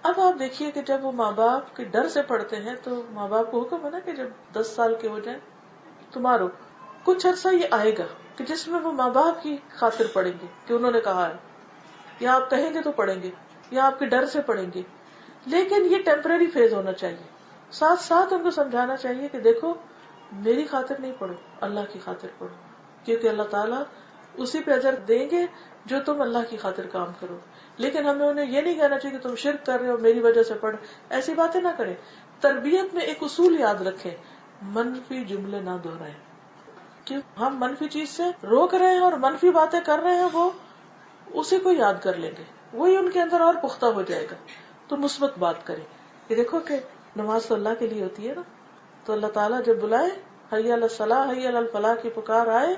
اب آپ دیکھیے کہ جب وہ ماں باپ کے ڈر سے پڑھتے ہیں تو ماں باپ کو حکم ہے نا کہ جب 10 سال کے ہو جائیں تو مارو۔ کچھ عرصہ یہ آئے گا کہ جس میں وہ ماں باپ کی خاطر پڑھیں گے کہ انہوں نے کہا ہے، یا آپ کہیں گے تو پڑھیں گے، یا آپ کے ڈر سے پڑھیں گے، لیکن یہ ٹیمپرری فیز ہونا چاہیے۔ ساتھ ساتھ ان کو سمجھانا چاہیے کہ دیکھو میری خاطر نہیں پڑھو، اللہ کی خاطر پڑھو، کیونکہ اللہ تعالیٰ اسی پہ اجر دیں گے جو تم اللہ کی خاطر کام کرو۔ لیکن ہمیں انہیں یہ نہیں کہنا چاہیے کہ تم شرک کر رہے ہو میری وجہ سے پڑھ، ایسی باتیں نہ کریں۔ تربیت میں ایک اصول یاد رکھیں، منفی جملے نہ دہرائیں، کیوں ہم منفی چیز سے روک رہے ہیں اور منفی باتیں کر رہے ہیں، وہ اسی کو یاد کر لیں گے، وہی ان کے اندر اور پختہ ہو جائے گا۔ تو مثبت بات کریں کہ دیکھو کہ نماز تو اللہ کے لیے ہوتی ہے نا، تو اللہ تعالیٰ جب بلائے حی علی الصلاح حی علی الفلاح کی پکار آئے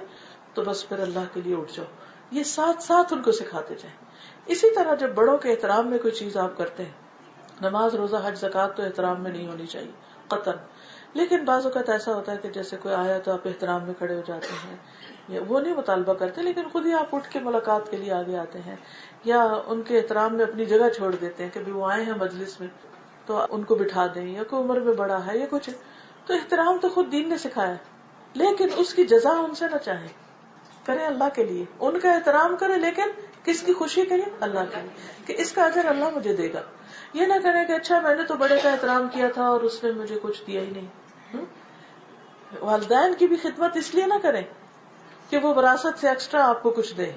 تو بس پھر اللہ کے لیے اٹھ جاؤ۔ یہ ساتھ ساتھ ان کو سکھاتے جائیں۔ اسی طرح جب بڑوں کے احترام میں کوئی چیز آپ کرتے ہیں، نماز، روزہ، حج، زکوٰۃ تو احترام میں نہیں ہونی چاہیے قطعاً، لیکن بعض اوقات ایسا ہوتا ہے کہ جیسے کوئی آیا تو آپ احترام میں کھڑے ہو جاتے ہیں، یا وہ نہیں مطالبہ کرتے لیکن خود ہی آپ اٹھ کے ملاقات کے لیے آگے آتے ہیں، یا ان کے احترام میں اپنی جگہ چھوڑ دیتے ہیں کہ بھی وہ آئے ہیں مجلس میں تو ان کو بٹھا دیں، یا کوئی عمر میں بڑا ہے یا کچھ۔ تو احترام تو خود دین نے سکھایا، لیکن اس کی جزا ان سے نہ چاہیں، کریں اللہ کے لیے، ان کا احترام کریں، لیکن کس کی خوشی کے لیے؟ اللہ کے لیے، کہ اس کا اجر اللہ مجھے دے گا۔ یہ نہ کریں کہ اچھا میں نے تو بڑے کا احترام کیا تھا اور اس نے مجھے کچھ دیا ہی نہیں۔ والدین کی بھی خدمت اس لیے نہ کریں کہ وہ وراثت سے ایکسٹرا آپ کو کچھ دے،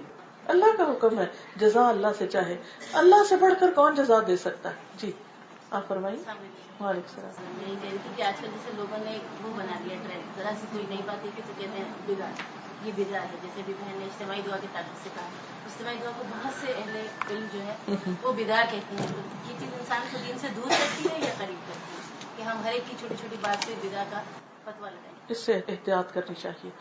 اللہ کا حکم ہے جزا اللہ سے چاہے، اللہ سے بڑھ کر کون جزا دے سکتا ہے؟ جی آپ فرمائیے۔ وعلیکم السلام۔ یہی کہہ رہی تھی کہ آج کل جیسے لوگوں نے وہ بنا دیا ٹرینڈ، ذرا سی کوئی نئی بات ہے کہ تو کہتے ہیں بدعت، یہ بدعت ہے۔ جیسے بھی بہن نے اجتماعی دعا کے تعلق سے کہا، اجتماعی دعا کو بہت سے اہل علم جو ہے وہ بدعت کہتے ہیں۔ تو یہ چیز انسان کو دین سے دور کرتی ہے یا قریب کرتی ہے کہ ہم ہر ایک کی چھوٹی چھوٹی بات پہ بدعت کا فتویٰ لگائیں؟ اس سے احتیاط کرنی چاہیے۔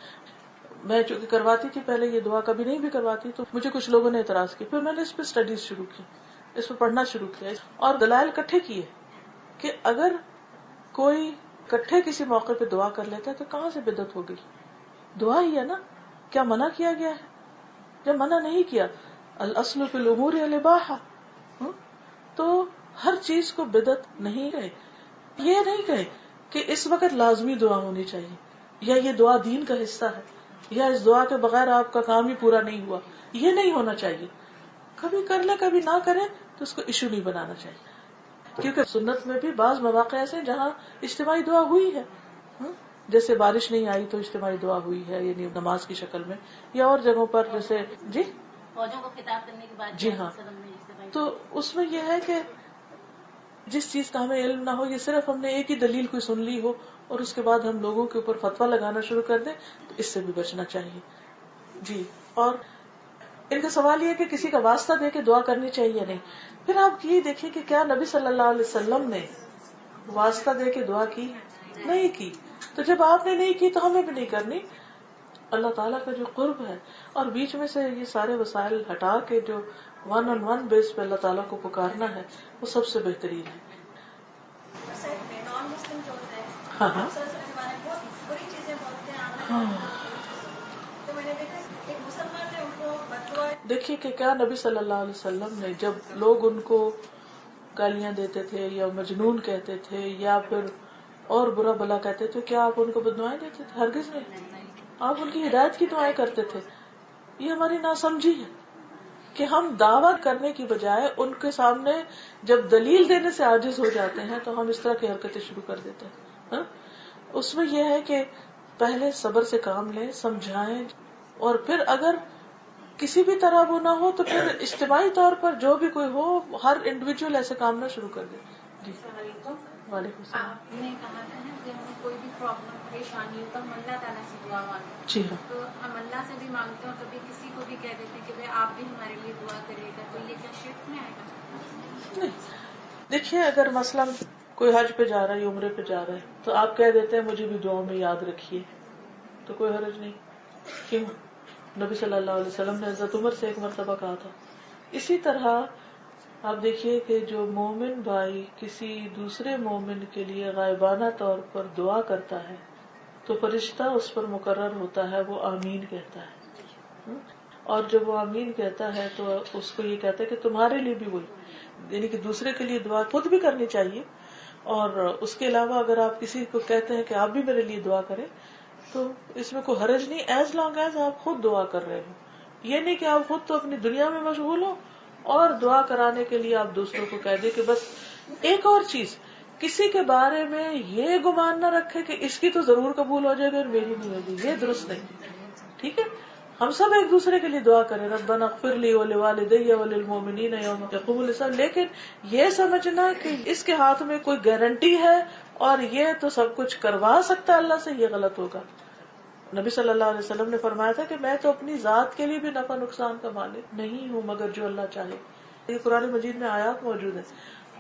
میں چونکہ کرواتی تھی پہلے یہ دعا، کبھی نہیں بھی کرواتی، تو مجھے کچھ لوگوں نے اعتراض کی، پھر میں نے اس پہ اسٹڈیز شروع کی، اس پہ پڑھنا شروع کیا اور دلائل اکٹھے کیے کہ اگر کوئی اکٹھے کسی موقع پہ دعا کر لیتا ہے تو کہاں سے بدعت ہو گئی؟ دعا ہی ہے نا، کیا منع کیا گیا ہے؟ جب منع نہیں کیا، الاصل فی الامور الاباحہ، تو ہر چیز کو بدعت نہیں کہے۔ یہ نہیں کہے کہ اس وقت لازمی دعا ہونی چاہیے، یا یہ دعا دین کا حصہ ہے، یا اس دعا کے بغیر آپ کا کام ہی پورا نہیں ہوا، یہ نہیں ہونا چاہیے۔ کبھی کر لے کبھی نہ کرے تو اس کو ایشو نہیں بنانا چاہیے، کیونکہ سنت میں بھی بعض مواقع ایسے ہیں جہاں اجتماعی دعا ہوئی ہے، جیسے بارش نہیں آئی تو اجتماعی دعا ہوئی ہے، یعنی نماز کی شکل میں، یا اور جگہوں پر جیسے جی فوجوں کو خطاب کرنے کے بعد جی ہاں، تو اس میں یہ ہے کہ جس چیز کا ہمیں علم نہ ہو، یہ صرف ہم نے ایک ہی دلیل کوئی سن لی ہو اور اس کے بعد ہم لوگوں کے اوپر فتویٰ لگانا شروع کر دیں، تو اس سے بھی بچنا چاہیے۔ جی اور ان کا سوال یہ ہے کہ کسی کا واسطہ دے کے دعا کرنی چاہیے یا نہیں. پھر آپ یہ دیکھیں کہ کیا نبی صلی اللہ علیہ وسلم نے واسطہ دے کے دعا کی؟ نہیں کی. تو جب آپ نے نہیں کی تو ہمیں بھی نہیں کرنی. اللہ تعالیٰ کا جو قرب ہے اور بیچ میں سے یہ سارے وسائل ہٹا کے جو ون آن ون بیس پہ اللہ تعالیٰ کو پکارنا ہے وہ سب سے بہترین ہے. نان مسلم جو ہوتے ہیں ہاں ہاں کے بارے میں بہت بری چیزیں بولتے ہیں. ہاں. تو میں نے دیکھا ایک مسلمان نے ان کو بددعا. دیکھیے کہ کیا نبی صلی اللہ علیہ وسلم نے جب لوگ ان کو گالیاں دیتے تھے یا مجنون کہتے تھے یا پھر اور برا بلا کہتے تھے, کیا آپ ان کو بددعائیں دیتے تھے؟ ہرگز نہیں. آپ ان کی ہدایت کی دعائیں کرتے تھے. یہ ہماری ناسمجھی ہے کہ ہم دعویٰ کرنے کی بجائے ان کے سامنے جب دلیل دینے سے عاجز ہو جاتے ہیں تو ہم اس طرح کی حرکتیں شروع کر دیتے ہیں. اس میں یہ ہے کہ پہلے صبر سے کام لیں, سمجھائیں, اور پھر اگر کسی بھی طرح وہ نہ ہو تو پھر اجتماعی طور پر جو بھی کوئی ہو ہر انڈیویجول ایسے کام نہ شروع کر دے. جی وعلیکم السلام. آپ نے کہا تھا نا کہ ہمیں کوئی بھی پرابلم پریشانی ہو تو ہم اللہ تعالیٰ سے دعا مانگیں. جی ہاں. تو ہم اللہ سے بھی مانگتے ہیں اور کبھی کسی کو بھی کہہ دیتے ہیں کہ بھائی آپ بھی ہمارے لیے دعا کریے گا, تو یہ کیا شرک میں آئے گا؟ نہیں, دیکھیے اگر مثلاً کوئی حج پہ جا رہا ہے یا عمرے پہ جا رہا ہے تو آپ کہہ دیتے ہیں مجھے بھی دعاؤں میں یاد رکھیے, تو کوئی حرج نہیں. کیوں؟ نبی صلی اللہ علیہ وسلم نے حضرت عمر سے ایک مرتبہ کہا تھا. اسی طرح آپ دیکھیے کہ جو مومن بھائی کسی دوسرے مومن کے لیے غائبانہ طور پر دعا کرتا ہے تو فرشتہ اس پر مقرر ہوتا ہے, وہ آمین کہتا ہے. اور جب وہ آمین کہتا ہے تو اس کو یہ کہتا ہے کہ تمہارے لیے بھی وہی, یعنی کہ دوسرے کے لیے دعا خود بھی کرنی چاہیے, اور اس کے علاوہ اگر آپ کسی کو کہتے ہیں کہ آپ بھی میرے لیے دعا کریں تو اس میں کوئی حرج نہیں, ایز لانگ ایز آپ خود دعا کر رہے ہو. یہ نہیں کہ آپ خود تو اپنی دنیا میں مشغول ہو اور دعا کرانے کے لیے آپ دوسروں کو کہہ دیں کہ بس. ایک اور چیز, کسی کے بارے میں یہ گمان نہ رکھے کہ اس کی تو ضرور قبول ہو جائے گی اور میری نہیں ہوگی, یہ درست نہیں. ٹھیک ہے, ہم سب ایک دوسرے کے لیے دعا کریں, ربنا اغفر لی ولوالدی وللمؤمنین یوم یقوم الحساب, لیکن یہ سمجھنا کہ اس کے ہاتھ میں کوئی گارنٹی ہے اور یہ تو سب کچھ کروا سکتا ہے اللہ سے, یہ غلط ہوگا. نبی صلی اللہ علیہ وسلم نے فرمایا تھا کہ میں تو اپنی ذات کے لیے بھی نفع نقصان کا مالک نہیں ہوں مگر جو اللہ چاہے. یہ قرآن مجید میں آیات موجود ہے.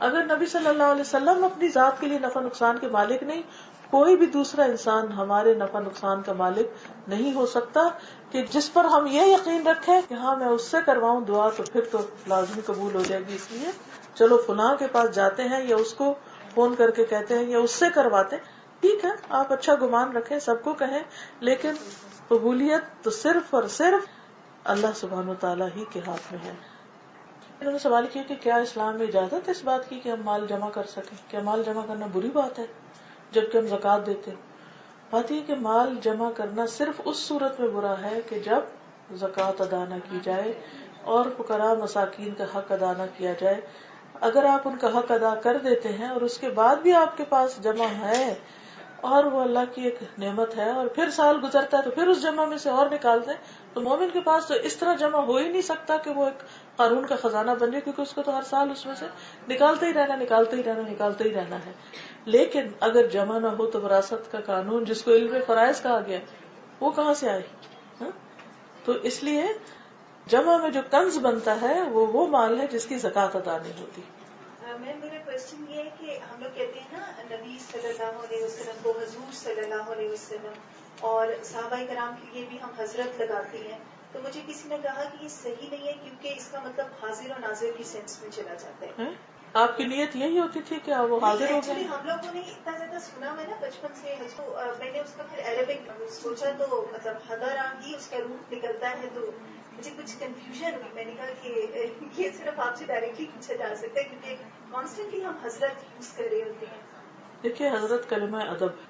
اگر نبی صلی اللہ علیہ وسلم اپنی ذات کے لیے نفع نقصان کے مالک نہیں, کوئی بھی دوسرا انسان ہمارے نفع نقصان کا مالک نہیں ہو سکتا. کہ جس پر ہم یہ یقین رکھیں کہ ہاں میں اس سے کرواؤں دعا تو پھر تو لازمی قبول ہو جائے گی, اس لیے چلو فلاں کے پاس جاتے ہیں یا اس کو فون کر کے کہتے ہیں یا اس سے کرواتے. ٹھیک ہے, آپ اچھا گمان رکھیں, سب کو کہیں, لیکن قبولیت تو صرف اور صرف اللہ سبحانہ و تعالیٰ ہی کے ہاتھ میں ہے. انہوں نے سوال کیا کہ کیا اسلام میں اجازت ہے اس بات کی کہ ہم مال جمع کر سکیں؟ کیا مال جمع کرنا بری بات ہے جبکہ ہم زکوٰۃ دیتے ہیں؟ بات یہ کہ مال جمع کرنا صرف اس صورت میں برا ہے کہ جب زکوٰۃ ادا نہ کی جائے اور فقراء مساکین کا حق ادا نہ کیا جائے. اگر آپ ان کا حق ادا کر دیتے ہیں اور اس کے بعد بھی آپ کے پاس جمع ہے اور وہ اللہ کی ایک نعمت ہے اور پھر سال گزرتا ہے تو پھر اس جمع میں سے اور نکالتے ہیں, تو مومن کے پاس تو اس طرح جمع ہو ہی نہیں سکتا کہ وہ ایک قارون کا خزانہ بن جائے, کیونکہ اس کو تو ہر سال اس میں سے نکالتے ہی رہنا ہے. لیکن اگر جمع نہ ہو تو وراثت کا قانون جس کو علم فرائض کہا گیا وہ کہاں سے آئے؟ تو اس لیے جمع میں جو کنز بنتا ہے وہ مال ہے جس کی زکوٰۃ ادا نہیں ہوتی. میرا کوشچن یہ ہے کہ ہم لوگ کہتے ہیں نا نبی صلی اللہ علیہ وسلم کو حضور صلی اللہ علیہ وسلم اور صحابہ کرام کے لیے بھی ہم حضرت لگاتے ہیں, تو مجھے کسی نے کہا کہ یہ صحیح نہیں ہے کیونکہ اس کا مطلب حاضر اور ناظر کی سینس میں چلا جاتا ہے. آپ کی نیت یہی ہوتی تھی کہ وہ حاضر ہو گئے؟ ہم لوگوں نے اتنا زیادہ سنا میں نا بچپن سے, میں نے اس کا پھر عربک سوچا تو مطلب حضرا ہی اس کا روپ نکلتا ہے, تو مجھے کچھ کنفیوژن ہوئی. میں نے کہا کہ یہ صرف آپ سے ڈائریکٹلی پوچھا جا سکتا ہے کیونکہ کانسٹنٹلی ہم حضرت یوز کر رہے ہوتے ہیں. دیکھیے حضرت کلمہ ادب,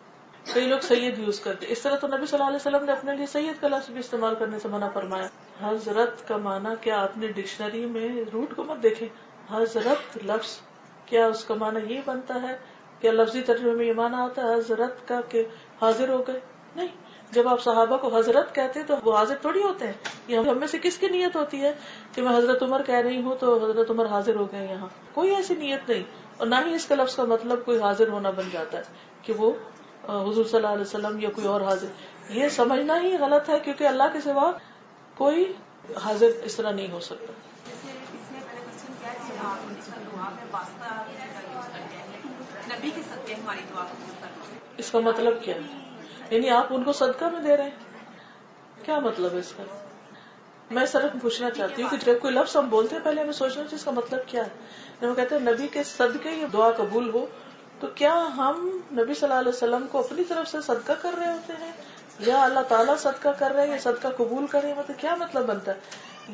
کئی لوگ سید یوز کرتے, اس طرح تو نبی صلی اللہ علیہ وسلم نے اپنے لیے سید کا لفظ بھی استعمال کرنے سے منع فرمایا. حضرت کا معنی کیا آپ نے ڈکشنری میں روٹ کو مت دیکھیں, حضرت لفظ کیا اس کا معنی یہ بنتا ہے, کیا لفظی ترجمے میں یہ معنی آتا ہے حضرت کا کہ حاضر ہو گئے؟ نہیں. جب آپ صحابہ کو حضرت کہتے ہیں تو وہ حاضر تھوڑی ہوتے ہیں. یہ ہم میں سے کس کی نیت ہوتی ہے کہ میں حضرت عمر کہہ رہی ہوں تو حضرت عمر حاضر ہو گئے؟ یہاں کوئی ایسی نیت نہیں, اور نہ ہی اس کا لفظ کا مطلب کوئی حاضر ہونا بن جاتا ہے کہ وہ حضور صلی اللہ علیہ وسلم یا کوئی اور حاضر. یہ سمجھنا ہی غلط ہے, کیونکہ اللہ کے سوا کوئی حاضر اس طرح نہیں ہو سکتا. جیسے اس میں پہلے کوشچن کیا کہ آپ اس کا دعا میں واسطہ کا یوز کرتے ہیں لیکن نبی کے صدقے ہماری دعا قبول کرنا. اس کا مطلب کیا ہے؟ یعنی آپ ان کو صدقہ میں دے رہے ہیں؟ کیا مطلب ہے اس کا؟ میں صرف پوچھنا چاہتی ہوں کہ جب کوئی لفظ ہم بولتے ہیں پہلے ہمیں سوچنا چاہیے اس کا مطلب کیا ہے. جب ہم کہتے ہیں نبی کے صدقے یہ دعا قبول ہو تو کیا ہم نبی صلی اللہ علیہ وسلم کو اپنی طرف سے صدقہ کر رہے ہوتے ہیں یا اللہ تعالیٰ صدقہ کر رہے ہیں یا صدقہ قبول کر رہے ہیں؟ مطلب کیا مطلب بنتا ہے؟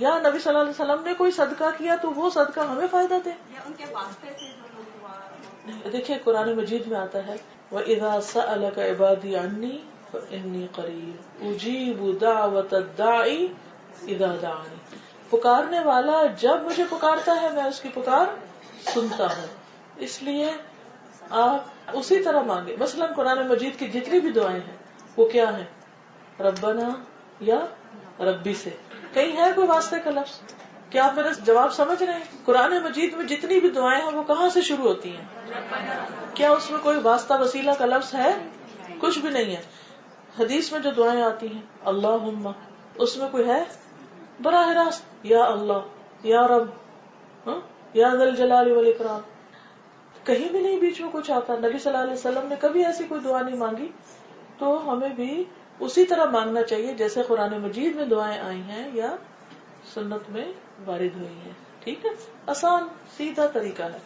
یا نبی صلی اللہ علیہ وسلم نے کوئی صدقہ کیا تو وہ صدقہ ہمیں فائدہ دے؟ یا ان کے واسطے سے جو لوگ دعا. دیکھیے قرآن مجید میں آتا ہے وَإِذَا سَأَلَكَ عِبَادِي عَنِّي فَإِنِّي قَرِيبٌ أُجِيبُ دَعْوَةَ الدَّاعِ إِذَا دَعَانِ. پکارنے والا جب مجھے پکارتا ہے میں اس کی پکار سنتا ہوں. اس لیے آپ اسی طرح مانگے. مثلا قرآن مجید کی جتنی بھی دعائیں ہیں وہ کیا ہیں؟ ربنا یا ربی سے. کہیں ہے کوئی واسطے کا لفظ؟ کیا آپ میرا جواب سمجھ رہے ہیں؟ قرآن مجید میں جتنی بھی دعائیں ہیں وہ کہاں سے شروع ہوتی ہیں؟ کیا اس میں کوئی واسطہ وسیلہ کا لفظ ہے؟ کچھ بھی نہیں ہے. حدیث میں جو دعائیں آتی ہیں اللہم اس میں کوئی ہے؟ براہ راست یا اللہ یا رب یا ذل جلال والاکرام. کہیں بھی نہیں بیچ میں کچھ آتا. نبی صلی اللہ علیہ وسلم نے کبھی ایسی کوئی دعا نہیں مانگی. تو ہمیں بھی اسی طرح مانگنا چاہیے جیسے قرآن مجید میں دعائیں آئی ہیں یا سنت میں وارد ہوئی ہیں. ٹھیک ہے، آسان سیدھا طریقہ ہے.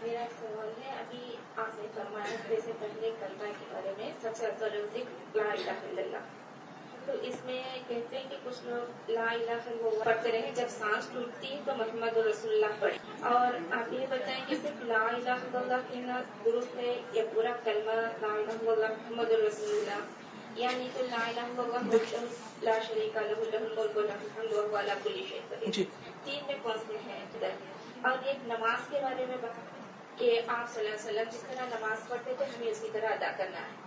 میرا سوال ہے ابھی آپ نے فرمایا جیسے پہلے کلمہ کے بارے میں سب سے افضل ذکر لا الہ الا اللہ. تو اس میں کہتے ہیں کہ کچھ لوگ لا الہ الا اللہ پڑھتے رہے جب سانس ٹوٹتی ہے تو محمد رسول اللہ پڑھے. اور آپ یہ بتائیں کہ صرف لا الہ الا اللہ کہنا درست ہے یا پورا کلمہ لا الہ الا اللہ محمد رسول اللہ، یعنی تو لا الہ الا اللہ وحدہ لا شریک لہ لہ الملک و لہ الحمد وہو علی کل شیء قدیر. تین میں کون سے ہیں؟ اور ایک نماز کے بارے میں بتا کہ آپ صلی اللہ علیہ وسلم جس طرح نماز پڑھتے تھے ہمیں اسی طرح ادا کرنا ہے.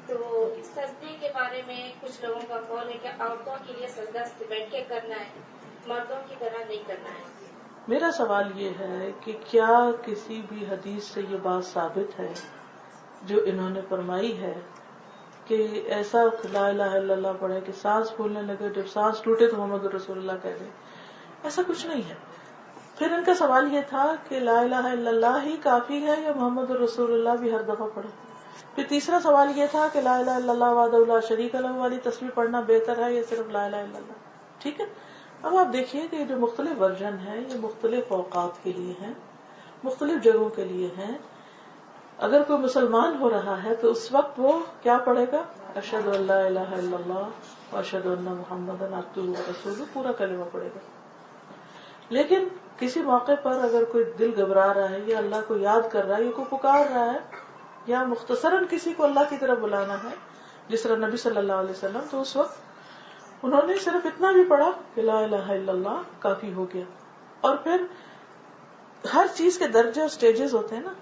تو سجدے کے بارے میں کچھ لوگوں کا قول ہے کہ عورتوں کے لیے سجدہ بیٹھ کے کرنا ہے، مردوں کی طرح نہیں کرنا ہے. میرا سوال یہ ہے کہ کیا کسی بھی حدیث سے یہ بات ثابت ہے جو انہوں نے فرمائی ہے کہ ایسا لا الہ الا اللہ پڑھے کہ سانس پھولنے لگے جب سانس ٹوٹے تو محمد رسول اللہ کہہ دیں؟ ایسا کچھ نہیں ہے. پھر ان کا سوال یہ تھا کہ لا الہ الا اللہ ہی کافی ہے یا محمد رسول اللہ بھی ہر دفعہ پڑھے. پھر تیسرا سوال یہ تھا کہ لا الہ الا اللہ وحدہ لا شریک لہ والی تسبیح پڑھنا بہتر ہے یا صرف لا الہ الا اللہ. ٹھیک ہے، اب آپ دیکھیے کہ یہ جو مختلف ورژن ہیں یہ مختلف اوقات کے لیے ہیں، مختلف جگہوں کے لیے ہیں. اگر کوئی مسلمان ہو رہا ہے تو اس وقت وہ کیا پڑھے گا؟ اشہد ان لا الہ الا اللہ واشہد ان محمدا عبدہ ورسولہ، پورا کلمہ پڑھے گا. لیکن کسی موقع پر اگر کوئی دل گھبرا رہا ہے یا اللہ کو یاد کر رہا ہے یا کوئی پکار رہا ہے یا مختصراً کسی کو اللہ کی طرف بلانا ہے جس طرح نبی صلی اللہ علیہ وسلم، تو اس وقت انہوں نے صرف اتنا بھی پڑھا کہ لا الہ الا اللہ کافی ہو گیا. اور پھر ہر چیز کے درجے اور سٹیجز ہوتے ہیں نا.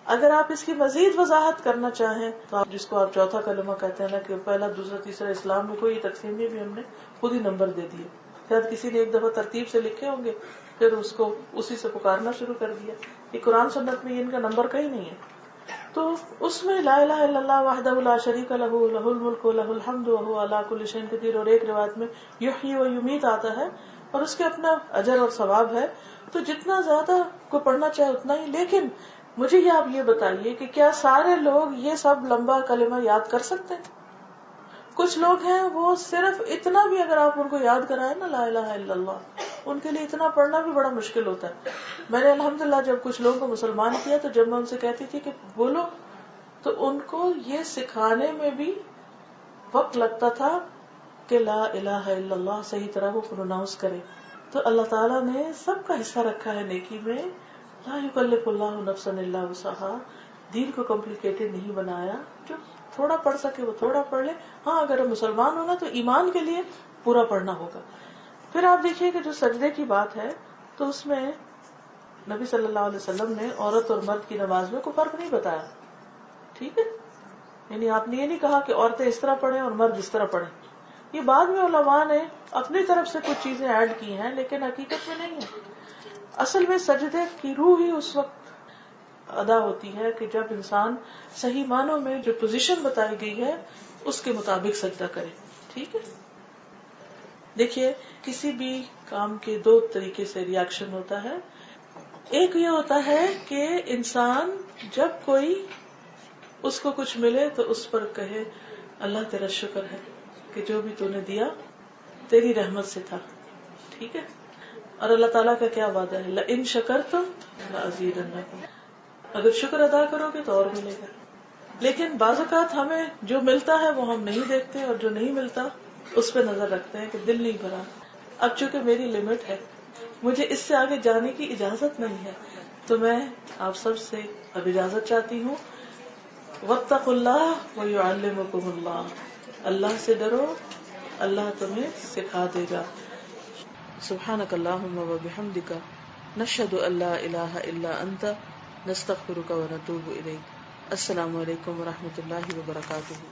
اگر آپ اس کی مزید وضاحت کرنا چاہیں تو آپ جس کو آپ چوتھا کلمہ کہتے ہیں نا کہ پہلا دوسرا تیسرا، اسلام میں کوئی تقسیم نہیں بھی ہم نے خود ہی نمبر دے دیے. شاید کسی نے ایک دفعہ ترتیب سے لکھے ہوں گے پھر اس کو اسی سے پکارنا شروع کر دیا. یہ قرآن سنت میں ان کا نمبر کہیں نہیں ہے. تو اس میں لا الہ الا اللہ وحدہ لا شریک لہ لہ الملک و لہ الحمد وہو علی کل شیء قدیر، اور ایک روایت میں یحیی و یمیت آتا ہے اور اس کے اپنا اجر اور ثواب ہے. تو جتنا زیادہ کو پڑھنا چاہے اتنا ہی. لیکن مجھے یہ آپ یہ بتائیے کہ کیا سارے لوگ یہ سب لمبا کلمہ یاد کر سکتے ہیں؟ کچھ لوگ ہیں وہ صرف اتنا بھی اگر آپ ان کو یاد کرائیں نا لا الہ الا اللہ، ان کے لیے اتنا پڑھنا بھی بڑا مشکل ہوتا ہے. میں نے الحمدللہ جب کچھ لوگوں کو مسلمان کیا تو جب میں ان سے کہتی تھی کہ بولو تو ان کو یہ سکھانے میں بھی وقت لگتا تھا کہ لا الہ الا اللہ صحیح طرح وہ پروناؤنس کرے. تو اللہ تعالیٰ نے سب کا حصہ رکھا ہے نیکی میں. لا یکلف اللہ نفسا الا وسعها، دین کو کمپلیکیٹڈ نہیں بنایا. جو تھوڑا پڑھ سکے وہ تھوڑا پڑھ لے. ہاں اگر مسلمان ہونا تو ایمان کے لیے پورا پڑھنا ہوگا. پھر آپ دیکھیے کہ جو سجدے کی بات ہے تو اس میں نبی صلی اللہ علیہ وسلم نے عورت اور مرد کی نماز میں کوئی فرق نہیں بتایا. ٹھیک ہے، یعنی آپ نے یہ نہیں کہا کہ عورتیں اس طرح پڑھیں اور مرد اس طرح پڑھیں. یہ بعد میں علماء نے اپنی طرف سے کچھ چیزیں ایڈ کی ہیں لیکن حقیقت میں نہیں ہے. اصل میں سجدے کی روح ہی اس وقت ادا ہوتی ہے کہ جب انسان صحیح معنوں میں جو پوزیشن بتائی گئی ہے اس کے مطابق سجدہ کرے. ٹھیک ہے. دیکھیے کسی بھی کام کے دو طریقے سے ریاکشن ہوتا ہے. ایک یہ ہوتا ہے کہ انسان جب کوئی اس کو کچھ ملے تو اس پر کہے اللہ تیرا شکر ہے کہ جو بھی تو نے دیا تیری رحمت سے تھا. ٹھیک ہے. اور اللہ تعالیٰ کا کیا وعدہ ہے, لئن شکرتم لأزیدنکم, اگر شکر ادا کرو گے تو اور ملے گا. لیکن بعض اوقات ہمیں جو ملتا ہے وہ ہم نہیں دیکھتے, اور جو نہیں ملتا اس پہ نظر رکھتے ہیں کہ دل نہیں بھرا. اب چونکہ میری لمٹ ہے, مجھے اس سے آگے جانے کی اجازت نہیں ہے, تو میں آپ سب سے اب اجازت چاہتی ہوں. واتقوا اللہ ویعلمکم اللہ, اللہ سے ڈرو, اللہ تمہیں سکھا دے گا. سبحانک اللہم وبحمدک, نشہد ان لا الہ الا انت, نستغفرک ونتوب الیک. السلام علیکم ورحمۃ اللہ وبرکاتہ.